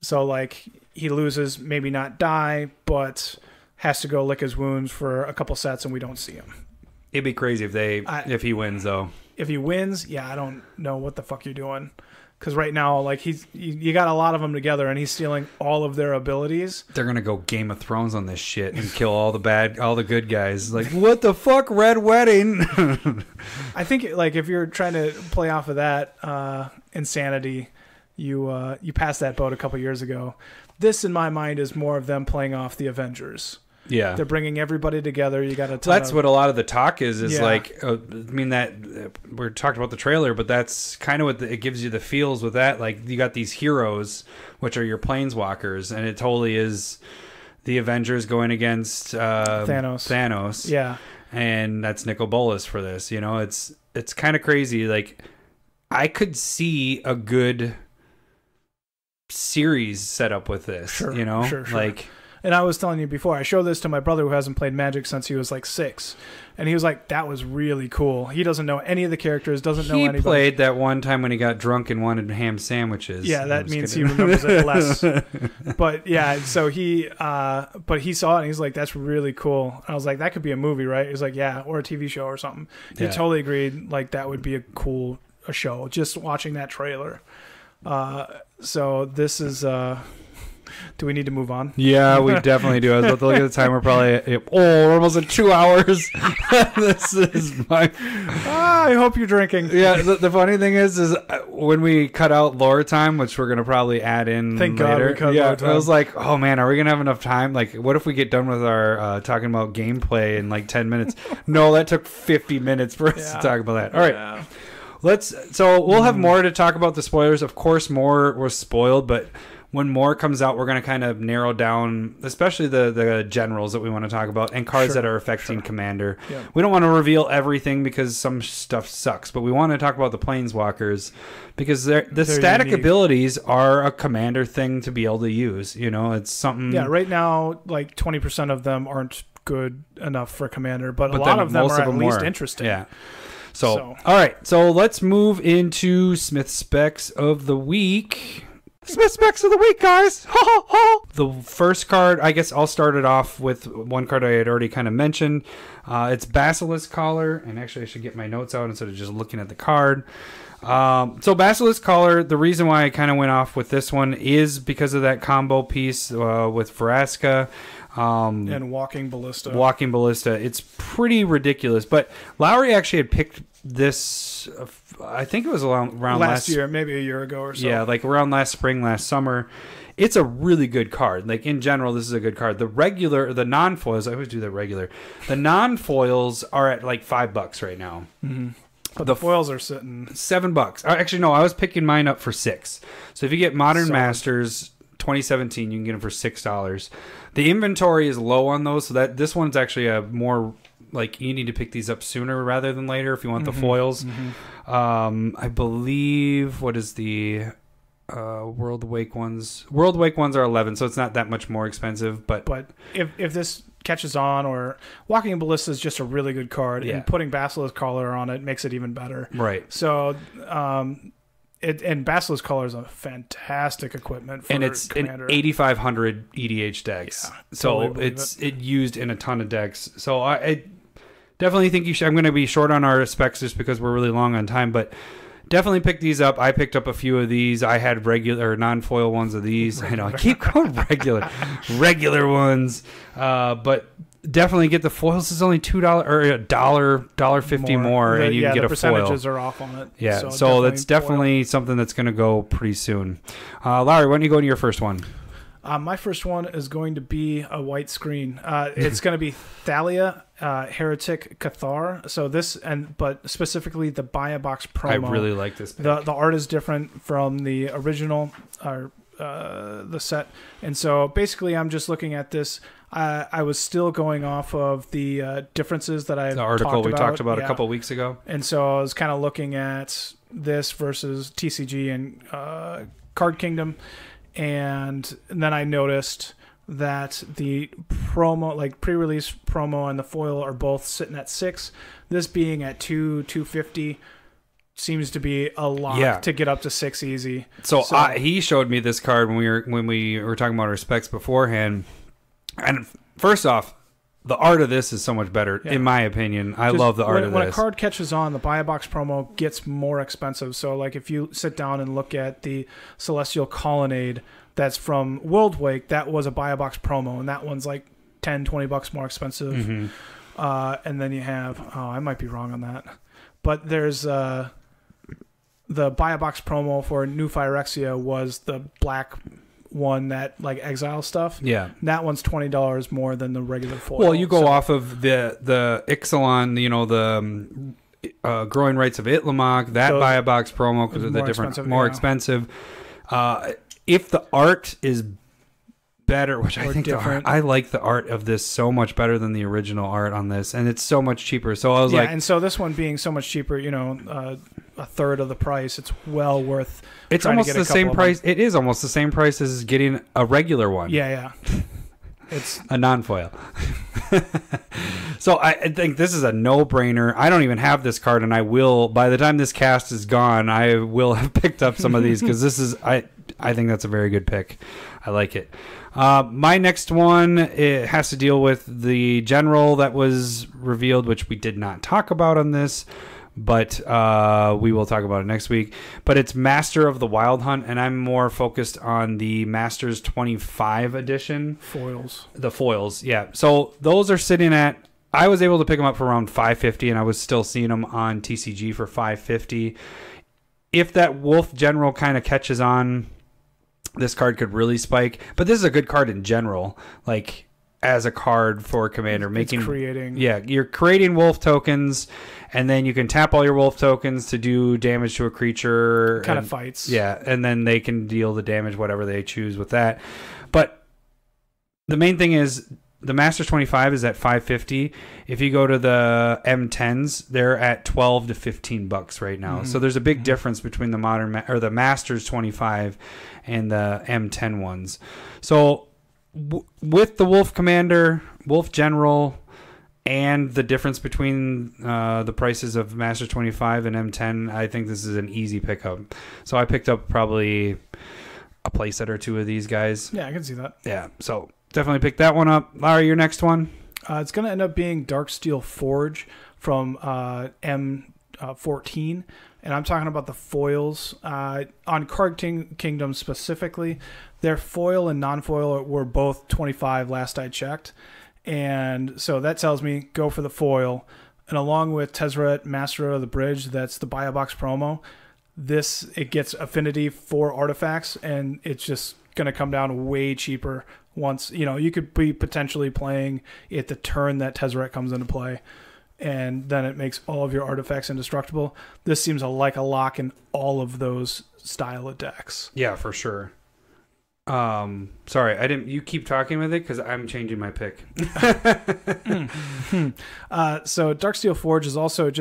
So, like, he loses, maybe not die, but has to go lick his wounds for a couple sets and we don't see him. It'd be crazy if he wins, though. If he wins, I don't know what the fuck you're doing. Because right now, like, you got a lot of them together, and he's stealing all of their abilities. They're gonna go Game of Thrones on this shit and kill all the good guys. Like, what the fuck, Red Wedding? I think, like, if you're trying to play off of that insanity, you passed that boat a couple years ago. This, in my mind, is more of them playing off the Avengers. Yeah, they're bringing everybody together. You got a ton that's what a lot of the talk is like. I mean, that we're talking about the trailer, but that's kind of what it gives you the feels with that. Like, you got these heroes, which are your Planeswalkers, and it totally is the Avengers going against Thanos. Yeah, and that's Nicol Bolas for this. You know, it's kind of crazy. Like, I could see a good series set up with this. Sure, you know, sure. like. And I was telling you before, I showed this to my brother who hasn't played Magic since he was like 6. And he was like, that was really cool. He doesn't know any of the characters, doesn't know anybody. He played that one time when he got drunk and wanted ham sandwiches. Yeah, that means he remembers it less. But yeah, so he saw it and he's like, that's really cool. And I was like, that could be a movie, right? He's like, yeah, or a TV show or something. He totally agreed. Like, that would be a show, just watching that trailer. So this is... Do we need to move on? Yeah, we definitely do. I was about to look at the time. We're probably we're almost at 2 hours. This is my. I hope you're drinking. Yeah. The funny thing is when we cut out lore time, which we're gonna probably add in. Thank later. God we cut lore time. I was like, oh man, are we gonna have enough time? Like, what if we get done with our talking about gameplay in like 10 minutes? No, that took 50 minutes for us to talk about that. All right. Yeah. So we'll have more to talk about the spoilers. Of course, more was spoiled, but. When more comes out, we're going to kind of narrow down, especially the generals that we want to talk about and cards that are affecting Commander. Yeah. We don't want to reveal everything because some stuff sucks, but we want to talk about the Planeswalkers because the static unique. Abilities are a Commander thing to be able to use. You know, it's something... Yeah, right now, like 20% of them aren't good enough for Commander, but a lot of them are at least interesting. Yeah. So, all right. So let's move into Smith Specs of the Week. Smith Specs of the Week, guys! The first card, I guess I'll start it off with one card I had already kind of mentioned. It's Basilisk Collar, and actually I should get my notes out instead of just looking at the card. So Basilisk Collar, the reason why I kind of went off with this one is because of that combo piece with Vraska. And Walking Ballista. Walking Ballista. It's pretty ridiculous. But Lowry actually had picked this, I think it was around last year, maybe a year ago or so. Yeah, like around last spring, last summer. It's a really good card. Like, in general, this is a good card. The non-foils, I always do the regular. The non-foils are at like $5 right now. Mm-hmm. But the foils are sitting $7. Actually, no, I was picking mine up for $6. So if you get Modern Masters 2017, you can get them for $6. The inventory is low on those, so that this one's actually a more like you need to pick these up sooner rather than later if you want the foils. Mm-hmm. I believe what is the World Awake ones? World Awake ones are 11, so it's not that much more expensive. But if this catches on, or Walking Ballista is just a really good card, and putting Basilisk Collar on it makes it even better. Right. So. And Basilisk Collar is a fantastic equipment for Commander. An 8,500 EDH decks. Yeah, so totally it's used in a ton of decks. So I definitely think you should. I'm going to be short on our specs just because we're really long on time, but definitely pick these up. I picked up a few of these. I had regular or non-foil ones of these. I know I keep going regular ones, but. Definitely get the foils. It's only $2 or $1.50 more, and you can get a foil. The percentages are off on it. Yeah, so that's definitely something that's going to go pretty soon. Larry, why don't you go to your first one? My first one is going to be a white screen. It's going to be Thalia, Heretic Cathar. So but specifically the Buy a Box promo. I really like this pick. The art is different from the original the set, and so basically I'm just looking at this. I was still going off of the differences that I the article we talked about a couple of weeks ago, and so I was kind of looking at this versus TCG and Card Kingdom, and then I noticed that the promo, like pre-release promo and the foil, are both sitting at $6. This being at $2.50. seems to be a lock to get up to 6 easy. So he showed me this card when we were talking about our specs beforehand. And first off, the art of this is so much better, in my opinion. I love the art of this. When a card catches on, the buy a box promo gets more expensive. So, like, if you sit down and look at the Celestial Colonnade that's from Worldwake, that was a buy a box promo, and that one's like $10-20 more expensive. Mm-hmm. And then you have, I might be wrong on that, but there's the buy a box promo for New Phyrexia was the black one, that like exile stuff. Yeah, that one's $20 more than the regular foil. Well, you go off of the Ixalan, the Growing Rights of Itlamok, that buy a box promo because of the different more expensive. If the art is better, which I think I like the art of this so much better than the original art on this, and it's so much cheaper. So I was and so this one being so much cheaper, a third of the price, it's well worth. It's almost the same price. It is almost the same price as getting a regular one. Yeah. It's a non-foil. So I think this is a no-brainer. I don't even have this card, and I will, by the time this cast is gone, I will have picked up some of these because this is, I think that's a very good pick. I like it. My next one, it has to deal with the general that was revealed, which we did not talk about on this, but we will talk about it next week. But it's Master of the Wild Hunt, and I'm more focused on the Masters 25 edition. Foils. The foils, yeah. So those are sitting at, I was able to pick them up for around $550, and I was still seeing them on TCG for $550. If that Wolf General kind of catches on, this card could really spike. But this is a good card in general, like as a card for Commander. You're creating Wolf tokens, and then you can tap all your Wolf tokens to do damage to a creature. Kind of fights. Yeah, and then they can deal the damage, whatever they choose with that. But the main thing is, the Masters 25 is at $550. If you go to the M10s, they're at $12 to $15 right now. Mm-hmm. So there's a big difference between the the Masters 25 and the M10 ones. So with the Wolf Commander, Wolf General, and the difference between the prices of Masters 25 and M10, I think this is an easy pickup. So I picked up probably a playset or two of these guys. Yeah, I can see that. Yeah, so definitely pick that one up. Larry, your next one? It's going to end up being Darksteel Forge from M14. And I'm talking about the foils. On Card Kingdom specifically, their foil and non-foil were both 25 last I checked. And so that tells me go for the foil. And along with Tezzeret, Master of the Bridge, that's the buy a box promo. It gets affinity for artifacts, and it's just going to come down way cheaper once, you could be potentially playing it the turn that Tezzeret comes into play, and then it makes all of your artifacts indestructible. This seems like a lock in all of those style of decks. Yeah, for sure. Sorry, you keep talking with it because I'm changing my pick. So Darksteel Forge is also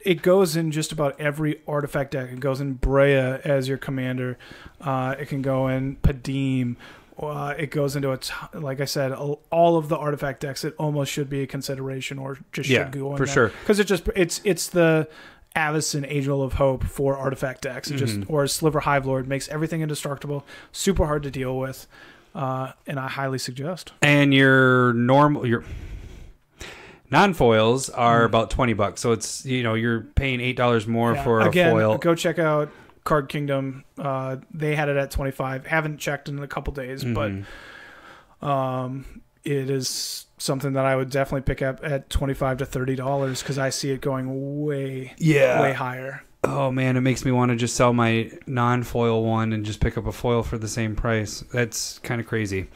it goes in just about every artifact deck. It goes in Brea as your commander. It can go in Padim. It goes into like I said, all of the artifact decks. It almost should be a consideration, or just should go in for sure. Because it's the Avacyn Angel of Hope for artifact decks. Or Sliver Hive Lord makes everything indestructible, super hard to deal with, and I highly suggest. And your non-foils are about $20, so it's you're paying $8 more for a foil. Go check out Card Kingdom. They had it at 25. Haven't checked in a couple days, but it is something that I would definitely pick up at $25 to $30 because I see it going way higher. Oh man, it makes me want to just sell my non-foil one and just pick up a foil for the same price. That's kind of crazy.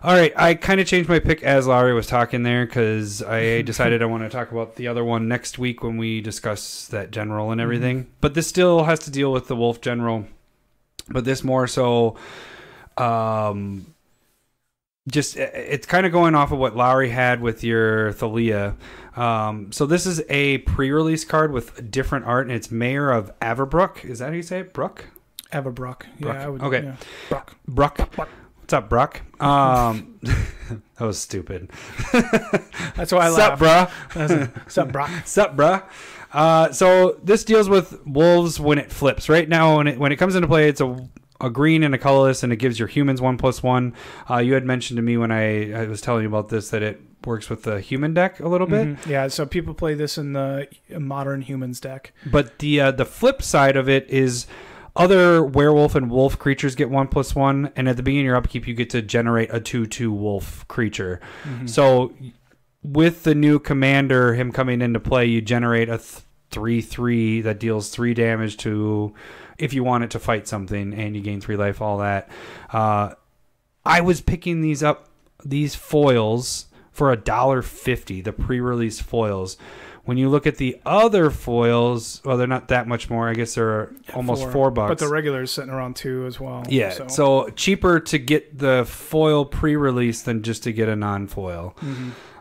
All right, I kind of changed my pick as Larry was talking there because I decided I want to talk about the other one next week when we discuss that general and everything. Mm-hmm. But this still has to deal with the Wolf General. But this more so, it's kind of going off of what Lowry had with your Thalia. So this is a pre-release card with different art, and it's Mayor of Averbrook. Is that how you say it? Brook? Averbrook. Yeah, I would, okay. Yeah. Brook. What's up, Brock? That was stupid. That's why I laughed. Sup, bruh? Sup, Brock? Sup, bruh? So this deals with wolves when it flips. Right now, when it comes into play, it's a green and a colorless, and it gives your humans 1+1. You had mentioned to me when I was telling you about this that it works with the human deck a little bit. Yeah, so people play this in the modern humans deck. But the flip side of it is other werewolf and wolf creatures get 1+1, and at the beginning of your upkeep, you get to generate a 2/2 wolf creature. So with the new commander, him coming into play, you generate a 3/3 that deals 3 damage to if you want it to fight something, and you gain 3 life, all that. I was picking these foils for $1.50, the pre-release foils. When you look at the other foils, well, they're not that much more. I guess they're almost $4. But the regular is sitting around 2 as well. Yeah, so cheaper to get the foil pre-release than just to get a non-foil.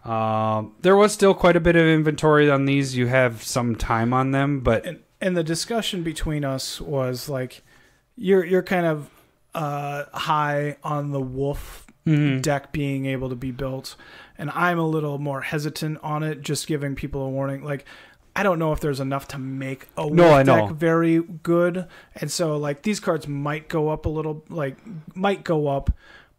There was still quite a bit of inventory on these. You have some time on them, but and the discussion between us was like, you're kind of high on the wolf deck being able to be built, and I'm a little more hesitant on it, just giving people a warning. Like, I don't know if there's enough to make a wolf deck very good, and so like these cards might go up a little,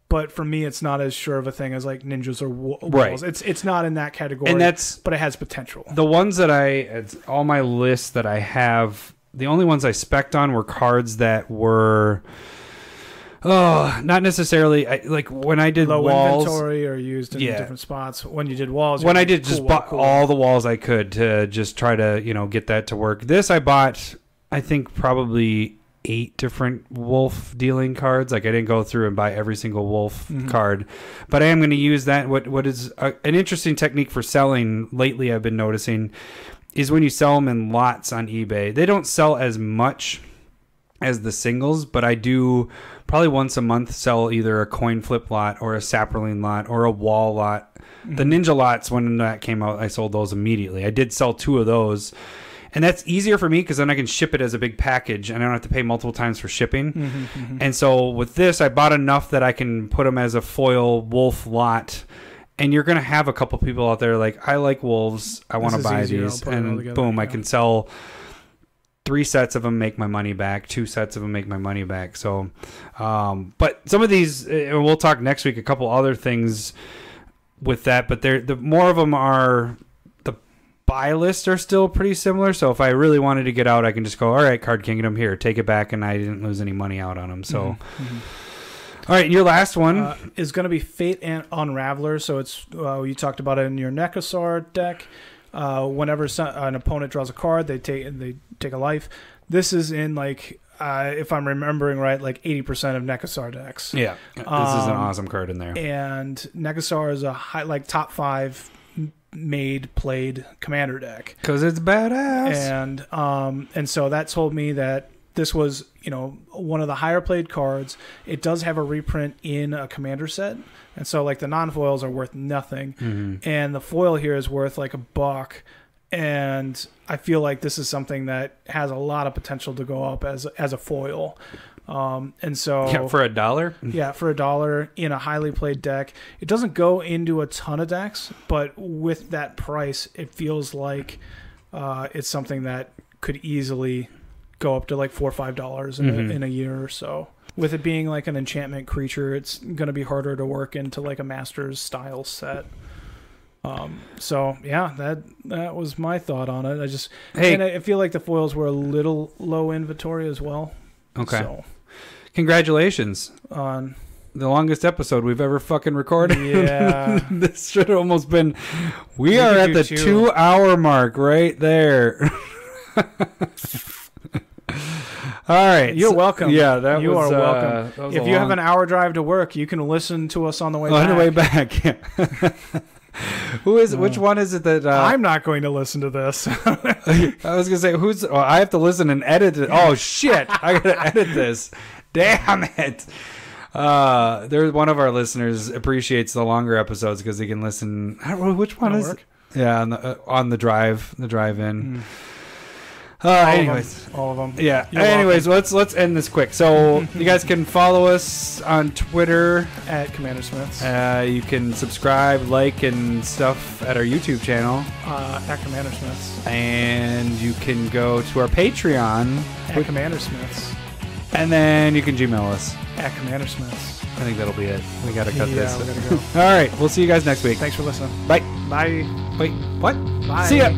but for me it's not as sure of a thing as like ninjas or wolves. It's not in that category, but it has potential. The ones that all my lists that I have, the only ones I spec'd on were cards that were not necessarily like when I did low walls, inventory or used in different spots. When you did walls, when I did just bought all the walls I could to just try to get that to work. This I bought, I think probably 8 different wolf dealing cards. Like I didn't go through and buy every single wolf card, but I am going to use that. What is an interesting technique for selling lately I've been noticing is when you sell them in lots on eBay. They don't sell as much as the singles, but I do probably once a month sell either a coin flip lot or a sapperling lot or a wall lot. The ninja lots, when that came out, I sold those immediately. I did sell 2 of those, and that's easier for me because then I can ship it as a big package and I don't have to pay multiple times for shipping. And so with this, I bought enough that I can put them as a foil wolf lot. And you're going to have a couple people out there like, I like wolves, I want to buy these, and boom, I can sell 3 sets of them, make my money back. 2 sets of them, make my money back. So, but some of these, we'll talk next week, a couple other things with that, but the more of them are, the buy lists are still pretty similar. So if I really wanted to get out, I can just go, all right, Card Kingdom, here, take it back, and I didn't lose any money out on them. So, all right, your last one is going to be Fate and Unraveler. So it's you talked about it in your Nekusar deck. Whenever an opponent draws a card, they take a life. This is in like if I'm remembering right, like 80% of Nekusar decks. Yeah, this is an awesome card in there. And Nekusar is a top 5 played commander deck because it's badass. And so that told me that this was one of the higher played cards. It does have a reprint in a commander set. And so, like, the non-foils are worth nothing. And the foil here is worth, like, $1. And I feel like this is something that has a lot of potential to go up as a foil. And so... Yeah, for $1? Yeah, for $1 in a highly played deck. It doesn't go into a ton of decks, but with that price, it feels like it's something that could easily go up to, like, $4 or $5 in a year or so. With it being like an enchantment creature, it's going to be harder to work into like a Masters style set. So yeah, that was my thought on it. And I feel like the foils were a little low inventory as well. Okay. So, congratulations on the longest episode we've ever fucking recorded. Yeah. This should have almost been. We are at the 2-hour mark right there. All right. You're welcome. Yeah, you are welcome. If you have an hour drive to work, you can listen to us on the way back. On the way back, yeah. Which one is it that... I'm not going to listen to this. I was going to say, I have to listen and edit it. Oh, shit. I got to edit this. Damn it. There's one of our listeners appreciates the longer episodes because they can listen... I don't know, which one is it? Yeah, on the drive-in. Anyways, all of them. Yeah. You're anyways, let's end this quick. So you guys can follow us on Twitter at CommanderSmiths. You can subscribe, like, and stuff at our YouTube channel at CommanderSmiths. And you can go to our Patreon at CommanderSmiths. And then you can Gmail us at CommanderSmiths. I think that'll be it. We gotta cut this. Yeah, we gotta go. All right. We'll see you guys next week. Thanks for listening. Bye. Bye. Wait. What? Bye. See ya.